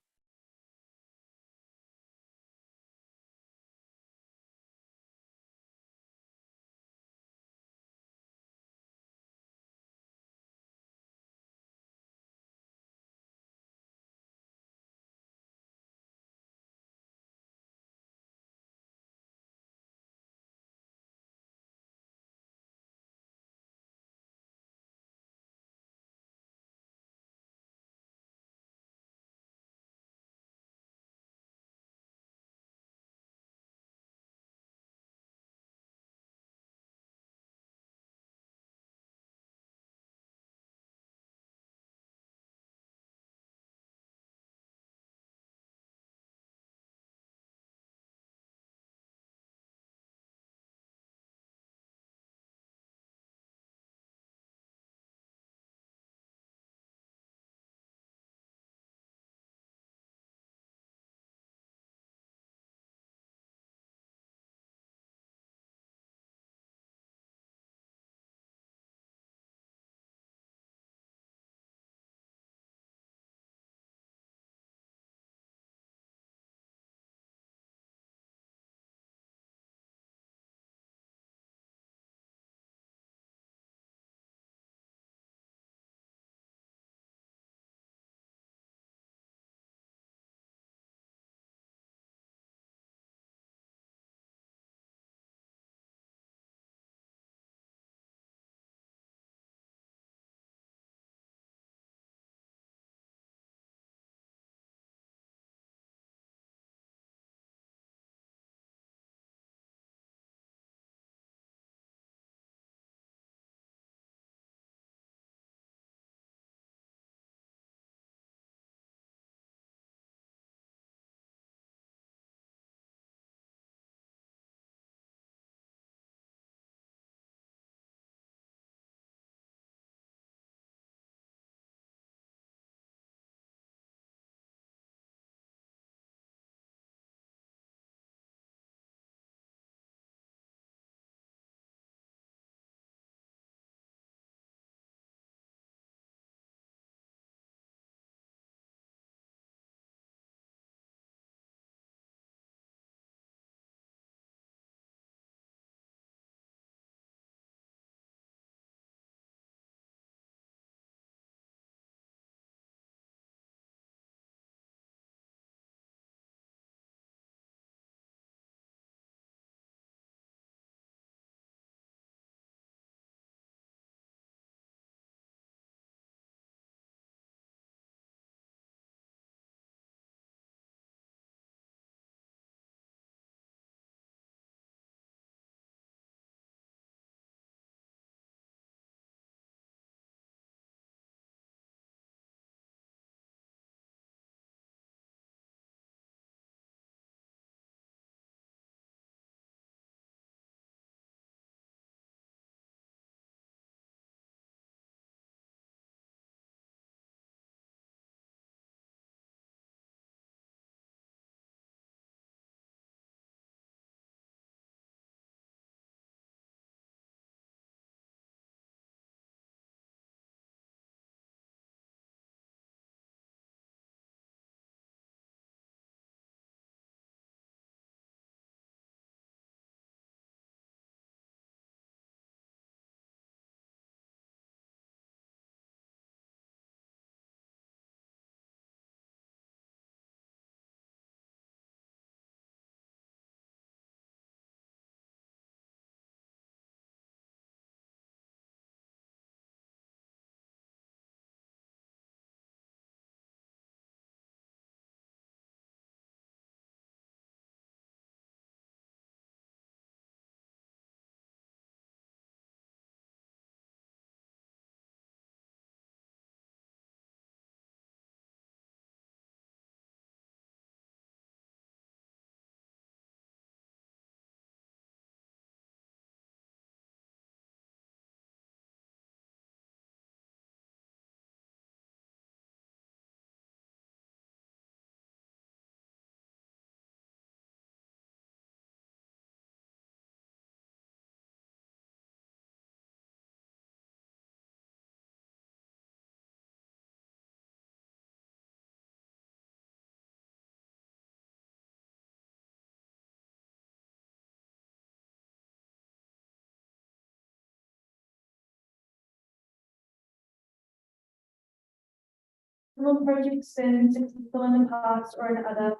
S7: improvement projects in still in the past or in other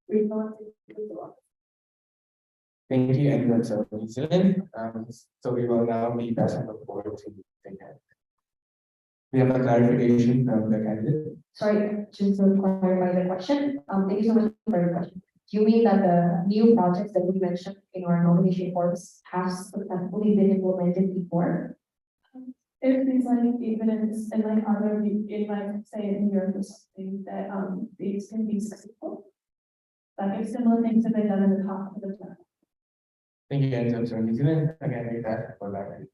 S7: regional cities?
S1: Thank you, and that's New Zealand. So we will now be passing the floor to the candidate. We have a clarification from the candidate.
S8: Sorry, just to clarify the question, thank you so much for your question. Do you mean that the new projects that we mentioned in our nomination forms have successfully been implemented before?
S7: If there's like evidence and like other, if like say in Europe or something that these can be successful. Like if similar things have been done in the past of the time.
S1: Thank you, and so New Zealand. Again, we pass for that.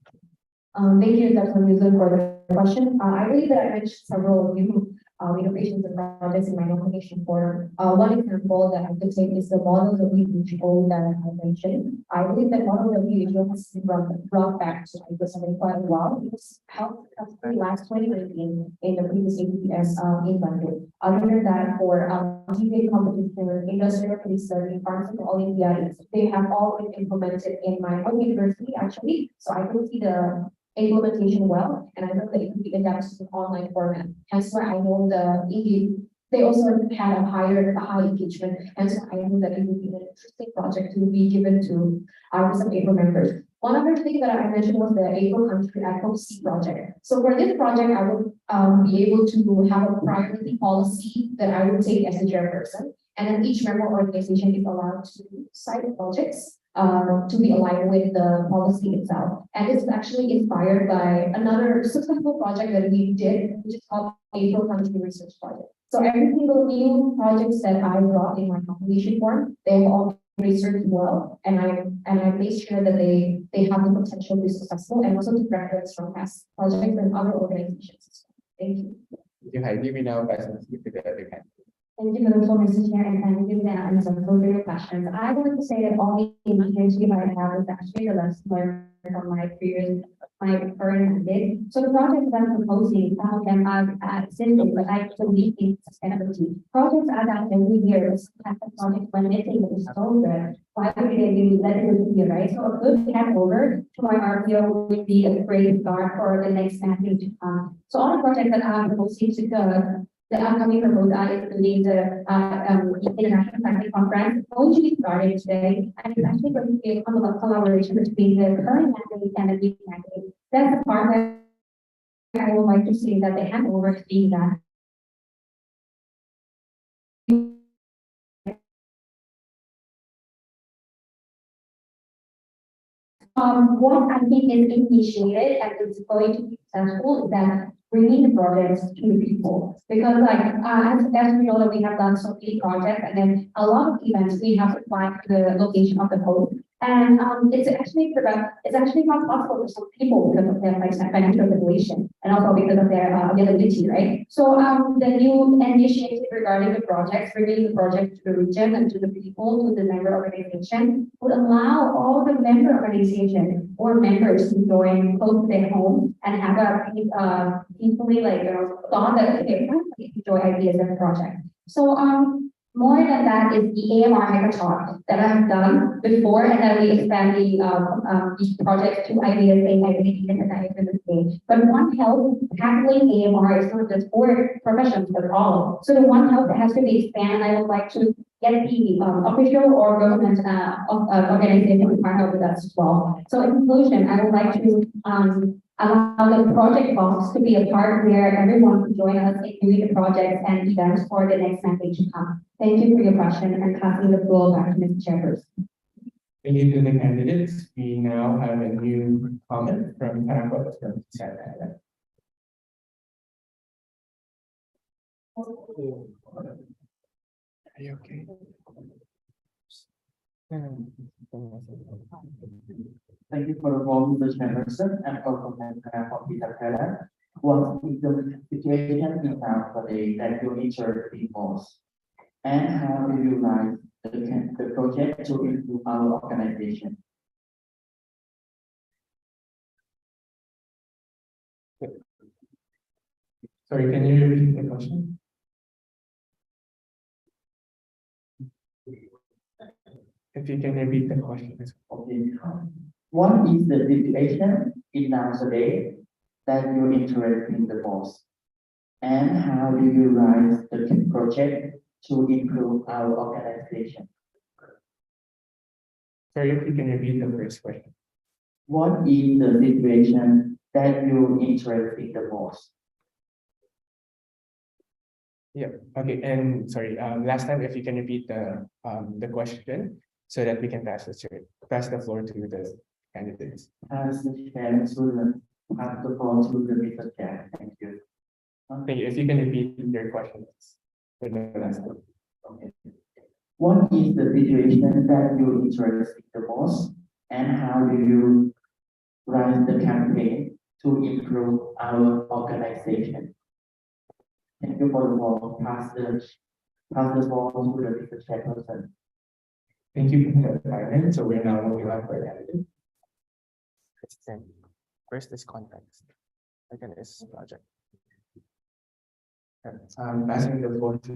S8: Thank you, Dr. Newsom, for the question. I believe that I mentioned several of you innovations and projects in my nomination form. One example that I could take is the model WHO that I mentioned. I believe that model WHO has been brought back to IPSF quite a while. It's held successfully last 2019 in the previous APS in London. Other than that, for debate competition, industrial case study, pharmaceutical Olympiads, they have all been implemented in my own university actually. So I can see the implementation well, and I know that it can be adapted to an online format. Hence why I know they also had a high engagement, and so I know that it would be an interesting project to be given to some APRO members. One other thing that I mentioned was the APRO Country Advocacy Project. So for this project, I would be able to have a priority policy that I would take as the chairperson, and then each member organization is allowed to cite projects to be aligned with the policy itself. And this is actually inspired by another successful project that we did, which is called APRO Country Research Project. So every single new projects that I brought in my nomination form, they have all been researched well, and I made sure that they have the potential to be successful and also to reference from past projects and other organizations. Thank you.
S1: Thank you, Heidi. We now pass on to the other candidate.
S8: Thank you for the floor, Mr. Chair, and thank you for the answer for your questions. I want to say that all the information I have is actually the lesson learned from my current mandate. So the projects that I'm proposing, some of them are simple, but I believe in sustainability. Projects are done every year. It's type of project when anything that is over. Why would they be let it be, right? So a good handover to my RPO would be a great start for the next mandate to come. So all the projects that I'm proposing to go. The upcoming proposal including the International Scientific Conference going to be started today, and it's actually going to be a collaboration between the current mandate and the new mandate. That's the part where I would like to see that they hand over to be that. What I think is initiated and is going to be successful is that bringing the projects to the people, because like as we know that we have done so many projects, and then a lot of events we have to find the location of the host, and it's actually not possible for some people because of their financial situation and also because of their availability, right? So the new initiative regarding the projects, bringing the project to the region and to the people, to the member organization, would allow all the member organization or members to join close to their home and have a peacefully thought that okay, enjoy IPSF project. So more than that is the AMR hackathon that I've done before, and then we expand the project to IPSF, and IPSF. But One Health tackling AMR is not just for professions but all. So the One Health has to be expanded. I would like to get the official or government organization to partner with us as well. So in conclusion, I would like to allow the project box to be a part where everyone can join us in doing the projects and events for the next mandate to come. Thank you for your question, and passing the floor back to Mr. Chairperson.
S1: Thank you to the candidates. We now have a new comment from Panama from Santa.
S3: Are you okay?
S9: Thank you for the call, Mr. Chairperson, and for comment from Peter Keller. What is the situation in town today that you ensure the most? And how do you like the project to improve our organization?
S1: Sorry, can you repeat the question? If you can repeat the question.
S9: Okay. What is the situation in nowadays that you interested in the most? And how do you rise the project to improve our organization?
S1: Sorry, if you can repeat the first question.
S9: What is the situation that you interested the most?
S1: Yeah, okay, and sorry, last time, if you can repeat the question so that we can pass the floor to the candidates.
S9: As the chair, student, have the floor to the Mr. Chair. Thank you.
S1: Thank you. If you can repeat your questions for the last time.
S9: Okay. What is the situation that you interested the most, and how do you run the campaign to improve our organization? Thank you for the floor. Pass the floor to the Mr. Chairperson.
S1: Thank you for the time. So we're now moving on for candidate.
S3: First is context. Second is project.
S1: Passing the floor to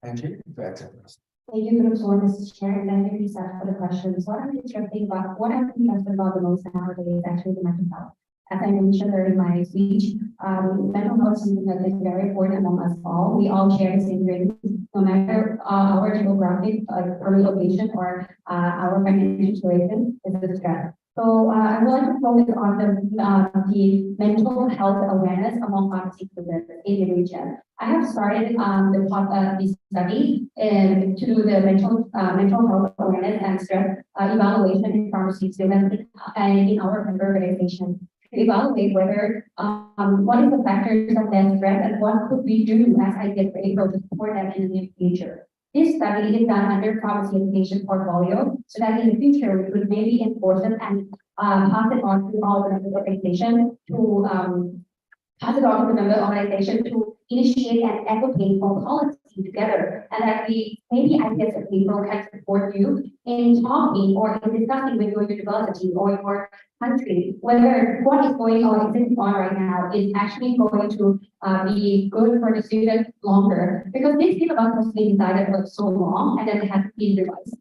S1: Angie to answer first.
S8: Thank you for the floor, Mr. Chair, and thank you, Lisa, for the questions. What I'm interested about the most nowadays is actually the mental health. As I mentioned during my speech, mental health is something that is very important among us all. We all share the same dreams, no matter our geographic or location or our financial situation is the stress. So I would like to focus on the mental health awareness among pharmacy students in the region. I have started the study to do the mental health awareness and stress evaluation in pharmacy students and in our member organization to evaluate whether what is the factors of their stress and what could we do as IPSF APRO to support them in the near future. This study is done under pharmacy education portfolio, so that in the future we could maybe enforce it and pass it on to all the member organization to initiate and advocate for policy together, and that we maybe IPSF APRO can support you in talking or in discussing with your university or your country whether what is going on right now is actually going to be good for the student longer, because this syllabus has been decided for so long and then it has been revised.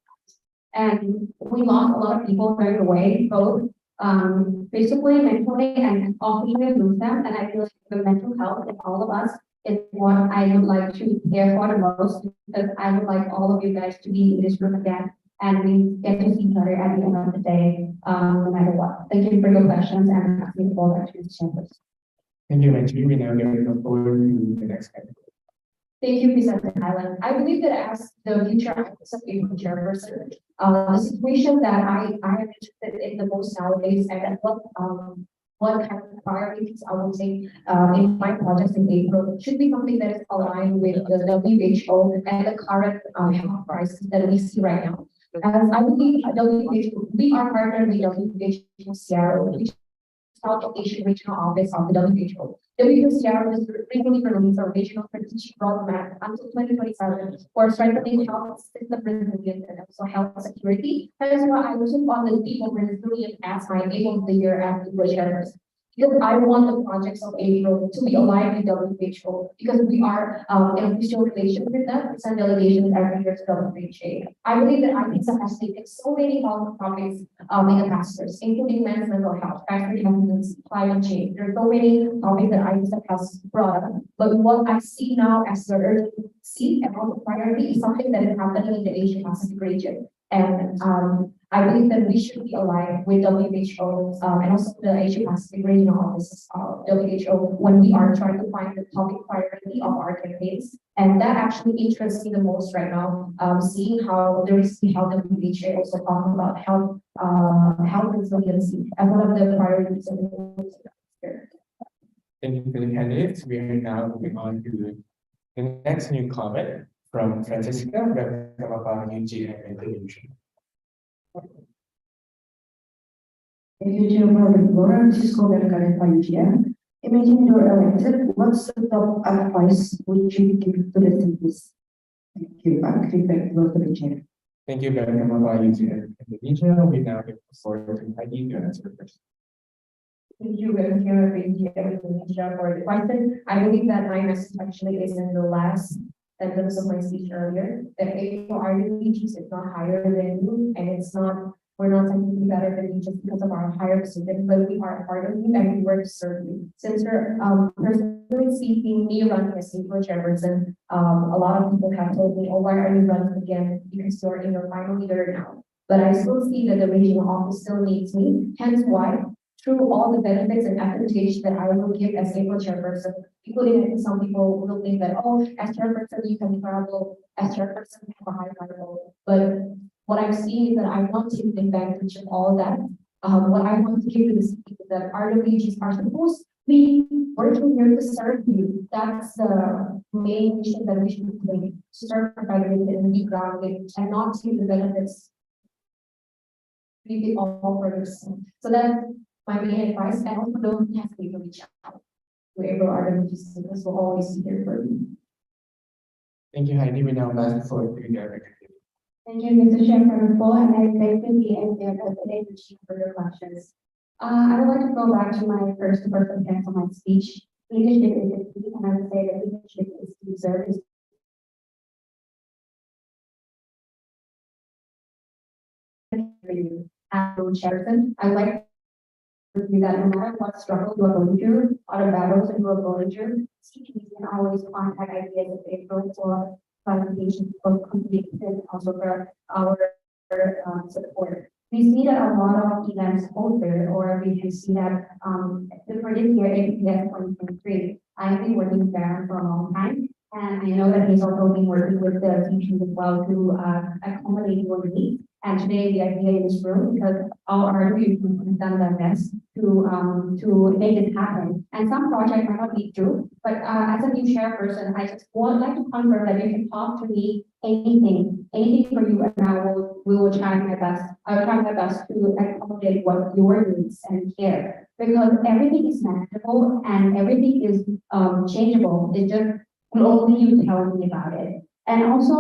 S8: And we lost a lot of people along the way, both physically, mentally, and often we lose them. And I feel like the mental health of all of us is what I would like to care for the most, because I would like all of you guys to be in this room again and we get to see each other at the end of the day, no matter what. Thank you for your questions and asking the floor back to the chambers.
S1: Thank you, Angie. We now give the floor to the next candidate.
S8: Thank you, President Highland. I believe that as the future IPSF APRO chairperson, the situation that I am interested in the most nowadays, and what kind of priorities I would say in my projects in APRO should be something that is aligned with the WHO and the current health crisis that we see right now. As I believe WHO, we are partnered with WHO Seattle, which is South Asian Regional Office of the WHO. WHO is frequently released a regional strategic roadmap until 2027 for strengthening health system resilience and also health security. That is why I was on the people resilience as my aim of the year as the chairperson. Because I want the projects of APRO to be aligned with WHO, because we are in official relations with them, send delegations every year to WHO. I believe that IPSF has taken so many health topics in the past years, including men's mental health, factory health, climate change. There are so many topics that IPSF has brought up. But what I see now as the urgency and also priority is something that is happening in the Asia Pacific region. And I believe that we should be aligned with WHO and also the Asia Pacific regional offices of WHO when we are trying to find the topic priority of our campaigns. And that actually interests me the most right now, seeing how there is how WHO also talking about health resiliency as one of the priorities of the year.
S1: Thank you for the candidates. We are now moving on to the next new comment from Francisca Gamapa UG and Television.
S8: Thank you, Chair, for the floor. This is UGM. Imagine you're elected. What's the top advice would you give to the students? Thank you. I'm giving back the floor to the chair.
S1: Thank you, Gamapa UG and Television. We now give the floor to Heidi to answer first.
S11: Thank you, Chair, for the question. I believe that my message actually is in the last sentence of my speech earlier, that APRO is not higher than you, and it's not
S8: we're not technically better than you just because of our higher position, but we are part of you and we work to serve you. Since you're, personally speaking, me running as APRO chairperson, a lot of people have told me, oh, why are you running again? Because you're in your final year now. But I still see that the regional office still needs me, hence why, through all the benefits and advantage that I will give as APRO chairperson, including some people will think that, oh, as chairperson, you can travel, as chairperson, you have a high level. But what I'm seeing is that I want to take advantage of all that. What I want to give to the city is that RWGs are supposed to be working here to serve you. That's the main mission that we should be doing, to serve providers and be grounded and not take the benefits. Leave it all for yourself. So that's my main advice. And also don't hesitate to reach out to every RWGs, because we'll always be here for you.
S1: Thank you, Heidi. We now pass the floor to the director.
S8: Thank you, Mr. Chair, for the floor, and I thank you, the NPF, for your questions. I would like to go back to my first appearance on my speech. Leadership is the key, and I would say that leadership is deserved. Chairperson, I would like to do that no matter what struggle you are going through, or the battles that you are going through, CPs can always contact ideas of April for clarification, for completion, and also for our support. We see that a lot of events hosted, or we can see that for this year, IPSF 2023, I've been working there for a long time. And I know that he's also been working with the teachers as well to accommodate your needs. And today we are here in this room because our youth have done their best to make it happen. And some projects might not be true, but as a new chairperson, I just would like to confirm that you can talk to me anything for you, and we will try my best. I will try my best to accommodate what your needs and care, because everything is manageable and everything is changeable. It just will only you tell me about it. And also,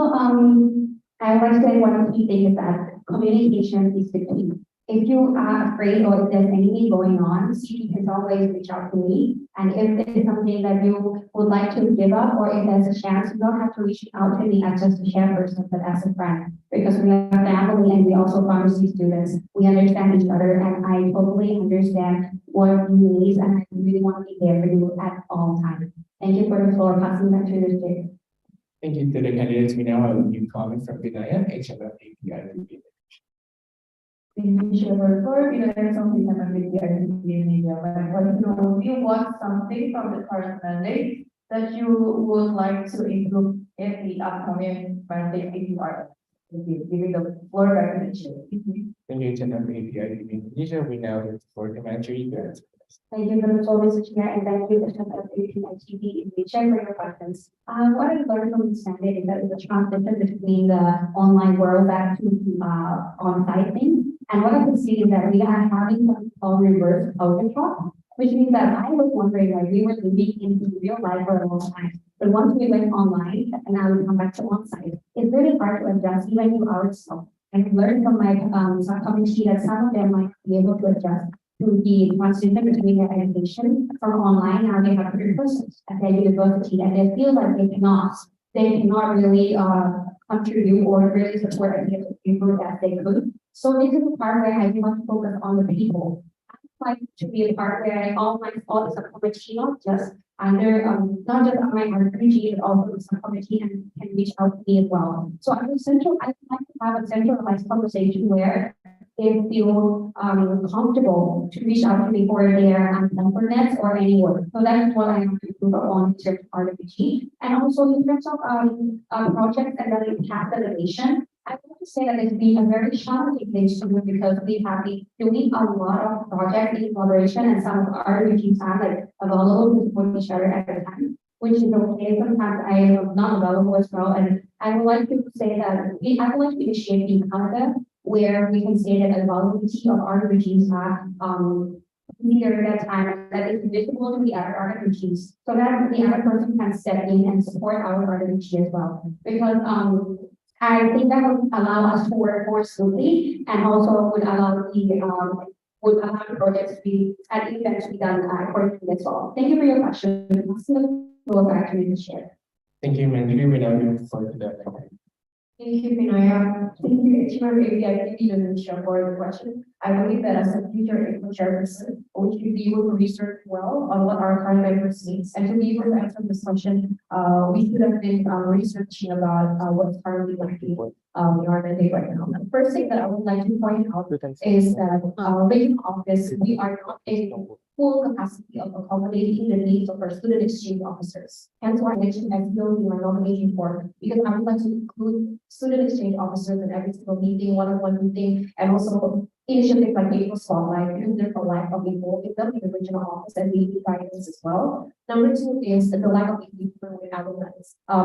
S8: I would like to say one key thing is that communication is the key. If you are afraid or if there's anything going on, you can always reach out to me. And if there is something that you would like to give up, or if there's a chance, you don't have to reach out to me as just a chairperson, but as a friend. Because we are family and we also pharmacy students. We understand each other, and I totally understand what you need, and I really want to be there for you at all times. Thank you for the floor. Passing back to the chair.
S1: Thank you to the candidates. We now have a new comment from Vinaya, HMF APRO.
S11: Thank you, Chair. For something happened with the IPSF media, but you want something from the current mandate that you would like to improve in the upcoming mandate if you are giving the floor back to the chair.
S1: Thank you, HMF APRO Indonesia. We now have the floor to Manager Egan.
S8: Thank you for the floor, Mr. Chair, and thank you, the chair, for your questions. What I learned from this mandate is that it's a transition between the online world back to on-site thing. And what I can see is that we are having something called reverse overtalk, which means that I was wondering, like, we were living in real life for a long time. But once we went online and now we come back to on-site, it's really hard to adjust even to ourselves. And I learned from my subcommittee that some of them might be able to adjust to the transition between their education from online. Now they have courses at their university, and they feel like they cannot really contribute or really support ideas of people as they could. So this is the part where I want to focus on the people. I like to be a part where all the subcommittee, not just under not just on my RPG, but also the subcommittee and can reach out to me as well. So I would like to have a centralized conversation where they feel comfortable to reach out to me for their comfortness or any work. So that's what I want to improve on in terms of RPG. And also in terms of projects and then task delegation, I want to say that it's been a very challenging thing to do because we have been doing a lot of projects in collaboration, and some of our teams are like available to support each other at a time, which is okay. Sometimes I am not available as well. And I would like to say that I would like to initiate in Canada, where we can say that availability of our regimes are near that time that is visible to the other regimes, so that the other person can step in and support our regime as well. Because I think that would allow us to work more smoothly, and also would allow the projects to be at events to be done accordingly as well. Thank you for your question. Go back to the chair.
S1: Thank you, Manager. We now move forward to the
S7: Thank you, Pinaya. Thank you, Chair APIP Indonesia for the question. I believe that as a future APRO chairperson, we should be able to research well on what our current members needs. And to be able to answer this question, we should have been researching about what's currently lacking in our mandate right now. The first thing that I would like to point out is that regional office, we are not in full capacity of accommodating the needs of our student exchange officers. Hence why I mentioned SEO in my nomination form, because I would like to include student exchange officers in every single meeting, one-on-one meeting, and also initiatives like April Spotlight, because there's a lack of involvement in the regional office and meeting guidance as well. Number two is the lack of engagement with alumni.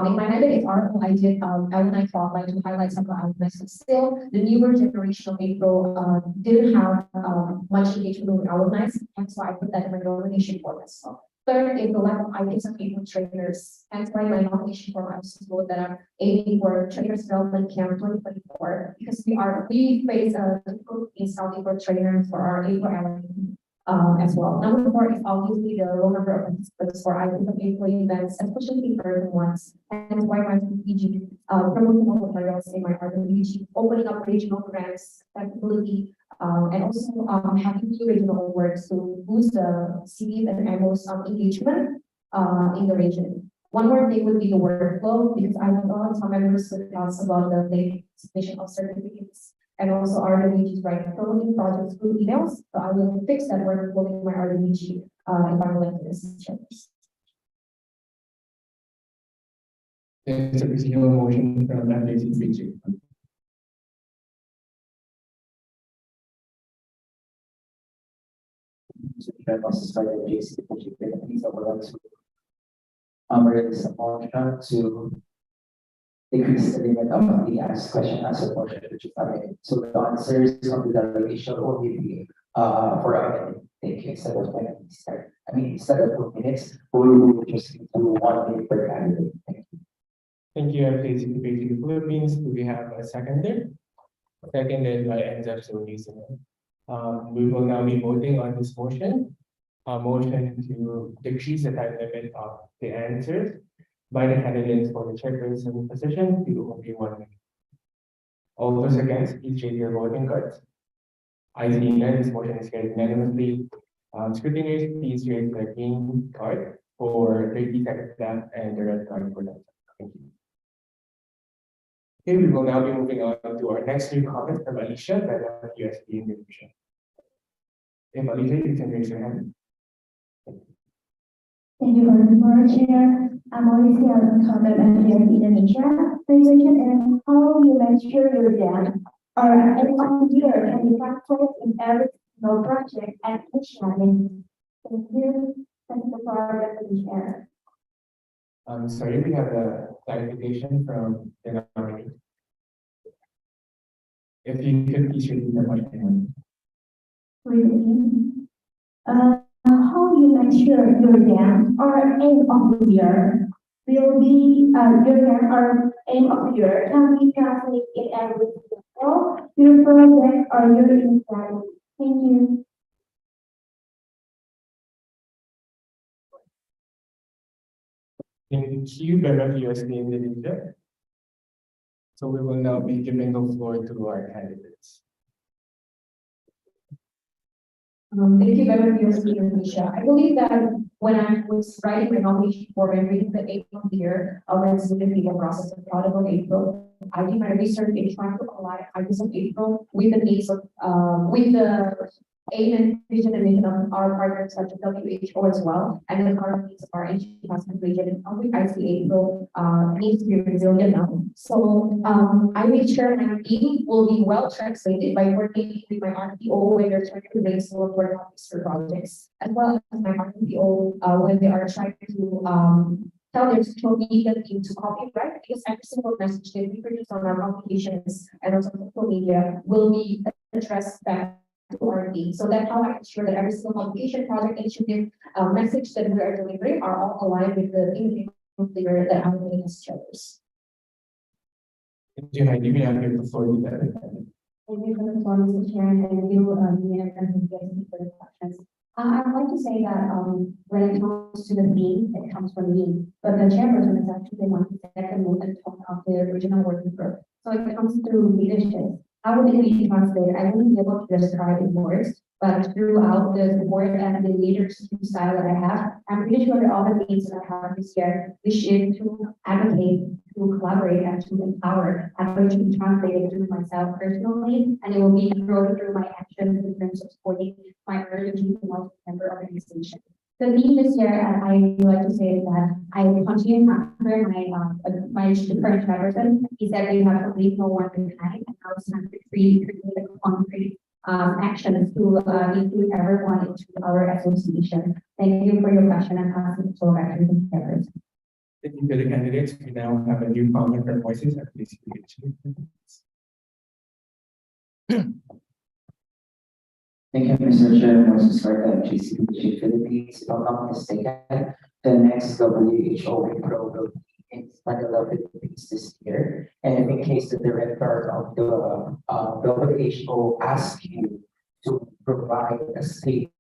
S7: In my mandate article, I did alumni spotlight to highlight some of the alumni. Still, the newer generation of April didn't have much engagement with alumni, hence why I put that in my nomination form as well. Third is the lack of IPSF APRO trainers. Hence why my nomination form I also wrote that I'm aiming for trainers development camp 2024 because we face a difficult in scouting for trainers for our APRO as well. Number four is obviously the low number of participants for IPSF APRO events, especially in person ones. Hence why my strategy promotional materials in my RWG, opening up regional grants, accessibility, and also having new regional awards to boost the cities and MO's engagement in the region. One more thing would be the workflow, because I know some members would ask about the late submission of certificates and also RWG's right promoting projects through emails. So I will fix that workflow in my RWG if I'm elected as chair.
S1: There's a procedural motion from that basic feature.
S5: So that was started JC, which is please over to raise a motion to decrease the limit of the asked question answer portion, which is so the answers of the delegation will be for a minute. Thank you. Instead of 20 minutes, instead of 2 minutes, we will just do 1 minute per candidate. Thank you.
S1: Thank you, MPC the Philippines. Do we have a seconder? Seconded by Enza Solis. We will now be voting on this motion. A motion to decrease the time limit of the answers by the candidates for the chairperson position to only 1 minute. All those against, please raise your voting cards. I see none. This motion is carried unanimously. Scrutineers, please raise the green card for 30 seconds left and the red card for that. Thank you. Okay, we will now be moving on to our next new comment from Alicia, the USD Indonesia. If Alicia, you can raise your hand.
S7: Thank you very much, Chair. I'm Alicia from USD Indonesia. The question is how you measure your dam or any year can be factored in every single project and initiative. Thank you. Thank you for the chair.
S1: Sorry, we have a clarification from the nominee. If you could please repeat the question.
S7: How you measure your dam or aim of the year will be your dam or aim of the year can be translated in every single your project or your initiative. Thank you.
S1: Thank you, USD Indonesia. So we will now be giving the floor to our candidates.
S7: Thank you very much, USD Indonesia. I believe that when I was writing my nomination form and reading the April of the year, let's look at the process of product of April. I did my research in trying to align ideas of April with the needs of with the aim and vision and mission of our partners such as WHO as well, and the current needs of our Asia-Pacific region. And how I see April needs to be resilient now. So I made sure my team will be well translated by working with my RPO when they're trying to raise more for projects, as well as my RPO when they are trying to tell their social media team to copyright, because every single message that we produce on our publications and on social media will be addressed back to our team. So that's how I ensure that every single publication, project, initiative, message that we are delivering are all aligned with the indicator that I'm doing as chairs.
S1: Do you mind giving out your floor to that?
S7: Thank you for the floor, Mr. Chair, and thank you, for the questions. I'd like to say that when it comes to the theme, it comes from me, but the chairperson is actually the one who set the mood and talk of the original working group. So when it comes to leadership, how would it be translated? I wouldn't be able to describe in words, but throughout the support and the leadership style that I have, I'm pretty sure that all the things that I have this year, which is to advocate, to collaborate, and to empower, I'm going to be translated through myself personally, and it will be growing through my actions in terms of supporting my early member organization. The theme this year, I would like to say is that I will continue after my current chairperson. He said we have to leave no one behind, and now it's time to create the concrete actions to include everyone into our association. Thank you for your question and pass it so back to the chairperson.
S1: Thank you to the candidates. We now have a new comment from voices at least.
S5: Thank you, Mr. Chair. Moses Sarka, GCPG Philippines. If I'm not mistaken, the next WHO APRO will be in Manila, Philippines this year. And in case the director of the WHO asks you to provide a statement